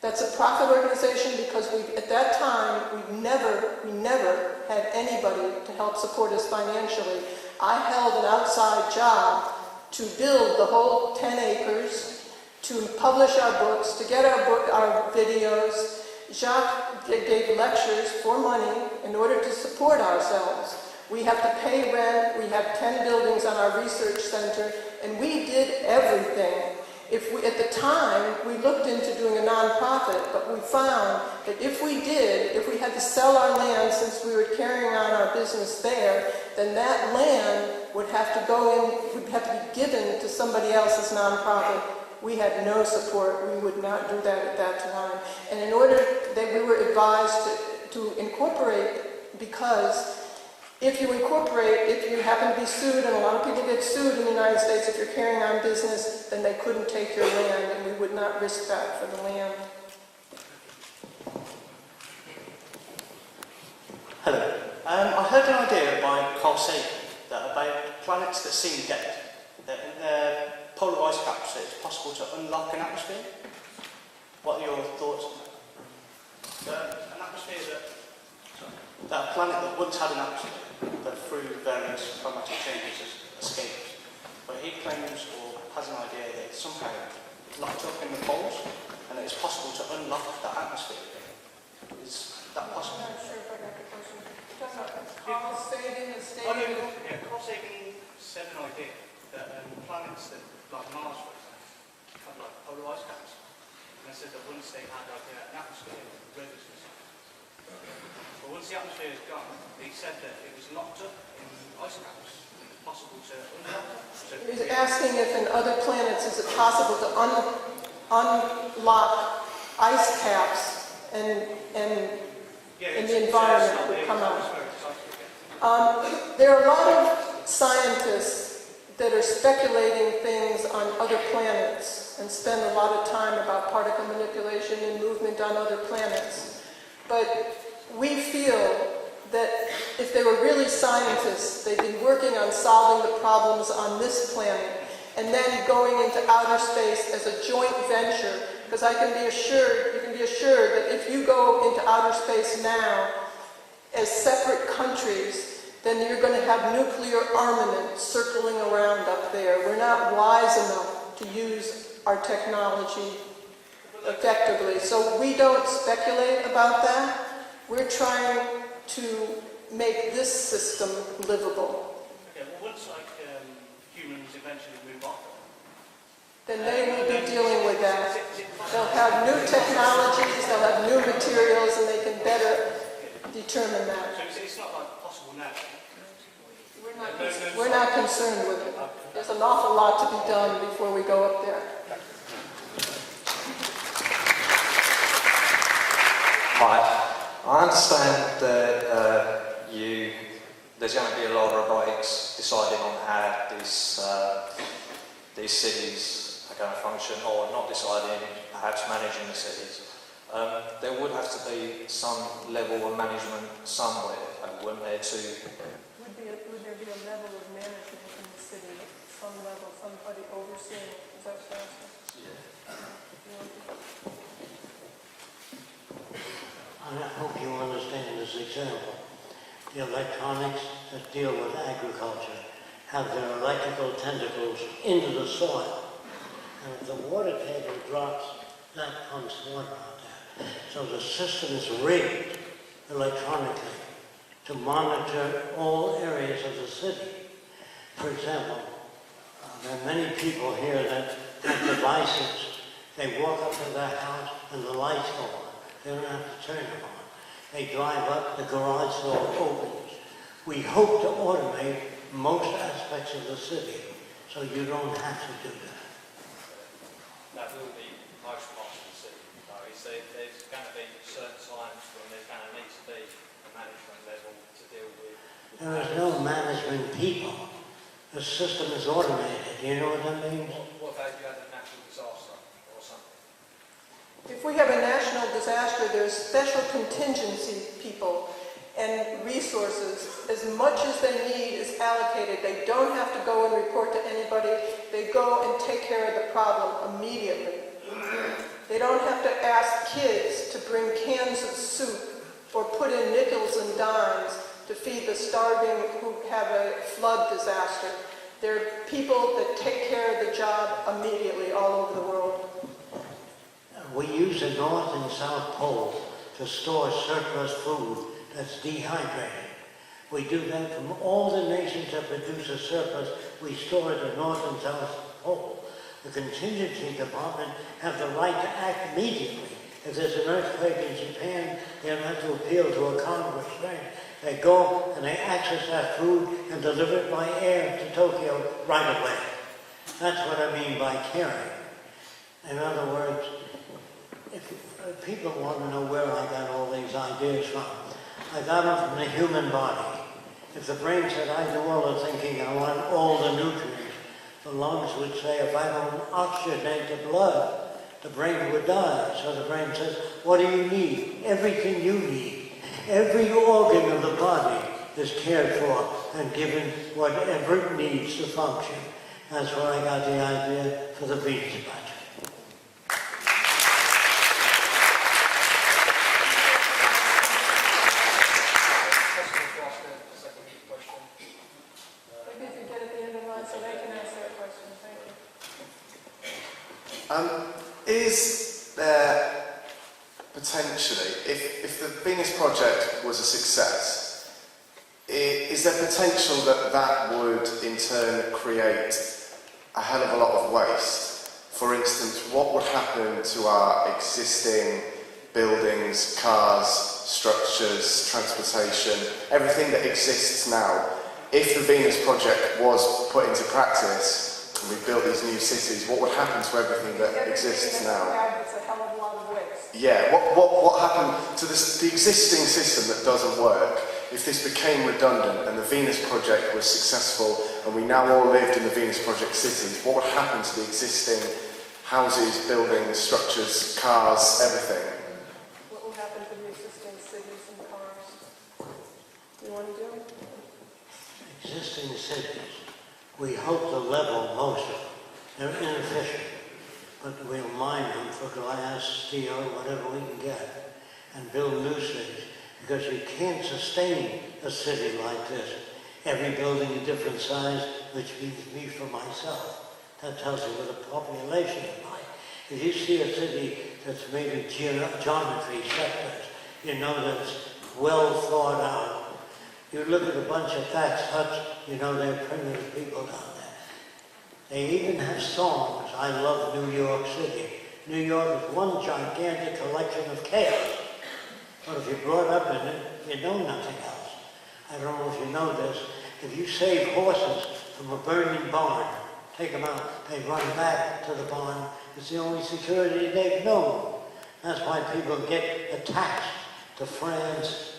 S2: That's a profit organization because at that time, we never had anybody to help support us financially. I held an outside job to build the whole 10 acres, to publish our books, to get our videos. Jacques gave lectures for money in order to support ourselves. We have to pay rent, we have 10 buildings on our research center, and we did everything. At the time, we looked into doing a non-profit, but we found that if we had to sell our land since we were carrying on our business there, then that land would have to be given to somebody else's non-profit. We had no support. We would not do that at that time. And we were advised to incorporate, because if you happen to be sued, and a lot of people get sued in the United States if you're carrying on business, then they couldn't take your land, and we would not risk that for the land.
S6: Hello. I heard an idea by Carl Sagan that about planets that seem dead, that in their polar ice caps it's possible to unlock an atmosphere. What are your thoughts on that? An atmosphere that a planet that once had an atmosphere, but through various climatic changes has escaped. But he claims, or has an idea, that it's somehow locked up in the poles, and that it's possible to unlock that atmosphere. Is that possible?
S2: I'm not sure if I got the question. You're talking about Carl Sagan and
S14: Carl Sagan said an idea that planets that, like Mars, for example, have like polar ice caps. And they said that once they had like an atmosphere, rivers and stuff. But once the atmosphere is gone, he said that it was locked up in ice caps. It's possible to unlock it. So
S2: He's asking if in other planets is it possible to unlock ice caps and the environment would come out. There are a lot of scientists that are speculating things on other planets and spend a lot of time about particle manipulation and movement on other planets. But we feel that if they were really scientists, they'd be working on solving the problems on this planet and then going into outer space as a joint venture. Because you can be assured that if you go into outer space now as separate countries, then you're going to have nuclear armament circling around up there. We're not wise enough to use our technology effectively. So we don't speculate about that. We're trying to make this system livable.
S14: okay, well, once humans eventually move on,
S2: Then they will be dealing with that. They'll have new technologies, they'll have new materials, and they can better determine that.
S14: so it's not like possible now.
S2: We're not concerned with it. There's an awful lot to be done before we go up there.
S7: Hi. I understand that there's going to be a lot of robotics deciding on how these cities are going to function, or not deciding, perhaps managing the cities. There would have to be some level of management somewhere, wouldn't there, to...
S2: Would there be a level of management in the city, some level, somebody overseeing? Is that what you're asking?
S16: And I hope you understand this example. The electronics that deal with agriculture have their electrical tentacles into the soil. And if the water table drops, that pumps water out there. So the system is rigged electronically to monitor all areas of the city. For example, there are many people here that have devices. They walk up to their house and the lights go on. They don't have to turn them on. They drive up, the garage door opens. We hope to automate most aspects of the city, so you don't have to do that.
S8: That will be most parts of the city, though. There's going to be certain times when there's going to need to be a management level to deal with.
S16: There is no management people. The system is automated. Do you know what that means?
S8: What about if you had a natural disaster or something?
S2: If we have a national disaster, there's special contingency people and resources. As much as they need is allocated. They don't have to go and report to anybody. They go and take care of the problem immediately. They don't have to ask kids to bring cans of soup or put in nickels and dimes to feed the starving who have a flood disaster. There are people that take care of the job immediately all over the world.
S16: We use the North and South Pole to store surplus food that's dehydrated. We do that from all the nations that produce a surplus. We store at the North and South Pole. The contingency department have the right to act immediately. If there's an earthquake in Japan, they don't have to appeal to a Congress. Right? They go and they access that food and deliver it by air to Tokyo right away. That's what I mean by caring. In other words, if people want to know where I got all these ideas from, I got them from the human body. If the brain said, I do all the thinking, I want all the nutrients, the lungs would say, if I don't oxygenate the blood, the brain would die. So the brain says, what do you need? Everything you need. Every organ of the body is cared for and given whatever it needs to function. That's where I got the idea for the Venus Project.
S1: Is there potentially, if the Venus Project was a success, is there potential that that would in turn create a hell of a lot of waste? For instance, what would happen to our existing buildings, cars, structures, transportation, everything that exists now? If the Venus Project was put into practice, and we built these new cities, what would happen to everything that exists now?
S2: It's a hell of a lot of waste.
S1: Yeah, what happened to the existing system that doesn't work? If this became redundant and the Venus Project was successful and we now all lived in the Venus Project cities, what would happen to the existing houses, buildings, structures, cars, everything?
S2: What will happen to the existing cities and cars? You want to do it?
S16: Existing cities, we hope to level most of them. They're inefficient, but we'll mine them for glass, steel, whatever we can get, and build new cities. Because you can't sustain a city like this. Every building a different size, which means me for myself. That tells you what the population is like. If you see a city that's made of geometry sectors, you know that it's well thought out. You look at a bunch of thatched huts, you know they're primitive people down there. They even have songs. I love New York City. New York is one gigantic collection of chaos. But if you're brought up in it, you know nothing else. I don't know if you know this. If you save horses from a burning barn, take them out, they run back to the barn. It's the only security they've known. That's why people get attached to France,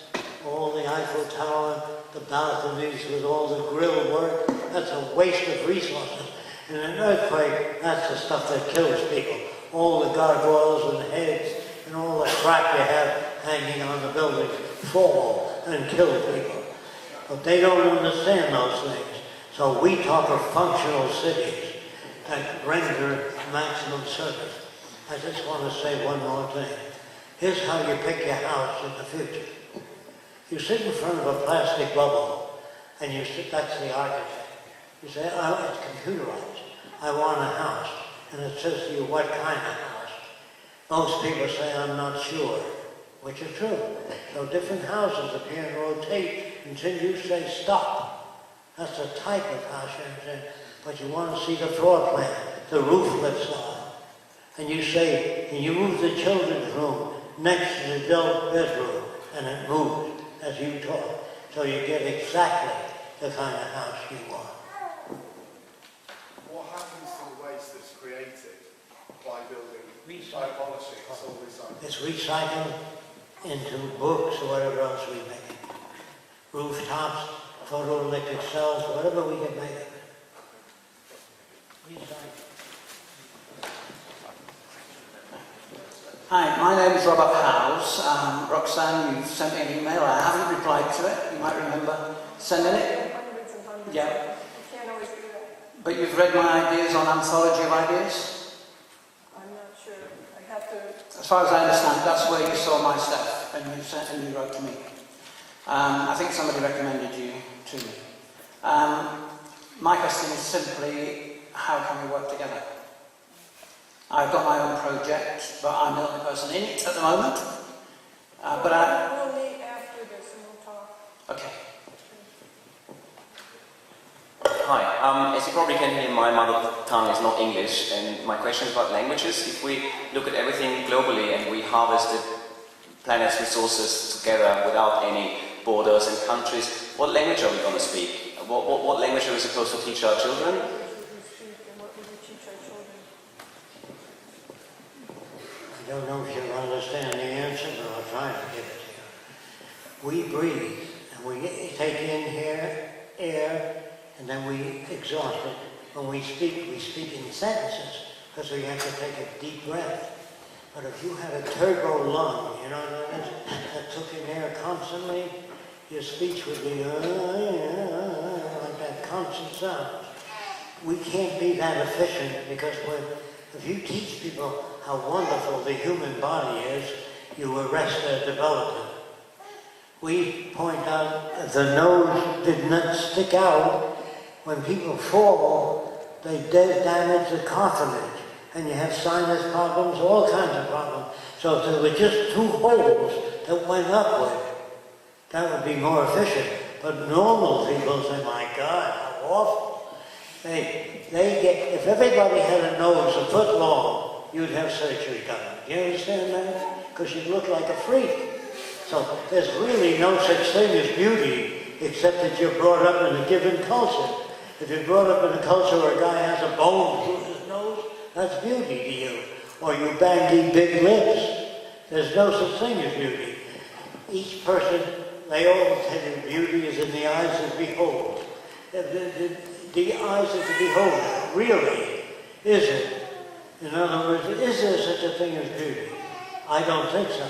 S16: all the Eiffel Tower, the balconies with all the grill work, that's a waste of resources. In an earthquake, that's the stuff that kills people. All the gargoyles and heads and all the crap you have hanging on the buildings fall and kill people. But they don't understand those things. So we talk of functional cities that render maximum service. I just want to say one more thing. Here's how you pick your house in the future. You sit in front of a plastic bubble, and you sit, that's the architect. You say, oh, it's computerized. I want a house. And it says to you, what kind of house? Most people say, I'm not sure, which is true. So different houses appear and rotate until you say stop. That's the type of house you're in. But you want to see the floor plan, the roof lifts on. And you say, and you move the children's room next to the adult bedroom, and it moves as you talk. So you get exactly the kind of house you want.
S4: What happens to the waste that's created by building, by polishing? It's all recycled.
S16: It's recycled into books or whatever else we make it. Rooftops, photoelectric cells, whatever we can make it. Recycled.
S9: Hi, my name is Robert Howes. Roxanne, you've sent me an email. I haven't replied to it. You might remember sending it.
S2: Hundreds and hundreds.
S9: Yeah.
S2: I can't always do that.
S9: But you've read my ideas on Anthology of Ideas?
S2: I'm not sure. I have to...
S9: As far as I understand, that's where you saw my stuff and you sent and you wrote to me. I think somebody recommended you to me. My question is simply, how can we work together? I've got my own project, but I'm the only person in it at the moment.
S2: We'll meet after this and we'll talk.
S9: Okay.
S23: Hi, as you probably can hear, my mother tongue is not English, and my question is about languages. If we look at everything globally and we harvest the planet's resources together without any borders and countries, what language are we going to speak? What language are we supposed to teach our children?
S16: I don't know if you'll understand the answer, but I'll try to give it to you. We breathe, and we take in here air, and then we exhaust it. When we speak in sentences, because we have to take a deep breath. But if you had a turbo lung, you know, that took in air constantly, your speech would be like that constant sound. We can't be that efficient because if you teach people how wonderful the human body is, you arrest their development. We point out the nose did not stick out. When people fall, they damage the cartilage, and you have sinus problems, all kinds of problems. So if there were just two holes that went upward, that would be more efficient. But normal people say, my God, how awful. They get, if everybody had a nose a foot long, you'd have surgery done. Do you understand that? Because you'd look like a freak. So there's really no such thing as beauty, except that you're brought up in a given culture. If you're brought up in a culture where a guy has a bone through his nose, that's beauty to you. Or you bangy big lips. There's no such thing as beauty. Each person, they all tell you beauty is in the eyes of the beholder. The eyes of the beholder, really, is it? In other words, is there such a thing as beauty? I don't think so.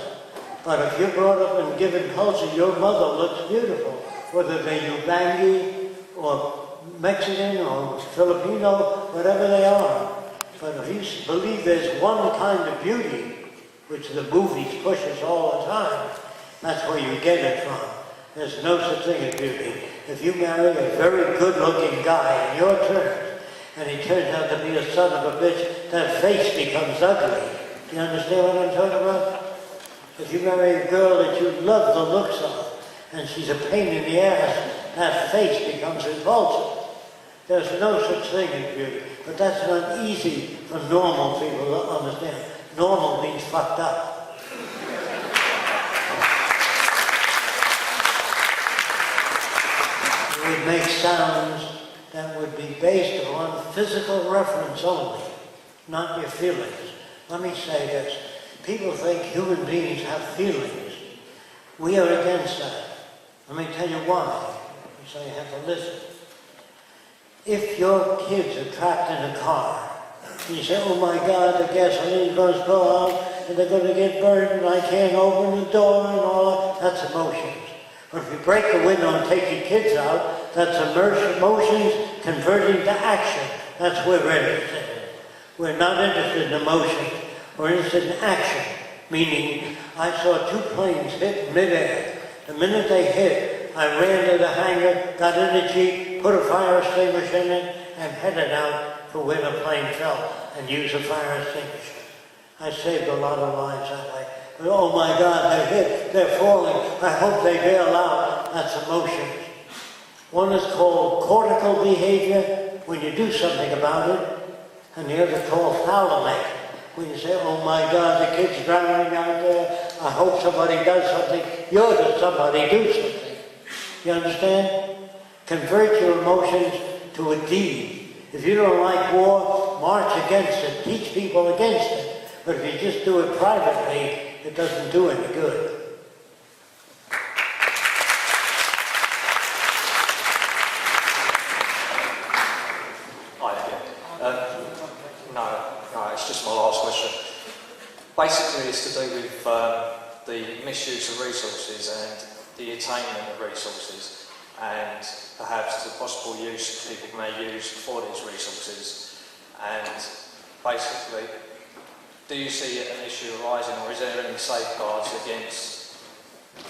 S16: But if you're brought up in a given culture, your mother looks beautiful, whether they're Ubangi or Mexican or Filipino, whatever they are. But if you believe there's one kind of beauty, which the movies push us all the time, that's where you get it from. There's no such thing as beauty. If you marry a very good-looking guy in your terms, and he turns out to be a son of a bitch, that face becomes ugly. Do you understand what I'm talking about? If you marry a girl that you love the looks of, and she's a pain in the ass, that face becomes repulsive. There's no such thing as beauty. But that's not easy for normal people to understand. Normal means fucked up. You would make sounds that would be based upon physical reference only, not your feelings. Let me say this. People think human beings have feelings. We are against that. Let me tell you why. So you have to listen. If your kids are trapped in a car, and you say, oh my God, the gasoline going to go out, and they're going to get burned, and I can't open the door, and all that, that's emotions. But if you break the window and take your kids out, that's emotions converting to action. That's where we're interested in. We're not interested in emotions. We're interested in action. Meaning, I saw 2 planes hit midair. The minute they hit, I ran to the hangar, got in a Jeep, put a fire extinguisher in it, and headed out for where the plane fell, and used a fire extinguisher. I saved a lot of lives that way. But oh my God, they're hit, they're falling, I hope they bail out. That's emotions. One is called cortical behavior, when you do something about it, and the other called thalamic, when you say, oh my God, the kid's drowning out there, I hope somebody does something. You're the somebody do something. You understand? Convert your emotions to a deed. If you don't like war, march against it. Teach people against it. But if you just do it privately, it doesn't do any good.
S7: No, it's just my last question. Basically, it's to do with the misuse of resources and the attainment of resources, and perhaps the possible use people may use for these resources. And basically, do you see an issue arising, or is there any safeguards against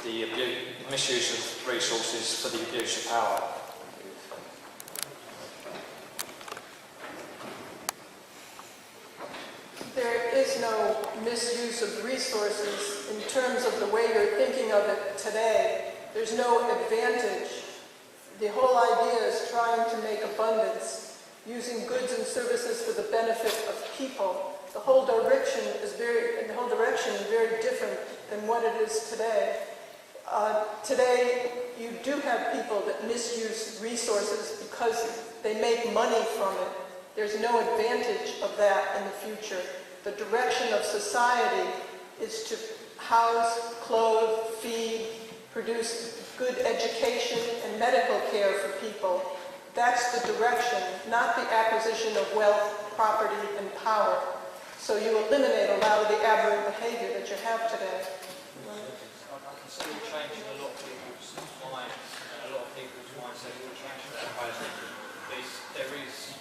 S7: the misuse of resources for the abuse of power?
S2: There is no misuse of resources in terms of the way you're thinking of it today. There's no advantage. The whole idea is trying to make abundance, using goods and services for the benefit of people. The whole direction is very different than what it is today. Today, you do have people that misuse resources because they make money from it. There's no advantage of that in the future. The direction of society is to house, clothe, feed, produce good education and medical care for people. That's the direction, not the acquisition of wealth, property, and power. So you eliminate a lot of the aberrant behavior that you have today.
S8: I can see it changing a lot of people's minds, and a lot of people's mindset will change that way. There is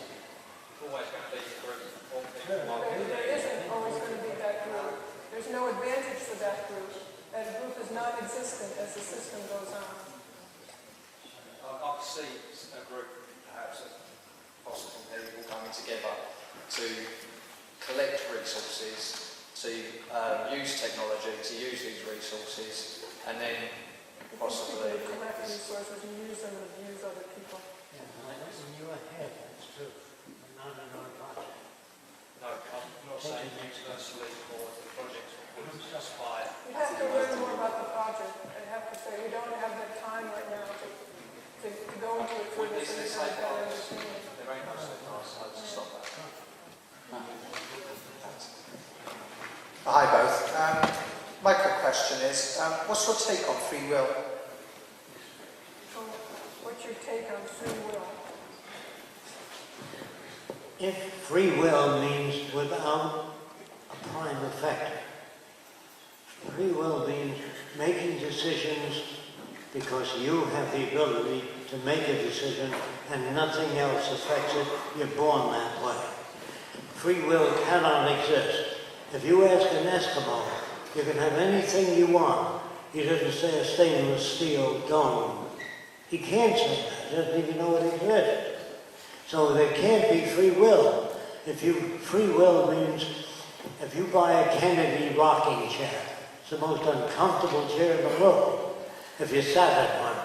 S8: always going to be a group of people.
S2: There isn't always going to be that group. There's no advantage for that group. That group is not existent as the system goes on.
S7: I can see a group, perhaps of possible people coming together to collect resources, to use technology, to use these resources, and then possibly
S2: collect resources and use them and abuse other people.
S16: Yeah, in your head, that's true. Not in our project.
S8: No, I'm not saying universally or the projects would aspire.
S2: You have to learn more about the project. I have to say, we don't have the time right now to go into it further. So you have a better understanding.
S7: There ain't no safeguards, so to stop that.
S13: Hi both. My quick question is, what's your take on free will?
S2: What's your take on free will?
S16: If free will means without a prime effect, free will means making decisions because you have the ability to make a decision and nothing else affects it. You're born that way. Free will cannot exist. If you ask an Eskimo, you can have anything you want. He doesn't say a stainless steel dome. He can't say that. He doesn't even know it exists. So there can't be free will. Free will means if you buy a Kennedy rocking chair, it's the most uncomfortable chair in the world if you sat in one.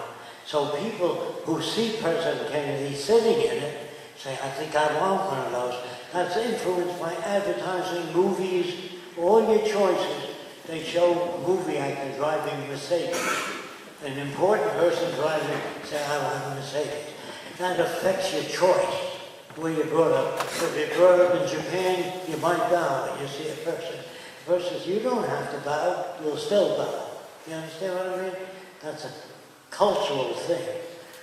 S16: So people who see President Kennedy sitting in it say, I think I want one of those. That's influenced by advertising, movies, all your choices. They show movie actors driving Mercedes. An important person driving, say, I want a Mercedes. That affects your choice, where you're brought up. So if you're brought up in Japan, you might bow when you see a person. Versus you don't have to bow, you'll still bow. You understand what I mean? That's a cultural thing.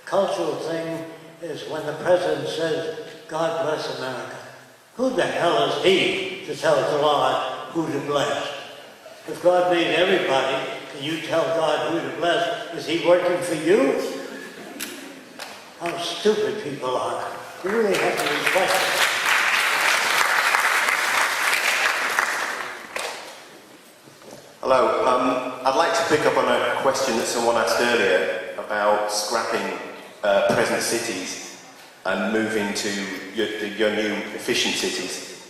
S16: Cultural thing is when the president says, God bless America. Who the hell is he to tell God who to bless? If God made everybody, and you tell God who to bless, is he working for you? How stupid people are. You really have to respect them.
S15: Hello. I'd like to pick up on a question that someone asked earlier about scrapping present cities and moving to your new efficient cities.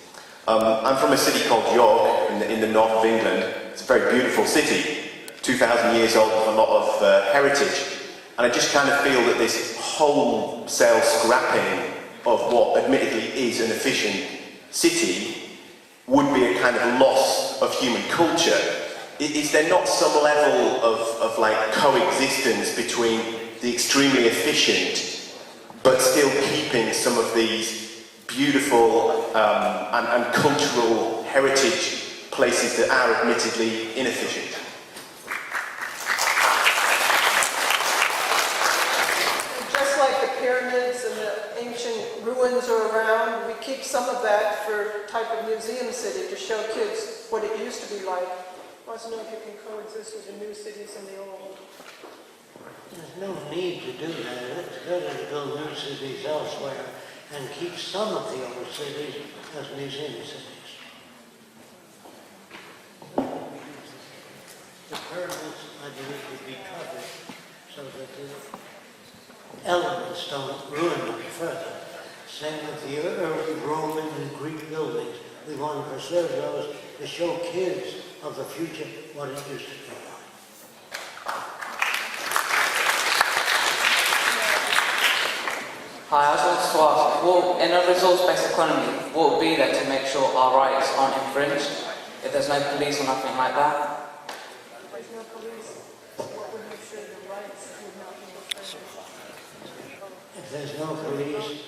S15: I'm from a city called York in the north of England. It's a very beautiful city, 2,000 years old with a lot of heritage. And I just kind of feel that this wholesale scrapping of what admittedly is an efficient city would be a kind of loss of human culture. Is there not some level of like coexistence between the extremely efficient but still keeping some of these beautiful and cultural heritage places that are admittedly inefficient?
S2: Just like the pyramids and the ancient ruins are around, we keep some of that for type of museum city to show kids what it used to be like. I want to know if you can coexist with the new cities and the old.
S16: There's no need to do that. It's better to build new cities elsewhere and keep some of the old cities as museum cities. The pyramids, I believe, would be covered so that the elements don't ruin them further. Same with the early Roman and Greek buildings. We want to preserve those to show kids of the future what it used to be like.
S17: Hi, I just wanted to ask, well, in a resource-based economy, what would be there to make sure our rights aren't infringed? If there's no police or nothing like that?
S2: If there's no police, what would make sure the rights would not be infringed?
S16: If there's no police,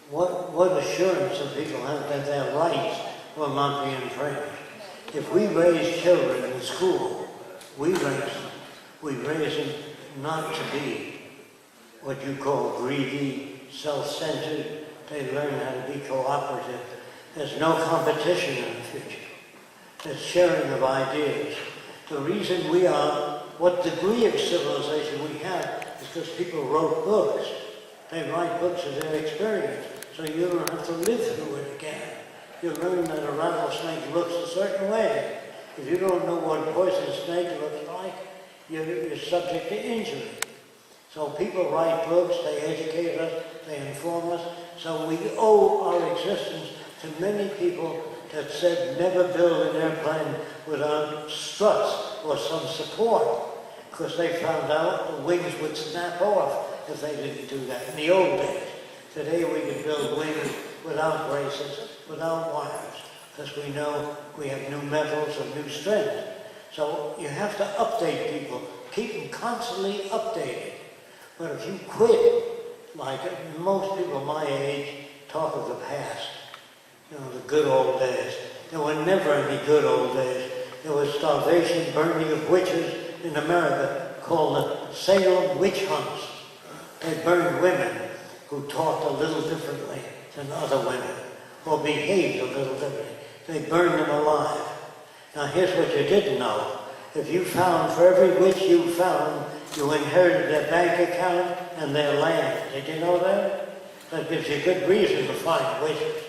S16: what assurance do people have that their rights will not be infringed? If we raise children in school, we raise them not to be what you call greedy, self-centered. They learn how to be cooperative. There's no competition in the future. There's sharing of ideas. The reason we are, what degree of civilization we have, is because people wrote books. They write books of their experience, so you don't have to live through it again. You learn that a rattlesnake looks a certain way. If you don't know what a poisonous snake looks like, you're subject to injury. So people write books, they educate us, they inform us. So we owe our existence to many people that said never build an airplane without struts or some support, because they found out the wings would snap off if they didn't do that in the old days. Today we can build wings without braces, without wires, because we know we have new metals and new strength. So you have to update people, keep them constantly updated. But if you quit, like most people my age talk of the past, the good old days. There were never any good old days. There was starvation, burning of witches in America called the Salem witch hunts. They burned women who talked a little differently than other women, or behaved a little differently. They burned them alive. Now here's what you didn't know. If you found, for every witch you found, you inherited their bank account and their land. Did you know that? That gives you good reason to find witches.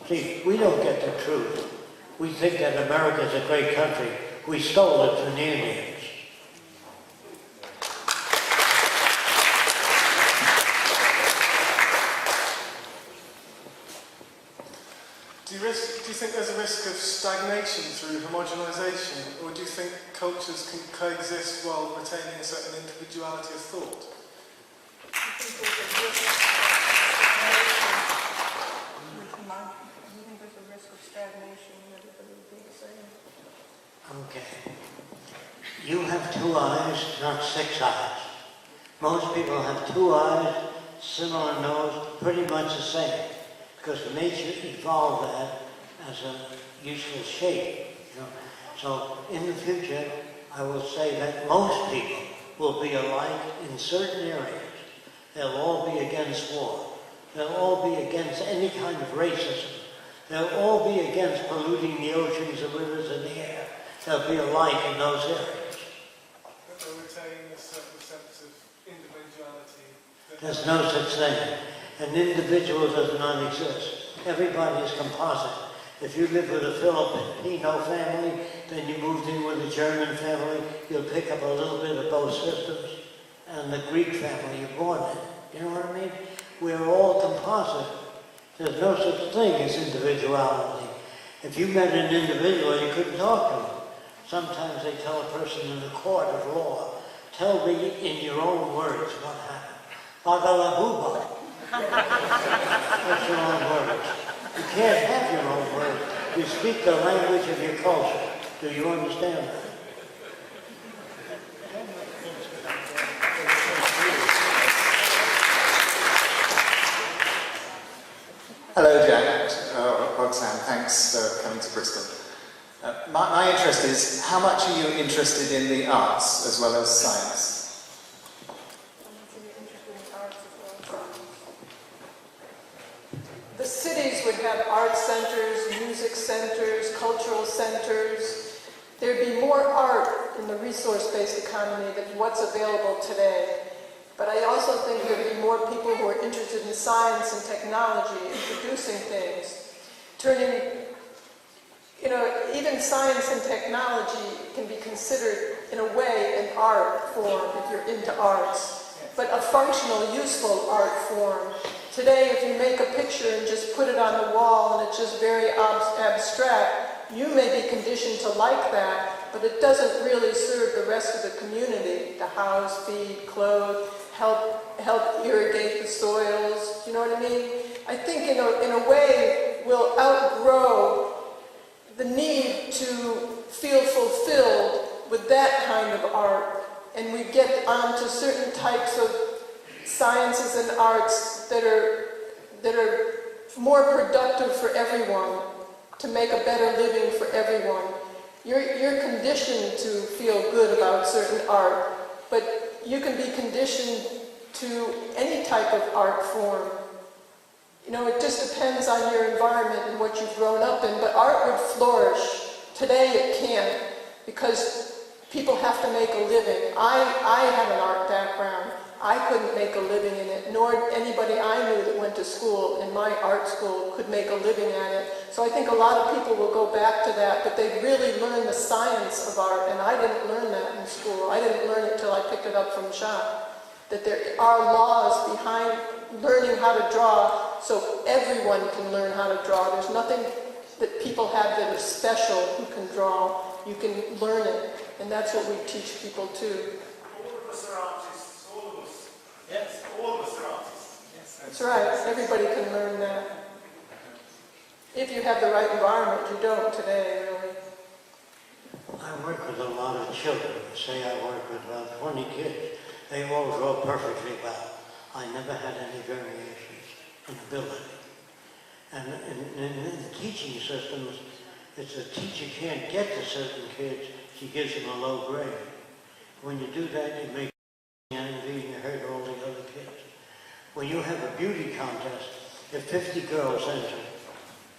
S16: See, we don't get the truth. We think that America is a great country. We stole it from the Indians.
S1: Do you think there's a risk of stagnation through homogenisation, or do you think cultures can coexist while retaining a certain individuality of thought?
S2: I think there's a risk of stagnation and everybody would be the same.
S16: Okay. You have 2 eyes, not 6 eyes. Most people have 2 eyes, similar nose, pretty much the same. Because nature evolved that as a useful shape. So in the future, I will say that most people will be alike in certain areas. They'll all be against war. They'll all be against any kind of racism. They'll all be against polluting the oceans, the rivers, and the air. They'll be alike in those areas.
S4: But they'll retain a certain sense of individuality.
S16: There's no such thing. An individual does not exist. Everybody is composite. If you live with a Filipino family, then you moved in with a German family, you'll pick up a little bit of both systems. And the Greek family you're born in. You know what I mean? We're all composite. There's no such thing as individuality. If you met an individual, you couldn't talk to him. Sometimes they tell a person in a court of law, tell me in your own words what happened. Bagalabuba. That's your own words. You can't have your own words. You speak the language of your culture. Do you understand that?
S18: Hello, Janet. Roxanne, thanks for coming to Bristol. My interest is, how much are you interested in the arts as well as science?
S2: The cities would have art centers, music centers, cultural centers. There'd be more art in the resource-based economy than what's available today. But I also think there'd be more people who are interested in science and technology and producing things. Turning, even science and technology can be considered, in a way, an art form if you're into arts, but a functional, useful art form. Today, if you make a picture and just put it on the wall and it's just very abstract, you may be conditioned to like that, but it doesn't really serve the rest of the community to house, feed, clothe, help irrigate the soils. You know what I mean? I think in a way we'll outgrow the need to feel fulfilled with that kind of art, and we get onto certain types of sciences and arts that are more productive for everyone, to make a better living for everyone. You're conditioned to feel good about certain art, but you can be conditioned to any type of art form. It just depends on your environment and what you've grown up in, but art would flourish. Today it can't, because people have to make a living. I have an art background. I couldn't make a living in it, nor anybody I knew that went to school, in my art school, could make a living at it. So I think a lot of people will go back to that, but they really learn the science of art, and I didn't learn that in school. I didn't learn it till I picked it up from shop. That there are laws behind learning how to draw, so everyone can learn how to draw. There's nothing that people have that is special who can draw. You can learn it, and that's what we teach people too.
S4: All of us are artists, all of us. Yes, all of us are artists. Yes,
S2: that's right, everybody can learn that. If you have the right environment, you don't today, really.
S16: I work with a lot of children. Say I work with about 20 kids. They all draw perfectly well. I never had any variations in ability. And in the teaching systems, if the teacher can't get to certain kids, she gives them a low grade. When you do that, you make envy and you hurt all the other kids. When you have a beauty contest, if 50 girls enter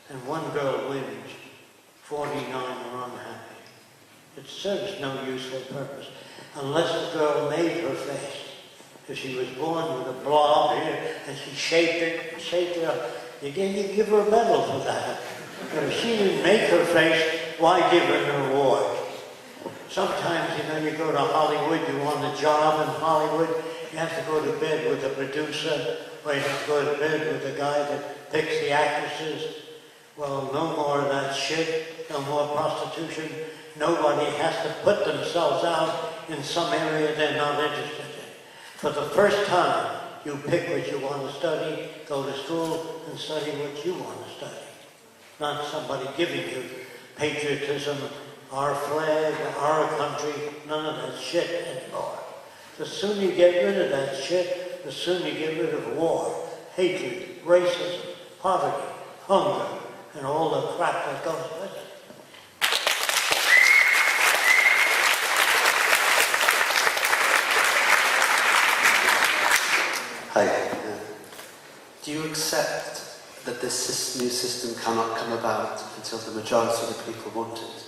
S16: and one girl wins, 49 are unhappy. It serves no useful purpose unless the girl made her face. If she was born with a blob here and she shaped it up, you give her a medal for that. But if she didn't make her face, why give her an award? Sometimes, you go to Hollywood, you want a job in Hollywood, you have to go to bed with the producer, or you have to go to bed with the guy that picks the actresses. Well, no more of that shit, no more prostitution. Nobody has to put themselves out in some area they're not interested in. For the first time, you pick what you want to study, go to school, and study what you want to study. Not somebody giving you patriotism, our flag, our country, none of that shit anymore. The sooner you get rid of that shit, the sooner you get rid of war, hatred, racism, poverty, hunger, and all the crap that goes with it.
S5: Hi. Do you accept that this new system cannot come about until the majority of the people want it?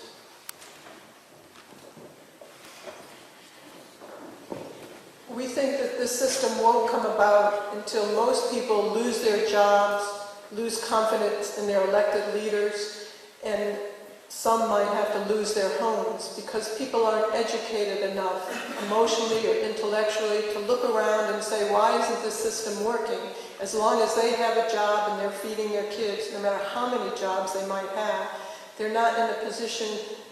S2: We think that this system won't come about until most people lose their jobs, lose confidence in their elected leaders, and some might have to lose their homes because people aren't educated enough emotionally or intellectually to look around and say, why isn't this system working? As long as they have a job and they're feeding their kids, no matter how many jobs they might have, they're not in a position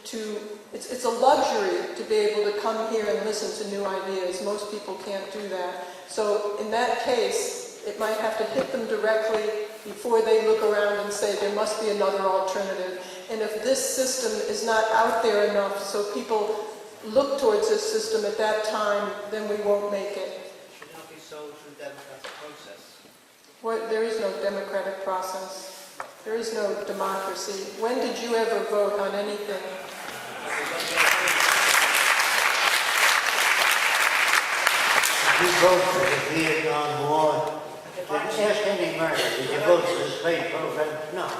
S2: to, it's a luxury to be able to come here and listen to new ideas. Most people can't do that. So in that case, it might have to hit them directly before they look around and say there must be another alternative. And if this system is not out there enough so people look towards this system at that time, then we won't make it.
S14: Should it not be sold through the democratic process?
S2: Well, there is no democratic process. There is no democracy. When did you ever vote on anything?
S16: Did you vote for the Vietnam War? Ask any American, did you vote for the space program? No.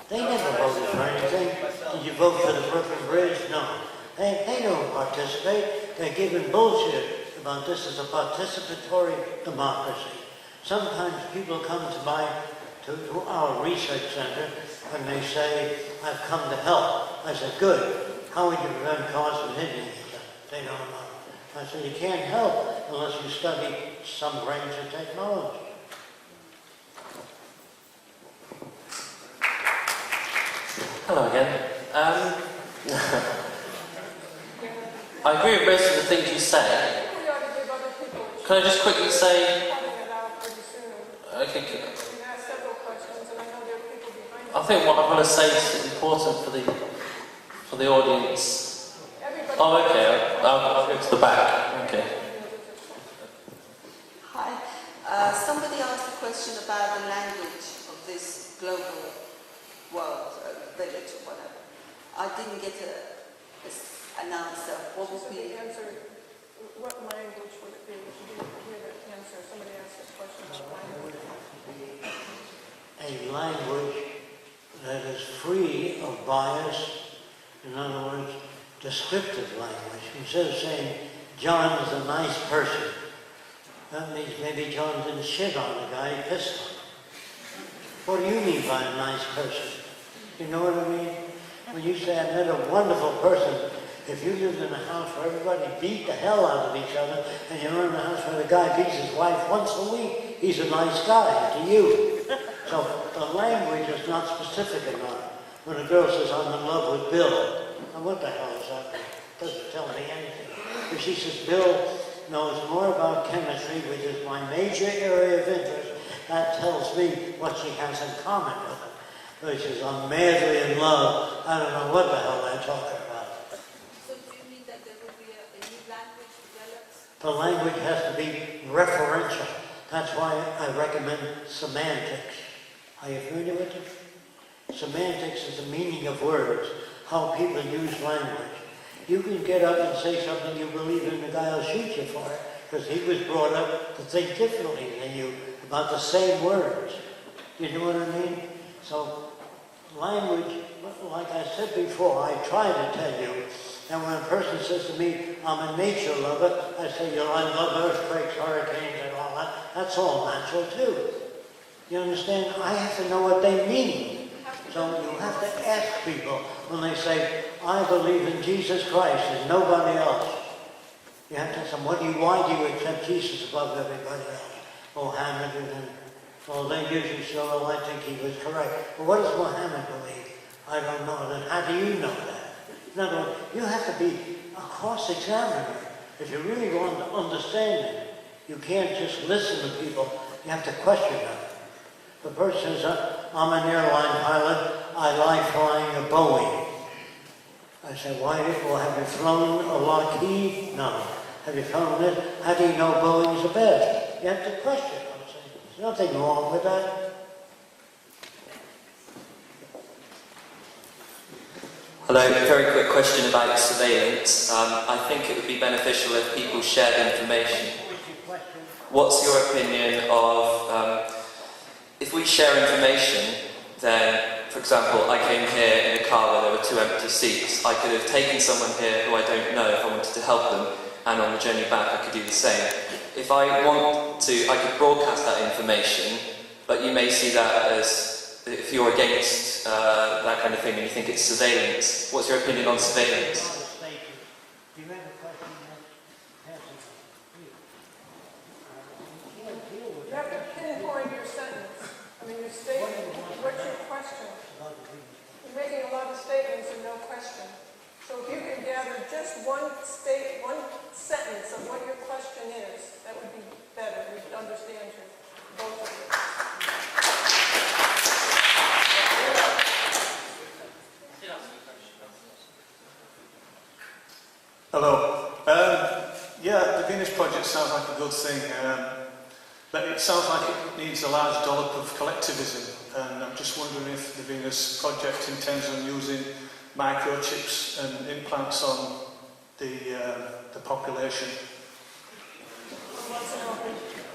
S16: They never voted for anything. Did you vote for the Brooklyn Bridge? No. They don't participate. They're giving bullshit about this as a participatory democracy. Sometimes people come to our research center and they say, I've come to help. I said, good. How would you prevent cars from hitting each other? They don't know. I said, you can't help unless you study some range of technology.
S12: Hello again. I agree with most of the things you say. Can I just quickly say... Okay. I think what I'm going to say is important for the audience. Oh, okay. I'll go to the back. Okay.
S19: Hi. Somebody asked a question about the language of this global world, village or whatever. I didn't get an answer. What would be the answer?
S2: What language would it be? If you didn't hear that answer, somebody asked this question about language.
S16: A language that is free of bias, in other words, descriptive language. Instead of saying, John is a nice person, that means maybe John didn't shit on the guy, he pissed on him. What do you mean by a nice person? You know what I mean? When you say, I met a wonderful person, if you lived in a house where everybody beat the hell out of each other, and you're in a house where the guy beats his wife once a week, he's a nice guy to you. So the language is not specific enough. When a girl says, I'm in love with Bill, now what the hell is that? Doesn't tell me anything. If she says, Bill knows more about chemistry, which is my major area of interest, that tells me what she has in common with it. But she says, I'm madly in love. I don't know what the hell I'm talking about.
S19: So do you mean that there will be a new language developed?
S16: The language has to be referential. That's why I recommend semantics. Are you familiar with it? Semantics is the meaning of words, how people use language. You can get up and say something you believe in, the guy will shoot you for it, because he was brought up to think differently than you about the same words. You know what I mean? So language, like I said before, I try to tell you, and when a person says to me, I'm a nature lover, I say, I love earthquakes, hurricanes, and all that. That's all natural too. You understand? I have to know what they mean. So you have to ask people when they say, I believe in Jesus Christ and nobody else. You have to ask them, why do you accept Jesus above everybody else? Mohammed and well, they usually say, well, I think he was correct. But what does Mohammed believe? I don't know. Then how do you know that? In other words, you have to be a cross-examiner. If you really want to understand it, you can't just listen to people. You have to question them. The person says, I'm an airline pilot. I like flying a Boeing. I said, well, have you flown a Lockheed? No. Have you flown this? How do you know Boeing's the best? You have to question. There's nothing wrong with that.
S20: Hello, very quick question about surveillance. I think it would be beneficial if people shared information. what's your opinion of if we share information, then, for example, I came here in a car where there were 2 empty seats. I could have taken someone here who I don't know if I wanted to help them, and on the journey back I could do the same. If I want to, I could broadcast that information, but you may see that as, if you're against that kind of thing and you think it's surveillance. What's your opinion on surveillance?
S2: You have to pinpoint your sentence. I mean, your statement. What's your question? You're making a lot of statements and no question. So if you can gather just one sentence of what your question is, that would be better. We should understand you, both of you.
S4: Hello. Yeah, the Venus Project sounds like a good thing, but it sounds like it needs a large dollop of collectivism, and I'm just wondering if the Venus Project intends on using microchips and implants on the population.
S2: What's about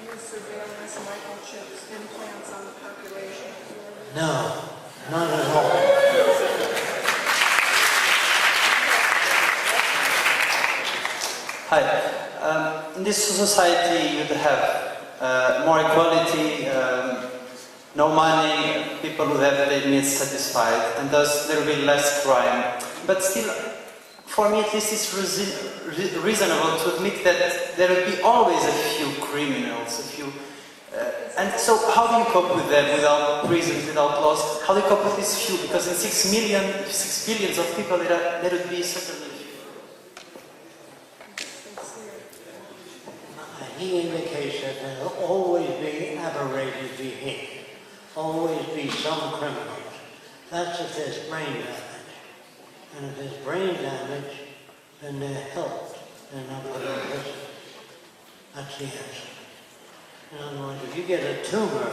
S2: use surveillance, microchips, implants on the population?
S16: No, not at all.
S5: Hi. In this society, you'd have more equality, no money, people who have their needs satisfied, and thus there will be less crime. But still, for me at least, it's reasonable to admit that there will be always a few criminals, a few. And so, how do you cope with them without prisons, without laws? How do you cope with this few? Because in 6 billion of people, there would be certainly.
S16: He indicates that there will always be aberrated behavior, always be some criminals. That's if there's brain damage. And if there's brain damage, then they're helped. They're not put in prison. That's the answer. In other words, if you get a tumor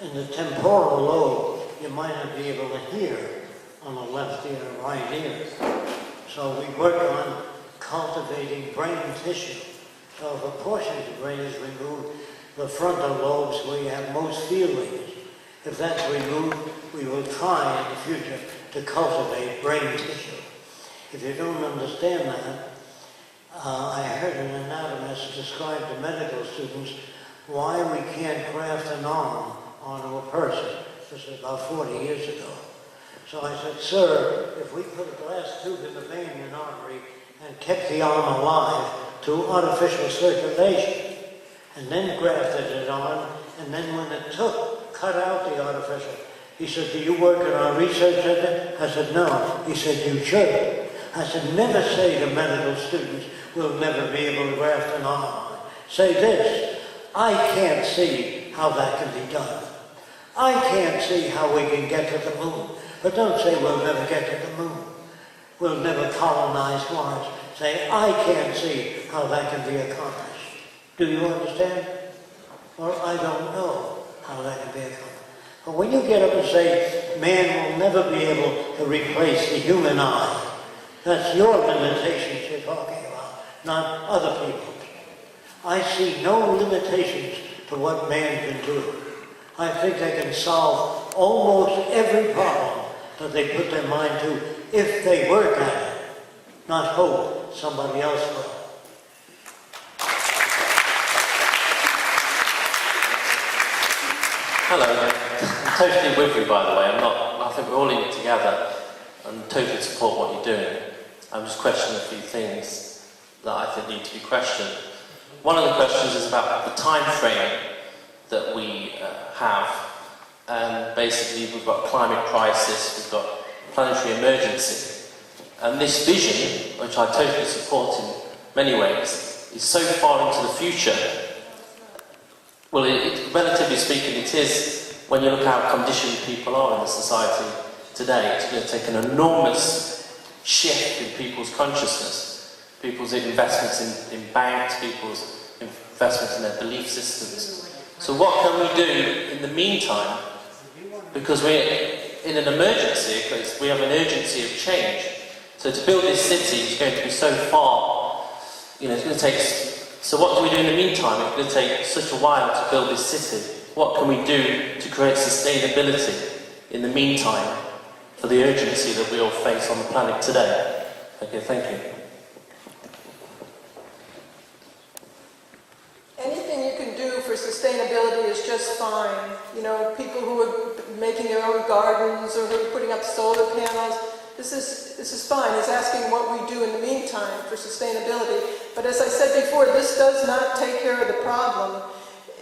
S16: in the temporal lobe, you might not be able to hear on the left ear or right ear. So we work on cultivating brain tissue. So if a portion of the brain is removed, the frontal lobes where you have most feelings, if that's removed, we will try in the future to cultivate brain tissue. If you don't understand that, I heard an anatomist describe to medical students why we can't graft an arm onto a person. This was about 40 years ago. So I said, sir, if we put a glass tube in the vein and artery and kept the arm alive to artificial circulation, and then grafted it on, and then when it took, cut out the artificial. He said, do you work in our research center? I said, no. He said, you should. I said, never say to medical students, we'll never be able to graft an arm. Say this, I can't see how that can be done. I can't see how we can get to the moon. But don't say we'll never get to the moon. We'll never colonize Mars. Say, I can't see how that can be accomplished. Do you understand? Or I don't know how that can be accomplished. But when you get up and say, man will never be able to replace the human eye, that's your limitations you're talking about, not other people's. I see no limitations to what man can do. I think they can solve almost every problem that they put their mind to if they work at it, not hope somebody else will.
S12: Hello. I'm totally with you, by the way. I think we're all in it together and totally support what you're doing. I'm just questioning a few things that I think need to be questioned. One of the questions is about the time frame that we have. Basically, we've got climate crisis, we've got planetary emergency. And this vision, which I totally support in many ways, is so far into the future. Well, relatively speaking, it is, when you look how conditioned people are in the society today. It's going to take an enormous shift in people's consciousness, people's investments in banks, people's investments in their belief systems. So what can we do in the meantime? Because we're in an emergency, because we have an urgency of change. So to build this city is going to be so far, it's going to take So what do we do in the meantime? It's going to take such a while to build this city. What can we do to create sustainability in the meantime for the urgency that we all face on the planet today? Okay, thank you.
S2: Anything you can do for sustainability is just fine. You know, people who are making their own gardens or who are putting up solar panels, this is fine. He's asking what we do in the meantime for sustainability. But as I said before, this does not take care of the problem.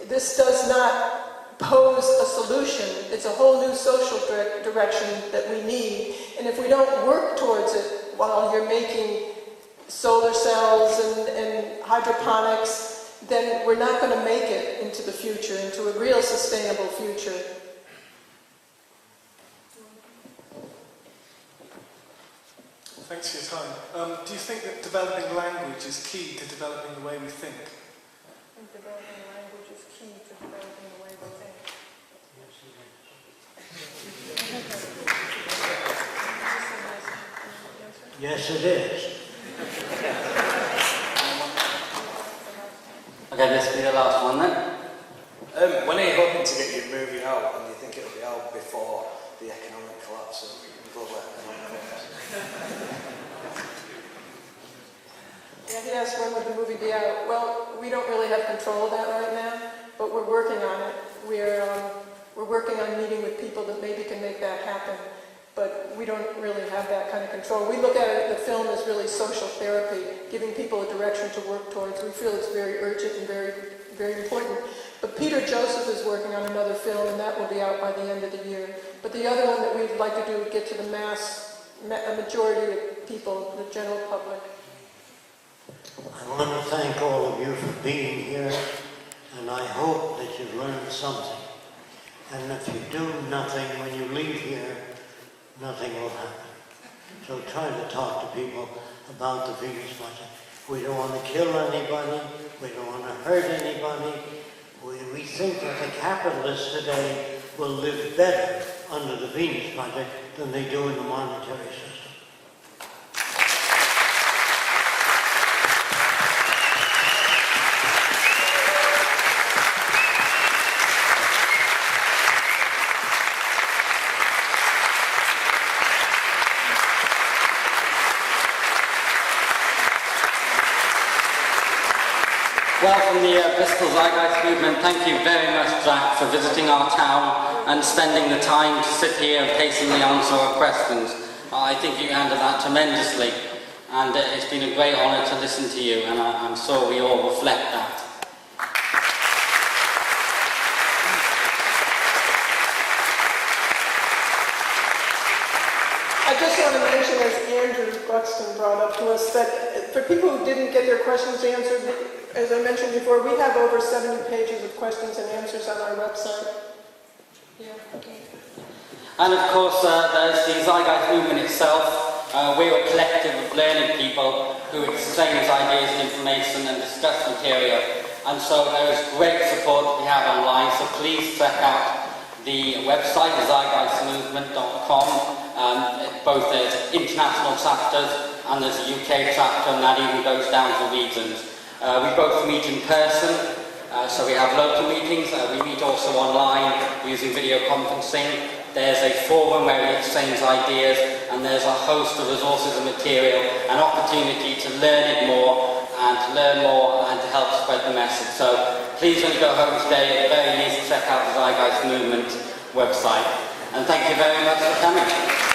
S2: This does not pose a solution. It's a whole new social direction that we need. And if we don't work towards it while you're making solar cells and hydroponics, then we're not going to make it into the future, into a real sustainable future.
S4: Thanks for your time. Do you think that developing language is key to developing the way we think?
S2: I think developing language is key to developing the way we think.
S16: Yes, it is.
S11: Okay, this will be the last one then.
S21: When are you hoping to get your movie out, and do you think it'll be out before the economic collapse of global economic collapse?
S2: Yeah, he asked when would the movie be out. Well, we don't really have control of that right now, but we're working on it. We're working on meeting with people that maybe can make that happen, but we don't really have that kind of control. We look at it, the film as really social therapy, giving people a direction to work towards. We feel it's very urgent and very, very important. But Peter Joseph is working on another film, and that will be out by the end of the year. But the other one that we'd like to do is get to the a majority of people, the general public.
S16: I want to thank all of you for being here, and I hope that you've learned something. And if you do nothing when you leave here, nothing will happen. So try to talk to people about the Venus Project. We don't want to kill anybody. We don't want to hurt anybody. We think that the capitalists today will live better under the Venus Project than they do in the monetary system.
S11: Well, from the Bristol Zeitgeist Movement, thank you very much, Jack, for visiting our town and spending the time to sit here and patiently answer our questions. I think you handled that tremendously, and it's been a great honour to listen to you, and I'm sure we all reflect that.
S2: I just want to mention, as Andrew Buxton brought up to us, that for people who didn't get their questions answered, as I mentioned before, we have over 70 pages of questions and answers on our website. Yeah.
S11: And of course, there's the Zeitgeist Movement itself. We're a collective of learning people who exchange ideas and information and discuss material. And so there is great support that we have online, so please check out the website, thezeitgeistmovement.com. Both there's international chapters and there's a UK chapter, and that even goes down to regions. We both meet in person, so we have local meetings. We meet also online using video conferencing. There's a forum where we exchange ideas, and there's a host of resources and material, an opportunity to learn it more and to help spread the message. So please, when you go home today, at the very least, check out the Zeitgeist Movement website. And thank you very much for coming.